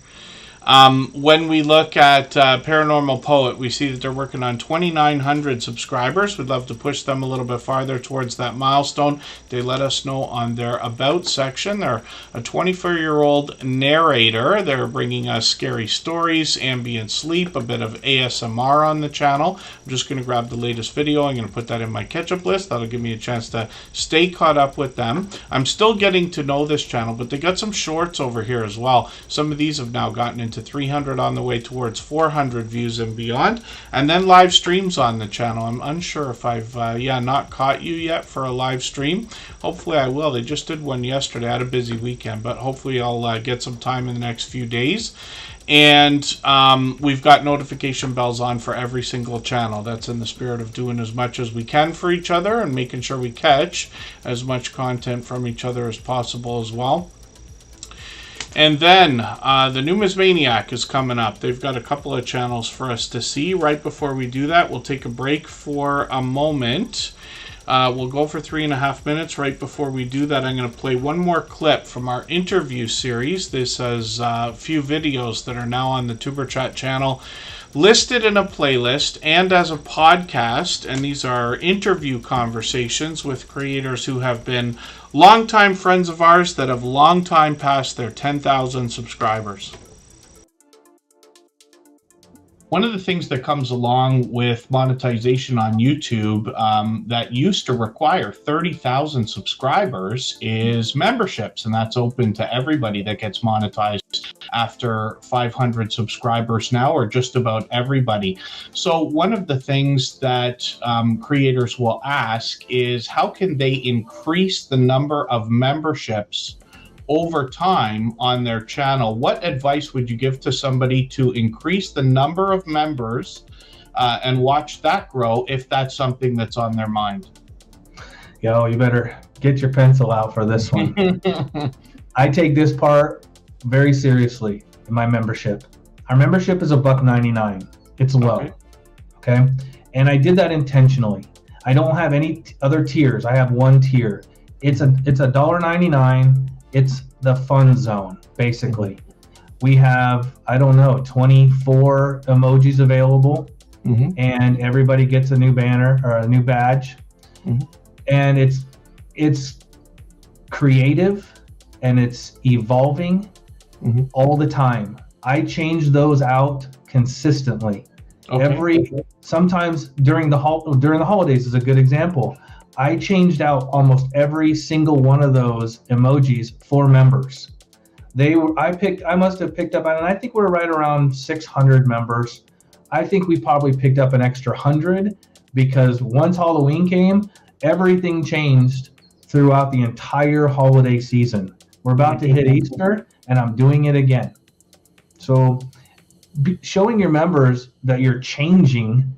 When we look at Paranormal Poet, we see that they're working on 2,900 subscribers. We'd love to push them a little bit farther towards that milestone. They let us know on their About section. They're a 24-year-old narrator. They're bringing us scary stories, ambient sleep, a bit of ASMR on the channel. I'm just going to grab the latest video. I'm going to put that in my catch-up list. That'll give me a chance to stay caught up with them. I'm still getting to know this channel, but they got some shorts over here as well. Some of these have now gotten into 300 on the way towards 400 views and beyond, and then live streams on the channel. I'm unsure if I've not caught you yet for a live stream. Hopefully I will. They just did one yesterday. I had a busy weekend, but hopefully I'll get some time in the next few days. And we've got notification bells on for every single channel. That's in the spirit of doing as much as we can for each other and making sure we catch as much content from each other as possible as well. And then the Numismaniac is coming up. They've got a couple of channels for us to see. Right before we do that, we'll take a break for a moment. We'll go for 3.5 minutes. Right before we do that, I'm going to play one more clip from our interview series. This has a few videos that are now on the Tuber Chat channel, listed in a playlist and as a podcast, and these are interview conversations with creators who have been longtime friends of ours that have long time passed their 10,000 subscribers. One of the things that comes along with monetization on YouTube that used to require 30,000 subscribers is memberships, and that's open to everybody that gets monetized after 500 subscribers now, or just about everybody. So one of the things that creators will ask is how can they increase the number of memberships over time on their channel? What advice would you give to somebody to increase the number of members and watch that grow if that's something that's on their mind? Yo, you better get your pencil out for this one. I take this part very seriously in my membership. Our membership is $1.99. It's low. Okay. And I did that intentionally. I don't have any other tiers. I have one tier. It's $1.99. It's the fun zone, basically. We have, 24 emojis available, and everybody gets a new banner or a new badge. And it's creative and it's evolving all the time. I change those out consistently. Sometimes during the holidays is a good example. I changed out almost every single one of those emojis for members. I must have picked up, and I think we're right around 600 members. I think we probably picked up an extra 100 because once Halloween came, everything changed throughout the entire holiday season. We're about to hit Easter, and I'm doing it again. So showing your members that you're changing,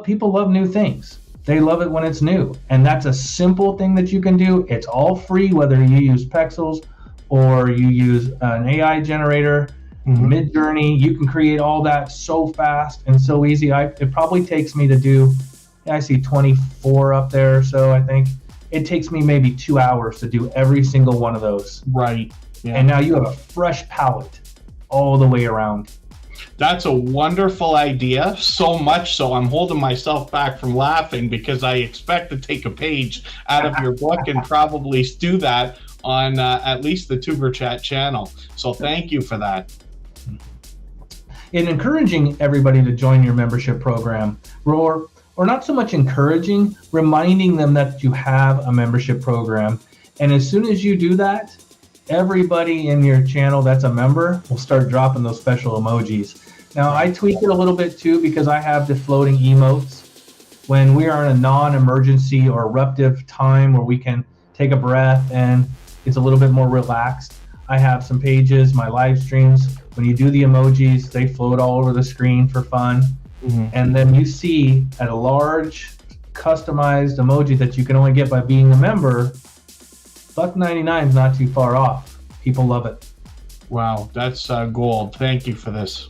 people love new things. They love it when it's new. And that's a simple thing that you can do. It's all free, whether you use Pexels or you use an AI generator, Mid-Journey. You can create all that so fast and so easy. It probably takes me to do, I see 24 up there, so I think it takes me maybe 2 hours to do every single one of those. Right. Yeah. And now you have a fresh palette all the way around. That's a wonderful idea, so much so I'm holding myself back from laughing because I expect to take a page out of your book and probably do that on at least the Superchat channel. So thank you for that. In encouraging everybody to join your membership program, or not so much encouraging, reminding them that you have a membership program. And as soon as you do that, everybody in your channel that's a member will start dropping those special emojis. Now, I tweak it a little bit too because I have the floating emotes. When we are in a non-emergency or eruptive time where we can take a breath and it's a little bit more relaxed, I have some pages, my live streams. When you do the emojis, they float all over the screen for fun. And then you see at a large customized emoji that you can only get by being a member, $1.99 is not too far off. People love it. Wow, that's gold. Thank you for this.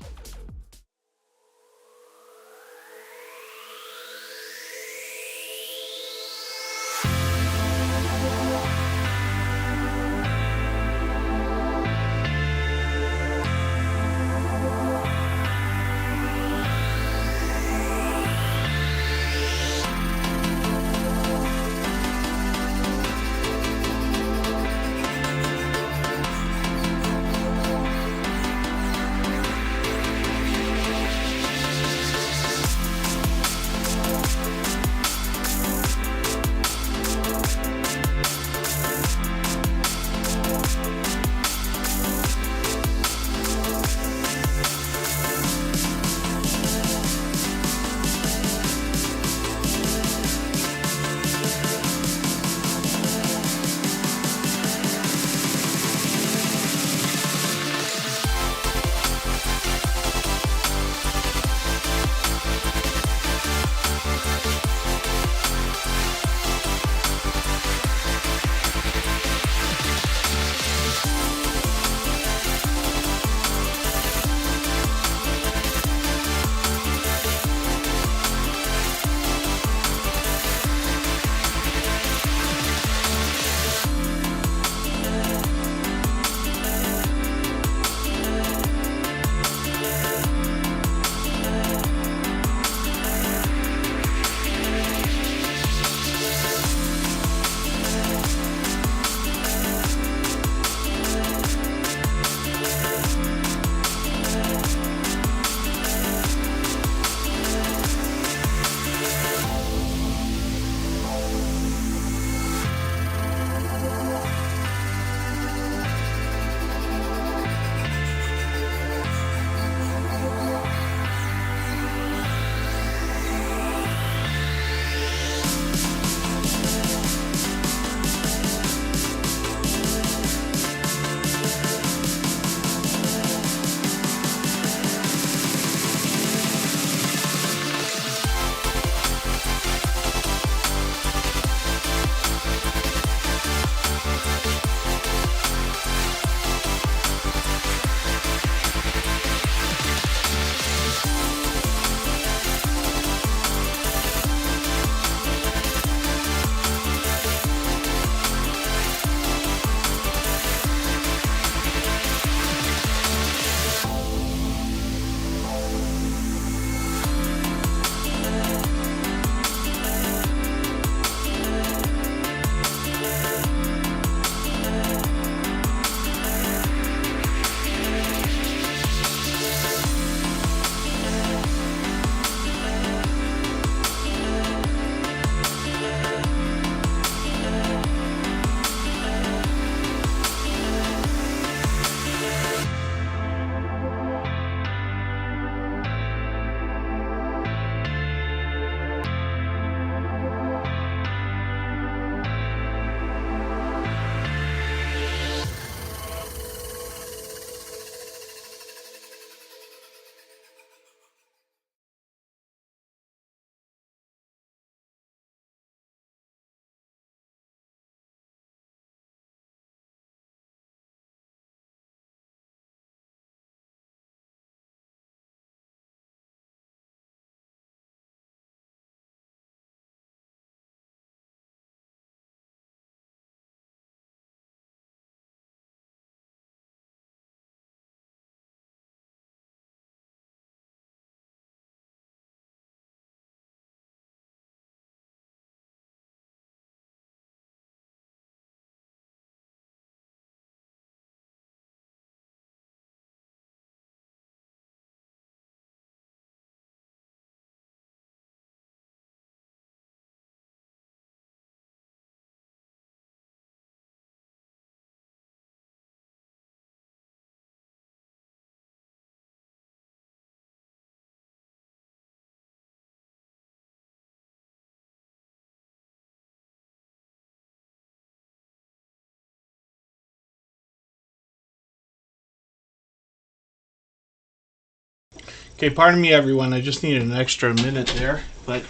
Okay, pardon me, everyone. I just needed an extra minute there. But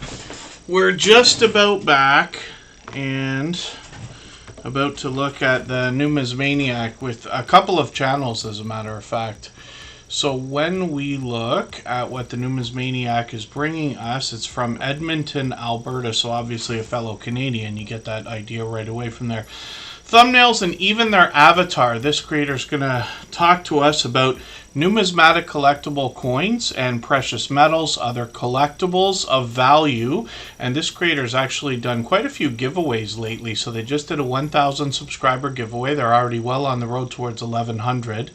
we're just about back and about to look at the Numismaniac with a couple of channels, as a matter of fact. So when we look at what the Numismaniac is bringing us, it's from Edmonton, Alberta, so obviously a fellow Canadian. You get that idea right away from their thumbnails and even their avatar. This creator is going to talk to us about numismatic collectible coins and precious metals, other collectibles of value. And this creator has actually done quite a few giveaways lately. So they just did a 1,000 subscriber giveaway. They're already well on the road towards 1,100.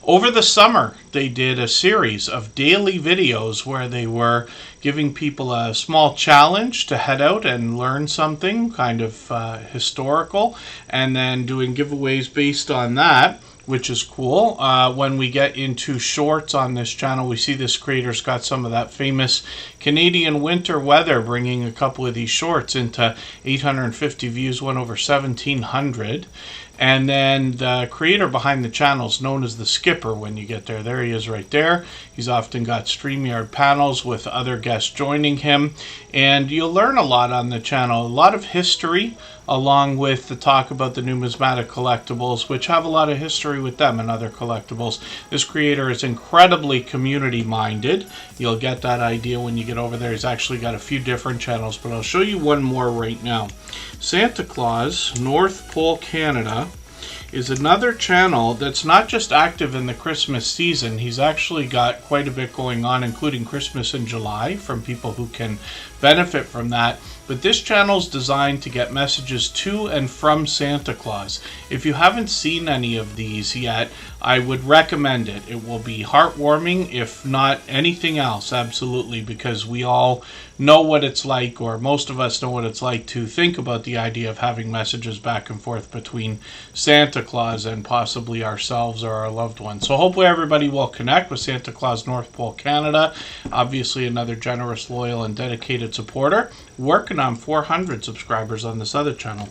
Over the summer, they did a series of daily videos where they were giving people a small challenge to head out and learn something kind of historical, and then doing giveaways based on that, which is cool. When we get into shorts on this channel, we see this creator's got some of that famous Canadian winter weather, bringing a couple of these shorts into 850 views, went over 1,700. And then the creator behind the channel is known as the Skipper when you get there. There he is right there. He's often got StreamYard panels with other guests joining him. And you'll learn a lot on the channel. A lot of history, along with the talk about the numismatic collectibles, which have a lot of history with them and other collectibles. This creator is incredibly community-minded. You'll get that idea when you get over there. He's actually got a few different channels, but I'll show you one more right now. Santa Claus, North Pole, Canada, is another channel that's not just active in the Christmas season. He's actually got quite a bit going on, including Christmas in July, from people who can benefit from that. But this channel is designed to get messages to and from Santa Claus. If you haven't seen any of these yet, I would recommend it. It will be heartwarming, if not anything else, absolutely, because we all know what it's like, or most of us know what it's like, to think about the idea of having messages back and forth between Santa Claus and possibly ourselves or our loved ones. So hopefully everybody will connect with Santa Claus North Pole, Canada. Obviously another generous, loyal, and dedicated supporter. Working on 400 subscribers on this other channel.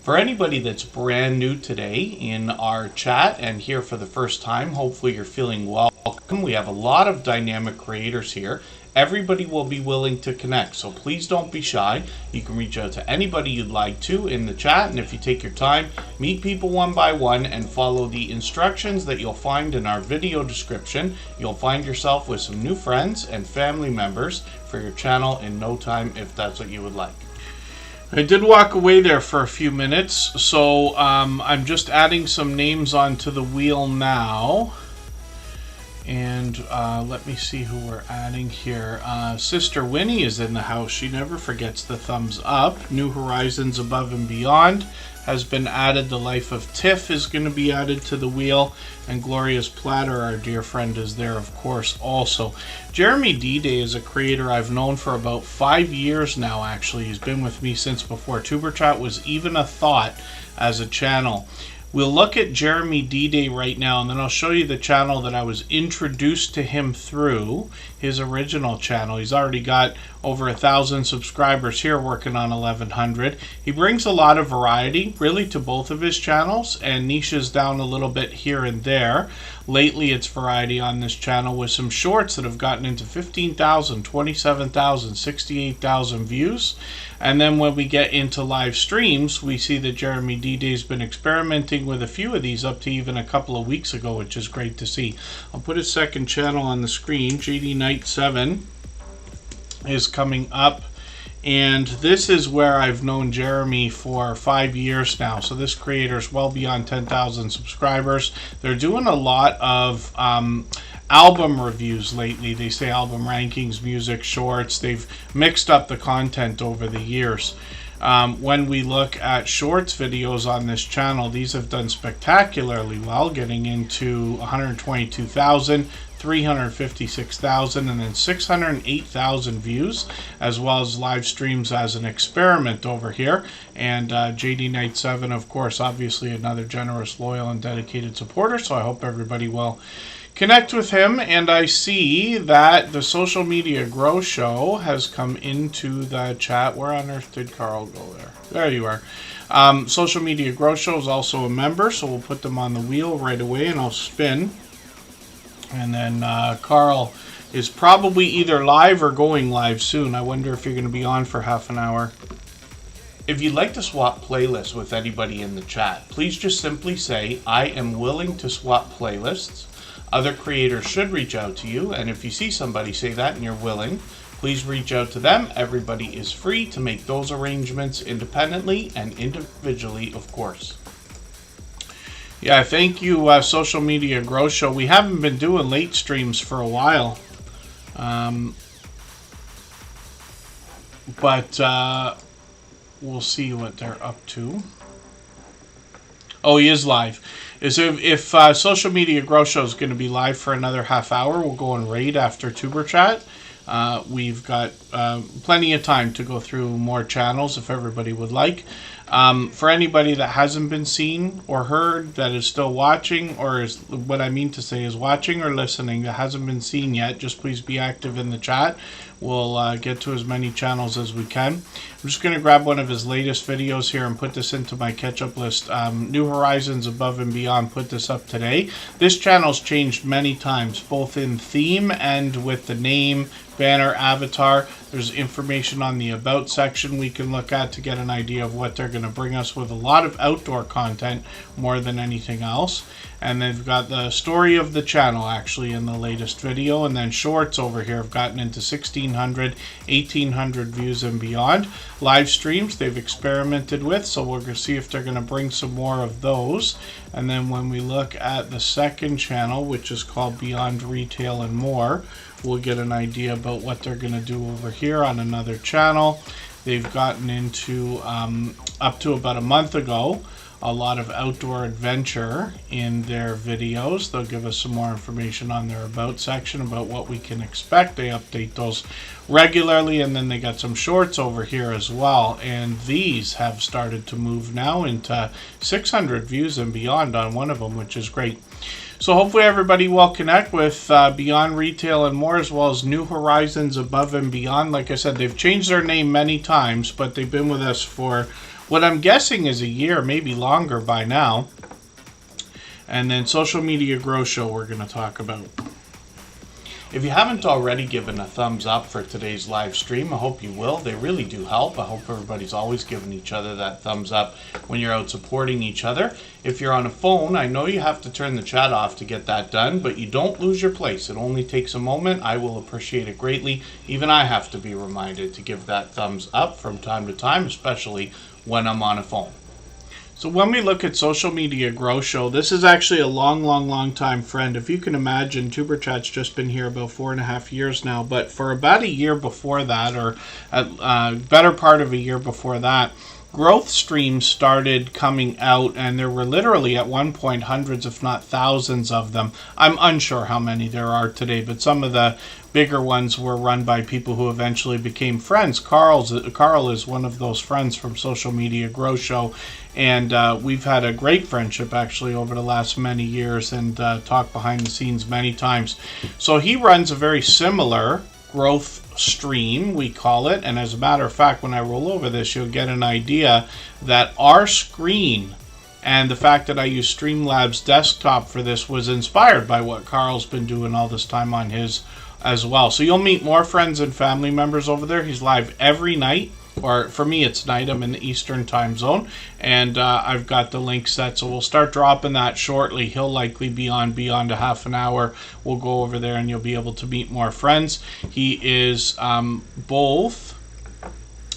For anybody that's brand new today in our chat and here for the first time, hopefully you're feeling welcome. We have a lot of dynamic creators here. Everybody will be willing to connect, so please don't be shy. You can reach out to anybody you'd like to in the chat, and if you take your time, meet people one by one and follow the instructions that you'll find in our video description. You'll find yourself with some new friends and family members for your channel in no time, if that's what you would like. I did walk away there for a few minutes, so I'm just adding some names onto the wheel now. And let me see who we're adding here. Sister Winnie is in the house. She never forgets the thumbs up. New Horizons Above and Beyond has been added. The Life of Tiff is going to be added to the wheel. And Glorious Platter, our dear friend, is there, of course, also. Jeremy D-Day is a creator I've known for about 5 years now, actually. He's been with me since before Superchat was even a thought as a channel. We'll look at Jeremy D-Day right now, and then I'll show you the channel that I was introduced to him through, his original channel. He's already got over 1,000 subscribers here, working on 1,100. He brings a lot of variety, really, to both of his channels, and niches down a little bit here and there. Lately, it's variety on this channel with some shorts that have gotten into 15,000, 27,000, 68,000 views. And then when we get into live streams, we see that Jeremy D-Day's been experimenting with a few of these up to even a couple of weeks ago, which is great to see. I'll put his second channel on the screen. JD Knight 7 is coming up. And this is where I've known Jeremy for 5 years now. So this creator is well beyond 10,000 subscribers. They're doing a lot of album reviews lately. They say album rankings, music, shorts. They've mixed up the content over the years. When we look at shorts videos on this channel, these have done spectacularly well, getting into 122,000, 356,000, and then 608,000 views, as well as live streams as an experiment over here. And JD Knight 7, of course, obviously another generous, loyal, and dedicated supporter, so I hope everybody will connect with him. And I see that the Social Media Grow Show has come into the chat. Where on earth did Carl go there? There you are. Social Media Grow Show is also a member, so we'll put them on the wheel right away, and I'll spin. And then Carl is probably either live or going live soon. I wonder if you're going to be on for half an hour. If you'd like to swap playlists with anybody in the chat, please just simply say, I am willing to swap playlists. Other creators should reach out to you, and if you see somebody say that and you're willing, please reach out to them. Everybody is free to make those arrangements independently and individually, of course. Yeah, thank you, Social Media Grow Show. We haven't been doing late streams for a while. But we'll see what they're up to. Oh, he is live. If Social Media Grow Show is going to be live for another half hour, we'll go and raid after Tuber Chat. We've got plenty of time to go through more channels if everybody would like. For anybody that hasn't been seen or heard that is still watching, or is what I mean to say is watching or listening that hasn't been seen yet, just please be active in the chat. We'll get to as many channels as we can. I'm just going to grab one of his latest videos here and put this into my catch-up list. New Horizons Above and Beyond put this up today. This channel's changed many times, both in theme and with the name, banner, avatar. There's information on the About section we can look at to get an idea of what they're going to bring us with a lot of outdoor content more than anything else. And they've got the story of the channel actually in the latest video, and then shorts over here have gotten into 1,600, 1,800 views and beyond. Live streams they've experimented with, so we're going to see if they're going to bring some more of those. And then when we look at the second channel, which is called Beyond Retail and More, we'll get an idea about what they're going to do over here on another channel. They've gotten into, up to about a month ago, a lot of outdoor adventure in their videos. They'll give us some more information on their About section about what we can expect. They update those regularly, and then they got some shorts over here as well, and these have started to move now into 600 views and beyond on one of them, which is great. So hopefully everybody will connect with Beyond Retail and More, as well as New Horizons Above and Beyond. Like I said, they've changed their name many times, but they've been with us for what I'm guessing is a year, maybe longer by now. And then Social Media Grow Show we're going to talk about. If you haven't already given a thumbs up for today's live stream, I hope you will. They really do help. I hope everybody's always giving each other that thumbs up when you're out supporting each other. If you're on a phone, I know you have to turn the chat off to get that done, but you don't lose your place. It only takes a moment. I will appreciate it greatly. Even I have to be reminded to give that thumbs up from time to time, especially when I'm on a phone. So when we look at Social Media Grow Show, this is actually a long time friend. If you can imagine, Tuber Chat's just been here about 4.5 years now, but for about a year before that, or a better part of a year before that, growth streams started coming out, and there were literally at one point hundreds if not thousands of them. I'm unsure how many there are today, but some of the bigger ones were run by people who eventually became friends. Carl is one of those friends from Social Media Grow Show, and we've had a great friendship actually over the last many years, and talked behind the scenes many times. So he runs a very similar growth stream, we call it, and as a matter of fact, when I roll over this, you'll get an idea that our screen and the fact that I use Streamlabs desktop for this was inspired by what Carl's been doing all this time on his as well. So you'll meet more friends and family members over there. He's live every night, or for me it's night. I'm in the Eastern time zone, and I've got the link set, so we'll start dropping that shortly. He'll likely be on beyond a half an hour. We'll go over there and you'll be able to meet more friends. He is both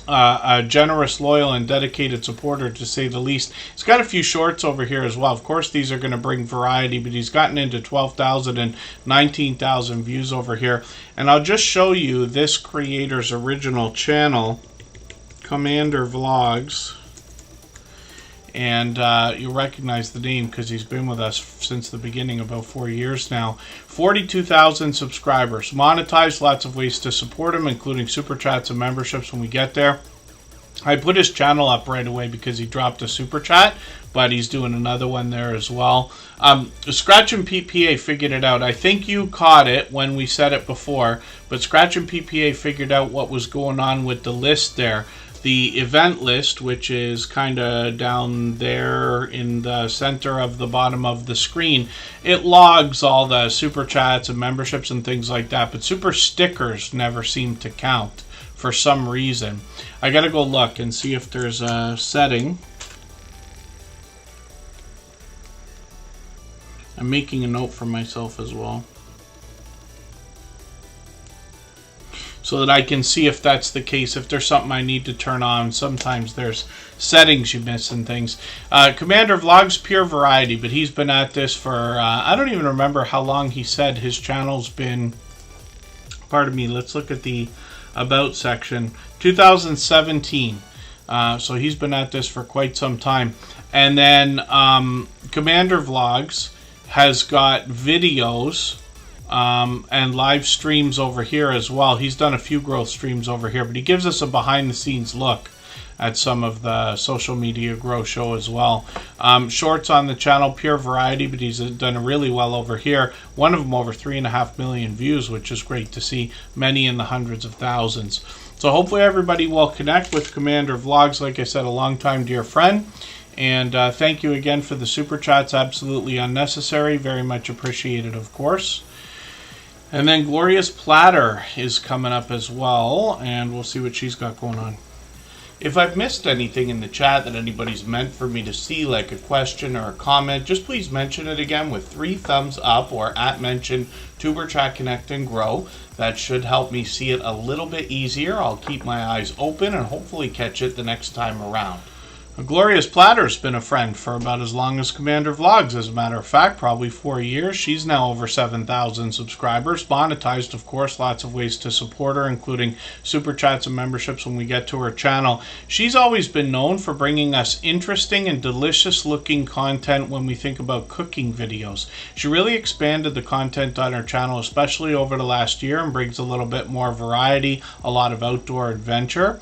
a generous, loyal, and dedicated supporter, to say the least. He's got a few shorts over here as well. Of course, these are going to bring variety, but he's gotten into 12,000 and 19,000 views over here. And I'll just show you this creator's original channel, Commander Vlogs. And you'll recognize the name because he's been with us since the beginning, about 4 years now. 42,000 subscribers. Monetized, lots of ways to support him, including super chats and memberships when we get there. I put his channel up right away because he dropped a super chat, but he's doing another one there as well. Scratch and PPA figured it out. I think you caught it when we said it before, but Scratch and PPA figured out what was going on with the list there. the event list, which is kind of down there in the center of the bottom of the screen, it logs all the super chats and memberships and things like that, but super stickers never seem to count for some reason. I gotta go look and see if there's a setting. I'm making a note for myself as well, so that I can see if that's the case, if there's something I need to turn on. Sometimes there's settings you miss and things. Commander Vlogs, pure variety, but he's been at this for, I don't even remember how long he said his channel's been. Pardon me, let's look at the About section. 2017. So he's been at this for quite some time. And then Commander Vlogs has got videos and live streams over here as well. He's done a few growth streams over here, but he gives us a behind the scenes look at some of the social media grow show as well. Shorts on the channel, pure variety, but he's done really well over here. One of them over 3.5 million views, which is great to see. Many in the hundreds of thousands. So hopefully everybody will connect with Commander Vlogs. Like I said, a long time dear friend. And thank you again for the super chats. Absolutely unnecessary. Very much appreciated, of course. And then Glorious Platter is coming up as well, and we'll see what she's got going on. If I've missed anything in the chat that anybody's meant for me to see, like a question or a comment, just please mention it again with 3 thumbs up or @mention Superchat Connect and Grow. That should help me see it a little bit easier. I'll keep my eyes open and hopefully catch it the next time around. A Glorious Platter's been a friend for about as long as Commander Vlogs, as a matter of fact, probably 4 years. She's now over 7,000 subscribers, monetized, of course, lots of ways to support her, including super chats and memberships when we get to her channel. She's always been known for bringing us interesting and delicious looking content when we think about cooking videos. She really expanded the content on her channel, especially over the last year, and brings a little bit more variety, a lot of outdoor adventure.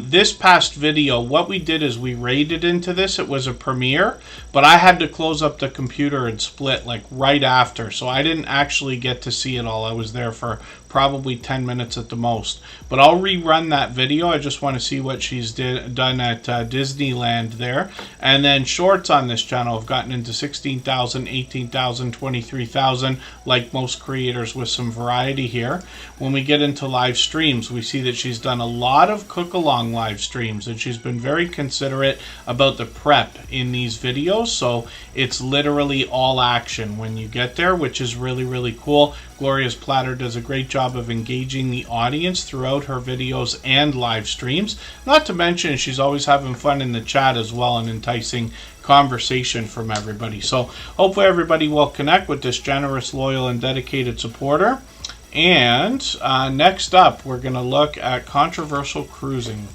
This past video, what we did is we raided into this. It was a premiere, but I had to close up the computer and split like right after, so I didn't actually get to see it all. I was there for probably 10 minutes at the most, but I'll rerun that video. I just want to see what she's done at Disneyland there. And then shorts on this channel have gotten into 16,000, 18,000, 23,000, like most creators, with some variety here. When we get into live streams, we see that she's done a lot of cook along live streams, and she's been very considerate about the prep in these videos, so it's literally all action when you get there, which is really, really cool. Glorious Platter does a great job of engaging the audience throughout her videos and live streams. Not to mention, she's always having fun in the chat as well and enticing conversation from everybody. So hopefully everybody will connect with this generous, loyal, and dedicated supporter. And next up, we're going to look at controversial cruising.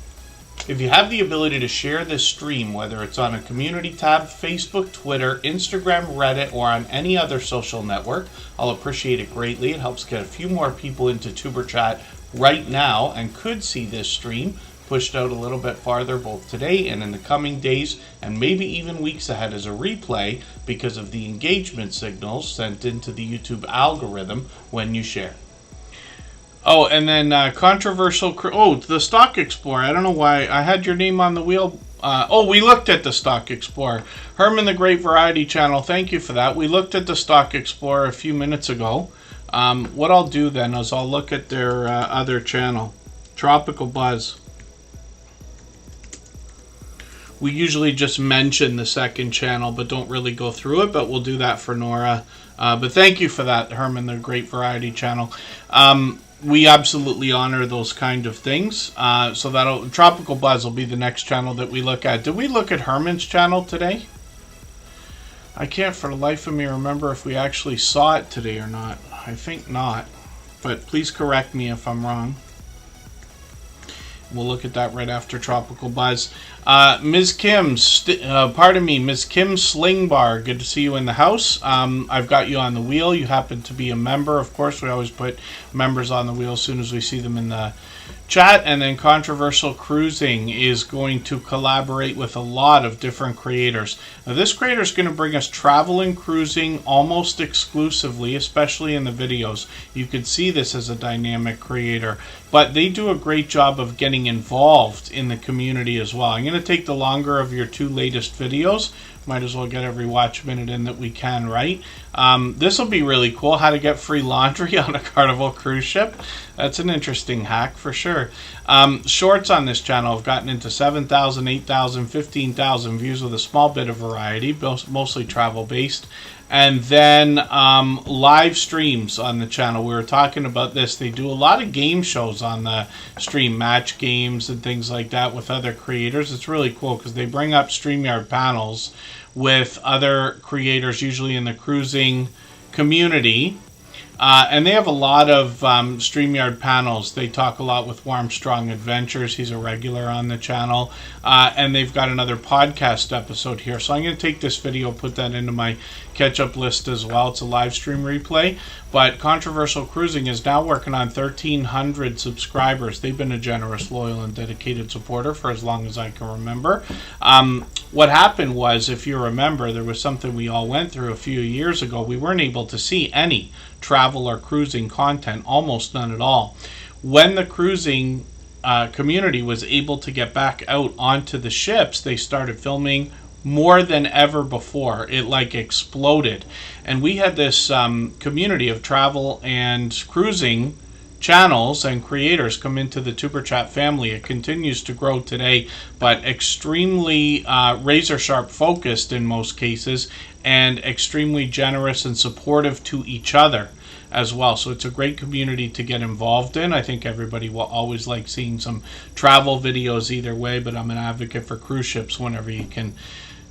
If you have the ability to share this stream, whether it's on a community tab, Facebook, Twitter, Instagram, Reddit, or on any other social network, I'll appreciate it greatly. It helps get a few more people into Tuber Chat right now and could see this stream pushed out a little bit farther both today and in the coming days, and maybe even weeks ahead as a replay because of the engagement signals sent into the YouTube algorithm when you share. Oh, and then controversial... Oh, the Stock Explorer. I don't know why. I had your name on the wheel. Oh, we looked at the Stock Explorer. Herman the Great Variety Channel, thank you for that. We looked at the Stock Explorer a few minutes ago. What I'll do then is I'll look at their other channel, Tropical Buzz. We usually just mention the second channel, but don't really go through it, but we'll do that for Nora. But thank you for that, Herman the Great Variety Channel. We absolutely honor those kind of things. So that'll Tropical Buzz will be the next channel that we look at. Did we look at Herman's channel today? I can't for the life of me remember if we actually saw it today or not. I think not. But please correct me if I'm wrong. We'll look at that right after Tropical Buzz. Ms. Kim, pardon me, Ms. Kim Slingbar, good to see you in the house. I've got you on the wheel. You happen to be a member, of course. We always put members on the wheel as soon as we see them in the chat. And then Controversial Cruising is going to collaborate with a lot of different creators. Now, this creator is going to bring us travel and cruising almost exclusively, especially in the videos. You could see this as a dynamic creator, but they do a great job of getting getting involved in the community as well. I'm going to take the longer of your 2 latest videos. Might as well get every watch minute in that we can, right? This will be really cool. How to get free laundry on a Carnival cruise ship. That's an interesting hack for sure. Shorts on this channel have gotten into 7,000, 8,000, 15,000 views with a small bit of variety, mostly travel based. And then live streams on the channel. We were talking about this. They do a lot of game shows on the stream, match games and things like that with other creators. It's really cool because they bring up StreamYard panels with other creators, usually in the cruising community. And they have a lot of StreamYard panels. They talk a lot with Warmstrong Adventures. He's a regular on the channel. And they've got another podcast episode here. So I'm going to take this video, put that into my catch-up list as well. It's a live stream replay. But Controversial Cruising is now working on 1,300 subscribers. They've been a generous, loyal, and dedicated supporter for as long as I can remember. What happened was, if you remember, there was something we all went through a few years ago. We weren't able to see any travel or cruising content, almost none at all. When the cruising community was able to get back out onto the ships, they started filming more than ever before. It like exploded. And we had this community of travel and cruising channels and creators come into the Superchat family. It continues to grow today, but extremely razor sharp focused in most cases, and extremely generous and supportive to each other as well. So it's a great community to get involved in. I think everybody will always like seeing some travel videos either way, but I'm an advocate for cruise ships whenever you can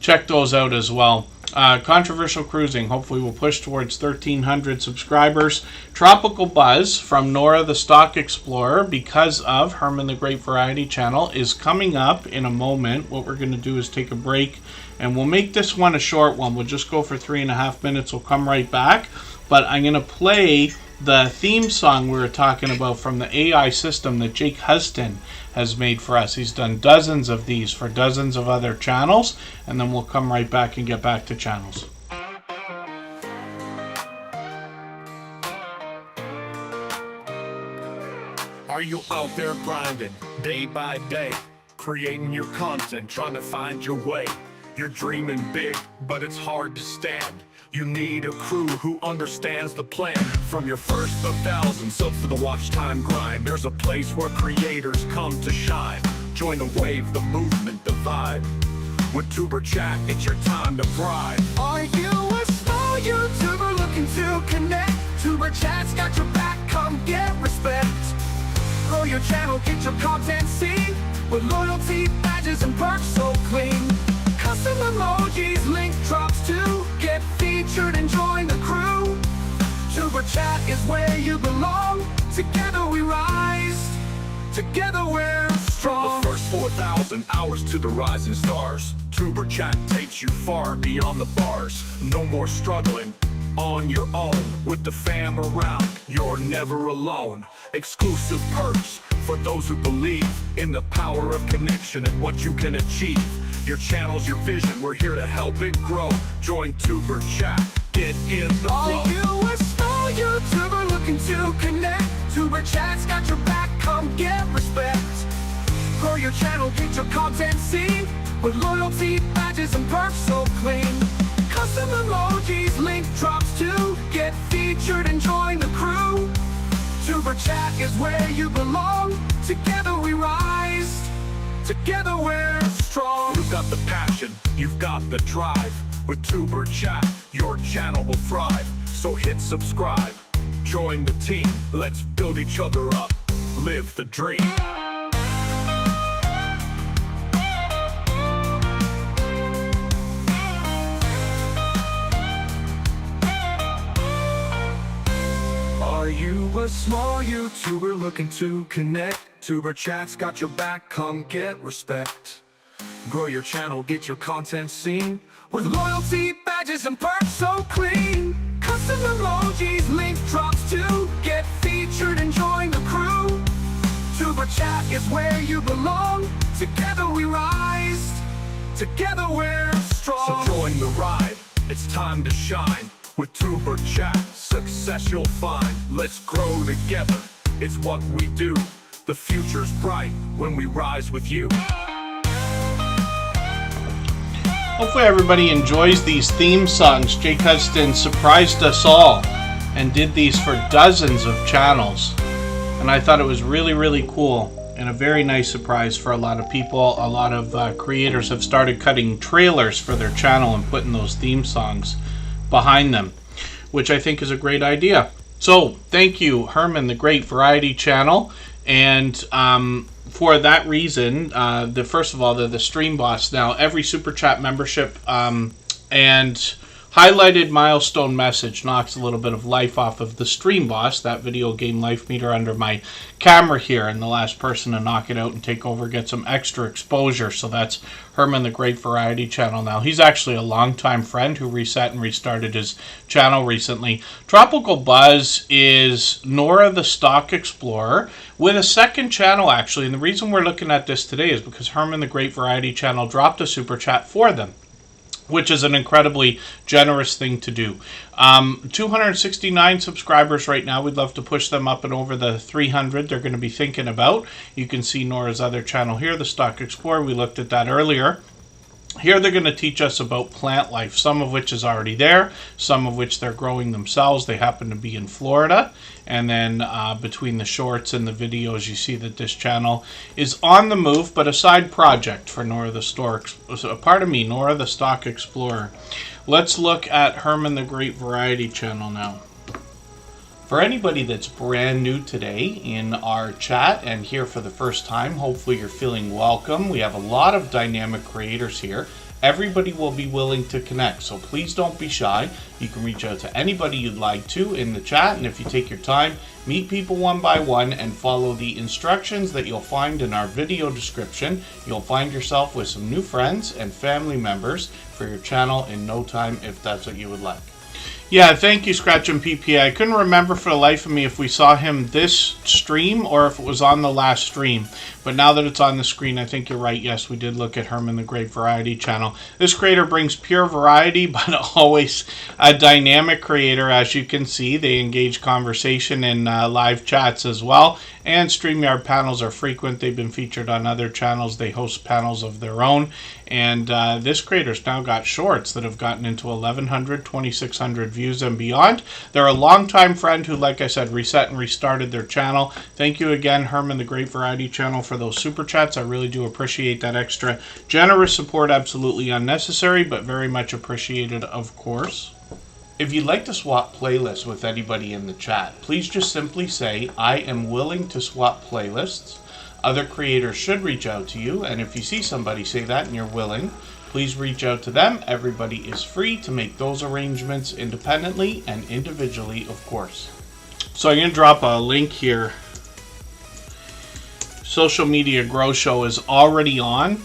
check those out as well. Controversial Cruising, hopefully we'll push towards 1,300 subscribers. Tropical Buzz from Nora the Stock Explorer, because of Herman the Great Variety Channel, is coming up in a moment. What we're going to do is take a break, and we'll make this one a short one. We'll just go for 3.5 minutes. We'll come right back. But I'm going to play the theme song we were talking about from the AI system that Jake Huston has made for us. He's done dozens of these for dozens of other channels, and then we'll come right back and get back to channels. Are you out there grinding day by day, creating your content, trying to find your way? You're dreaming big, but it's hard to stand. You need a crew who understands the plan. From your first of thousands up to the watch time grind, there's a place where creators come to shine. Join the wave, the movement, the vibe. With Superchat, it's your time to thrive. Are you a small YouTuber looking to connect? Superchat's got your back, come get respect. Grow your channel, get your content seen, with loyalty, badges, and perks so clean. Custom emojis, link drops too. Get featured and join the crew. Superchat is where you belong. Together we rise. Together we're strong. The first 4,000 hours to the rising stars. Superchat takes you far beyond the bars. No more struggling on your own. With the fam around, you're never alone. Exclusive perks for those who believe in the power of connection and what you can achieve. Your channel's your vision, we're here to help it grow. Join Superchat, get in the flow. Are you a small YouTuber looking to connect? Superchat's got your back, come get respect. Grow your channel, get your content seen, with loyalty, badges, and perks so clean. Custom emojis, link drops too. Get featured and join the crew. Superchat is where you belong. Together we rise. Together we're strong. You've got the passion, you've got the drive. With Superchat, your channel will thrive. So hit subscribe, join the team. Let's build each other up, live the dream. Are you a small YouTuber looking to connect? Superchat's got your back, come get respect. Grow your channel, get your content seen, with loyalty, badges, and perks so clean. Custom emojis, link drops too. Get featured and join the crew. Superchat is where you belong. Together we rise. Together we're strong. So join the ride, it's time to shine. With Superchat, success you'll find. Let's grow together, it's what we do. The future's bright when we rise with you. Hopefully everybody enjoys these theme songs. Jake Huston surprised us all and did these for dozens of channels. And I thought it was really, really cool and a very nice surprise for a lot of people. A lot of creators have started cutting trailers for their channel and putting those theme songs behind them, which I think is a great idea. So thank you, Herman the Great Variety Channel. And for that reason, first of all, the Stream Boss. Now, every Super Chat membership and highlighted milestone message knocks a little bit of life off of the Stream Boss, that video game life meter under my camera here, and the last person to knock it out and take over gets some extra exposure. So that's Herman the Great Variety Channel. Now, he's actually a longtime friend who reset and restarted his channel recently. Tropical Buzz is Nora the Stock Explorer with a second channel, actually, and the reason we're looking at this today is because Herman the Great Variety Channel dropped a super chat for them, which is an incredibly generous thing to do. 269 subscribers right now. We'd love to push them up and over the 300 they're going to be thinking about. You can see Nora's other channel here, the Stock Explorer. We looked at that earlier. Here they're going to teach us about plant life, some of which is already there, some of which they're growing themselves. They happen to be in Florida. And then between the shorts and the videos, you see that this channel is on the move, but a side project for Nora the Stock Explorer. Let's look at Herman the Great Variety Channel now. For anybody that's brand new today in our chat and here for the first time, hopefully you're feeling welcome. We have a lot of dynamic creators here. Everybody will be willing to connect, so please don't be shy. You can reach out to anybody you'd like to in the chat, and if you take your time, meet people one by one and follow the instructions that you'll find in our video description. You'll find yourself with some new friends and family members for your channel in no time if that's what you would like. Yeah, thank you, Scratch and PPA. I couldn't remember for the life of me if we saw him this stream or if it was on the last stream. But now that it's on the screen, I think you're right. Yes, we did look at Herman the Great Variety Channel. This creator brings pure variety, but always a dynamic creator. As you can see, they engage conversation in live chats as well. And StreamYard panels are frequent. They've been featured on other channels. They host panels of their own. And this creator's now got shorts that have gotten into 1,100, 2,600 views and beyond. They're a longtime friend who, like I said, reset and restarted their channel. Thank you again, Herman the Great Variety Channel, for those super chats. I really do appreciate that extra generous support. Absolutely unnecessary, but very much appreciated, of course. If you'd like to swap playlists with anybody in the chat, please just simply say, I am willing to swap playlists. Other creators should reach out to you, and if you see somebody say that and you're willing, please reach out to them. Everybody is free to make those arrangements independently and individually, of course. So I'm going to drop a link here. Social Media Grow Show is already on.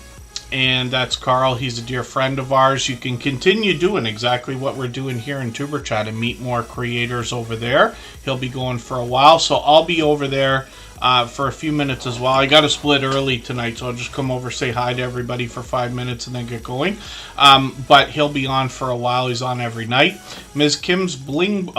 And that's Carl. He's a dear friend of ours. You can continue doing exactly what we're doing here in Tuber Chat and meet more creators over there. He'll be going for a while, so I'll be over there for a few minutes as well. I got to split early tonight, so I'll just come over, say hi to everybody for 5 minutes, and then get going. But he'll be on for a while. He's on every night. Ms. Kim's Bling,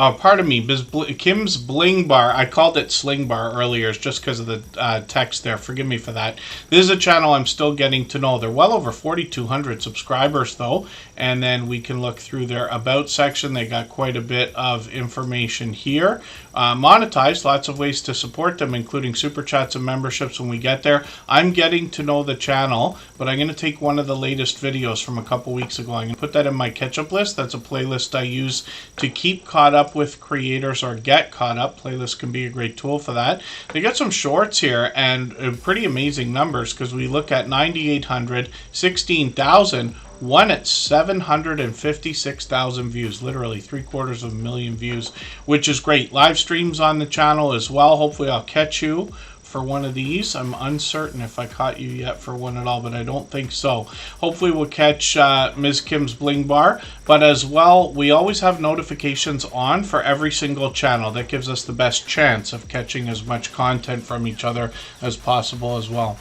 Kim's Bling Bar. I called it Sling Bar earlier, just because of the text there. Forgive me for that. This is a channel I'm still getting to know. They're well over 4,200 subscribers, though. And then we can look through their About section. They got quite a bit of information here. Monetized, lots of ways to support them, including super chats and memberships when we get there. I'm getting to know the channel, but I'm going to take one of the latest videos from a couple weeks ago. I'm going to put that in my catch-up list. That's a playlist I use to keep caught up with creators or get caught up. Playlists can be a great tool for that. They got some shorts here and pretty amazing numbers, because we look at 9,800, 16,000, one at 756,000 views, literally 750,000 views, which is great. Live streams on the channel as well. Hopefully I'll catch you for one of these. I'm uncertain if I caught you yet for one at all, but I don't think so. Hopefully we'll catch Ms. Kim's Bling Bar. But as well, we always have notifications on for every single channel. That gives us the best chance of catching as much content from each other as possible as well.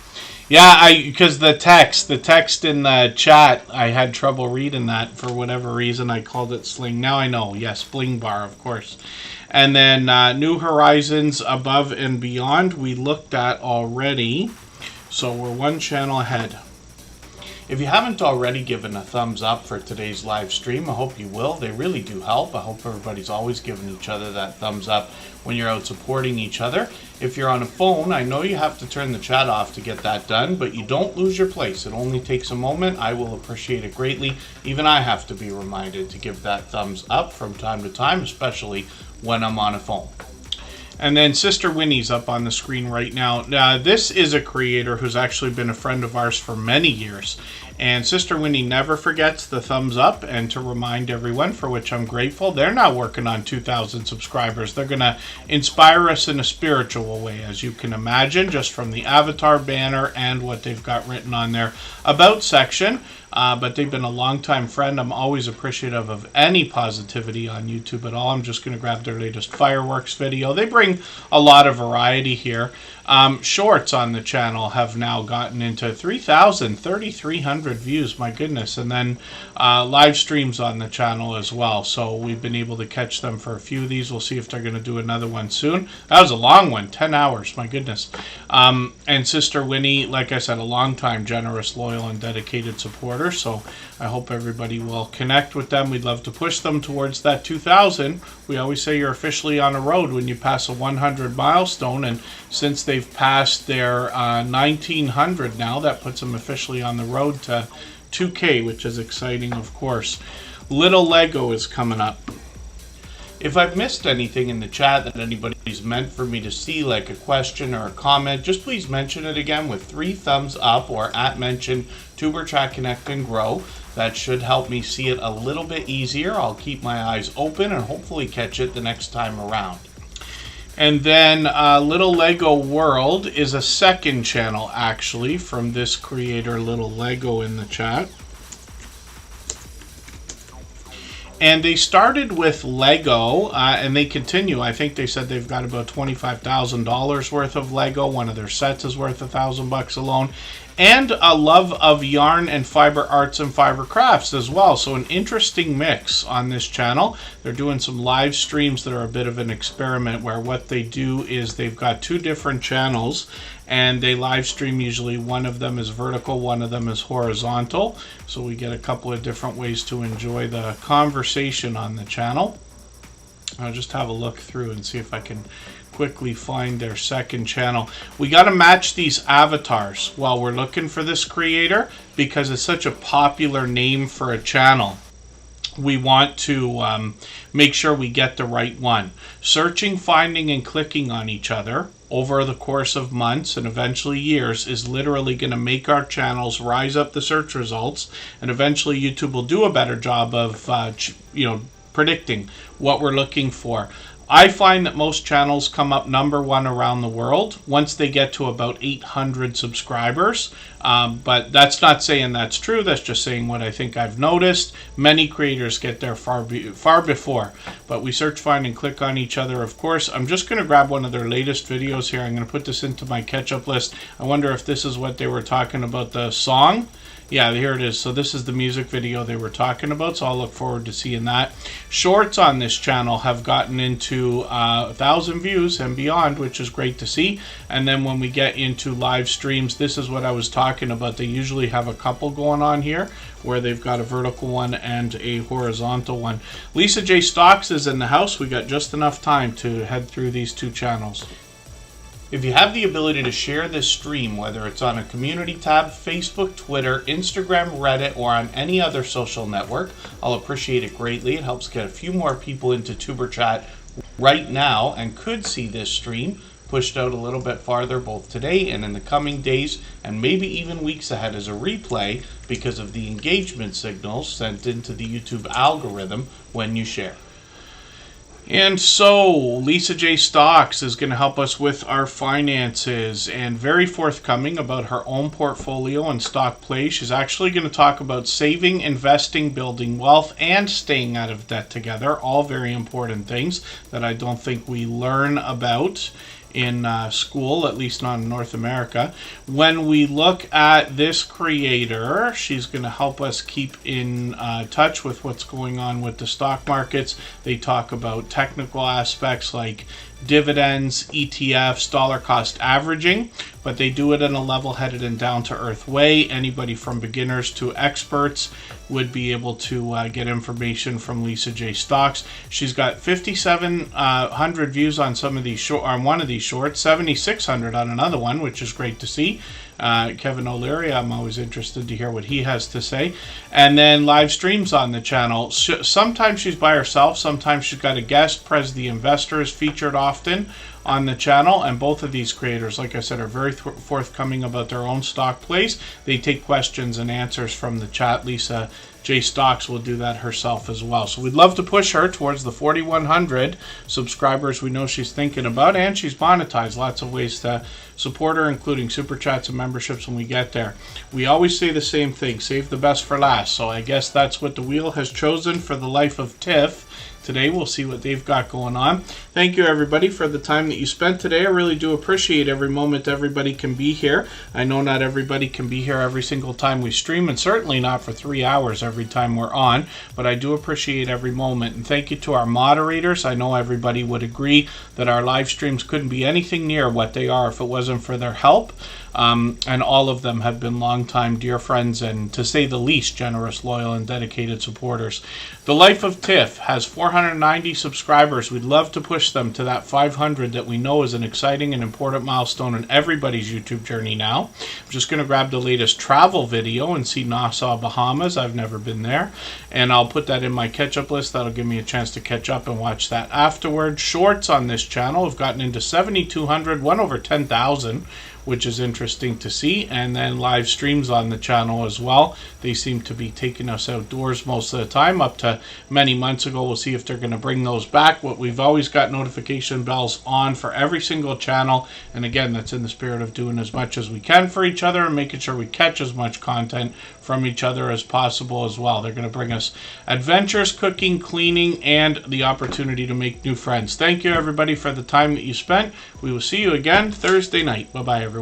Yeah, because the text in the chat, I had trouble reading that for whatever reason. I called it Sling. Now I know. Yes, Bling Bar, of course. And then New Horizons Above and Beyond, we looked at already. So we're one channel ahead. If you haven't already given a thumbs up for today's live stream, I hope you will. They really do help. I hope everybody's always giving each other that thumbs up when you're out supporting each other. If you're on a phone, I know you have to turn the chat off to get that done, but you don't lose your place. It only takes a moment. I will appreciate it greatly. Even I have to be reminded to give that thumbs up from time to time, especially when I'm on a phone. And then Sister Winnie's up on the screen right now. This is a creator who's actually been a friend of ours for many years. And Sister Winnie never forgets the thumbs up, and to remind everyone, for which I'm grateful, they're now working on 2,000 subscribers. They're going to inspire us in a spiritual way, as you can imagine, just from the avatar banner and what they've got written on their About section. But they've been a longtime friend. I'm always appreciative of any positivity on YouTube at all. I'm just going to grab their latest fireworks video. They bring a lot of variety here. Shorts on the channel have now gotten into 3,300 views, my goodness. And then live streams on the channel as well. So we've been able to catch them for a few of these. We'll see if they're going to do another one soon. That was a long one, 10 hours, my goodness. And Sister Winnie, like I said, a long-time generous, loyal, and dedicated supporter. So I hope everybody will connect with them. We'd love to push them towards that 2,000. We always say you're officially on a road when you pass a 100 milestone, and since they've passed their 1,900 now, that puts them officially on the road to 2K, which is exciting, of course. Little Lego is coming up. If I've missed anything in the chat that anybody's meant for me to see, like a question or a comment, just please mention it again with 3 thumbs up or @mention Tuberchat Connect and Grow. That should help me see it a little bit easier. I'll keep my eyes open and hopefully catch it the next time around. And then Little Lego World is a second channel, actually, from this creator, Little Lego, in the chat. And they started with Lego, and they continue. I think they said they've got about $25,000 worth of Lego. One of their sets is worth $1,000 alone. And a love of yarn and fiber arts and fiber crafts as well. So an interesting mix on this channel. They're doing some live streams that are a bit of an experiment, where what they do is they've got 2 different channels, and they live stream. Usually one of them is vertical, one of them is horizontal. So we get a couple of different ways to enjoy the conversation on the channel. I'll just have a look through and see if I can quickly find their second channel. We got to match these avatars while we're looking for this creator, because it's such a popular name for a channel. We want to make sure we get the right one. Searching, finding, and clicking on each other over the course of months and eventually years is literally going to make our channels rise up the search results, and eventually YouTube will do a better job of predicting what we're looking for. I find that most channels come up #1 around the world once they get to about 800 subscribers. But that's not saying that's true. That's just saying what I think I've noticed. Many creators get there far before. But we search, find, and click on each other, of course. I'm just going to grab one of their latest videos here. I'm going to put this into my catch-up list. I wonder if this is what they were talking about, the song. Yeah, here it is. So this is the music video they were talking about, so I'll look forward to seeing that. Shorts on this channel have gotten into 1,000 views and beyond, which is great to see. And then when we get into live streams, this is what I was talking about. They usually have a couple going on here, where they've got a vertical one and a horizontal one. Lisa J. Stocks is in the house. We got just enough time to head through these 2 channels. If you have the ability to share this stream, whether it's on a community tab, Facebook, Twitter, Instagram, Reddit, or on any other social network, I'll appreciate it greatly. It helps get a few more people into Tuberchat right now and could see this stream pushed out a little bit farther both today and in the coming days, and maybe even weeks ahead as a replay, because of the engagement signals sent into the YouTube algorithm when you share. And so, Lisa J. Stocks is going to help us with our finances and very forthcoming about her own portfolio and stock play. She's actually going to talk about saving, investing, building wealth, and staying out of debt together. All very important things that I don't think we learn about in school, at least not in North America. When we look at this creator, she's going to help us keep in touch with what's going on with the stock markets. They talk about technical aspects like dividends, ETFs, dollar cost averaging, but they do it in a level-headed and down-to-earth way. Anybody from beginners to experts would be able to get information from Lisa J. Stocks. She's got 5,700 views on some of these on one of these shorts, 7,600 on another one, which is great to see. Kevin O'Leary, I'm always interested to hear what he has to say. And then live streams on the channel. Sometimes she's by herself, sometimes she's got a guest. Prez the Investor is featured often on the channel, and both of these creators, like I said, are very forthcoming about their own stock plays. They take questions and answers from the chat. Lisa J. Stocks will do that herself as well. So we'd love to push her towards the 4,100 subscribers we know she's thinking about, and she's monetized. Lots of ways to support her, including super chats and memberships when we get there. We always say the same thing, save the best for last. So I guess that's what the wheel has chosen for the life of Tiff. Today we'll see what they've got going on. Thank you everybody for the time that you spent today. I really do appreciate every moment everybody can be here. I know not everybody can be here every single time we stream, and certainly not for 3 hours every time we're on, but I do appreciate every moment. And thank you to our moderators. I know everybody would agree that our live streams couldn't be anything near what they are if it wasn't for their help. And all of them have been longtime dear friends and, to say the least, generous, loyal, and dedicated supporters. The Life of Tiff has 490 subscribers. We'd love to push them to that 500 that we know is an exciting and important milestone in everybody's YouTube journey now. I'm just going to grab the latest travel video and see Nassau, Bahamas. I've never been there. And I'll put that in my catch-up list. That'll give me a chance to catch up and watch that afterward. Shorts on this channel have gotten into 7,200, one over 10,000. Which is interesting to see, and then live streams on the channel as well. They seem to be taking us outdoors most of the time, up to many months ago. We'll see if they're going to bring those back. But we've always got notification bells on for every single channel, and again, that's in the spirit of doing as much as we can for each other and making sure we catch as much content from each other as possible as well. They're going to bring us adventures, cooking, cleaning, and the opportunity to make new friends. Thank you everybody for the time that you spent. We will see you again Thursday night. Bye bye everyone.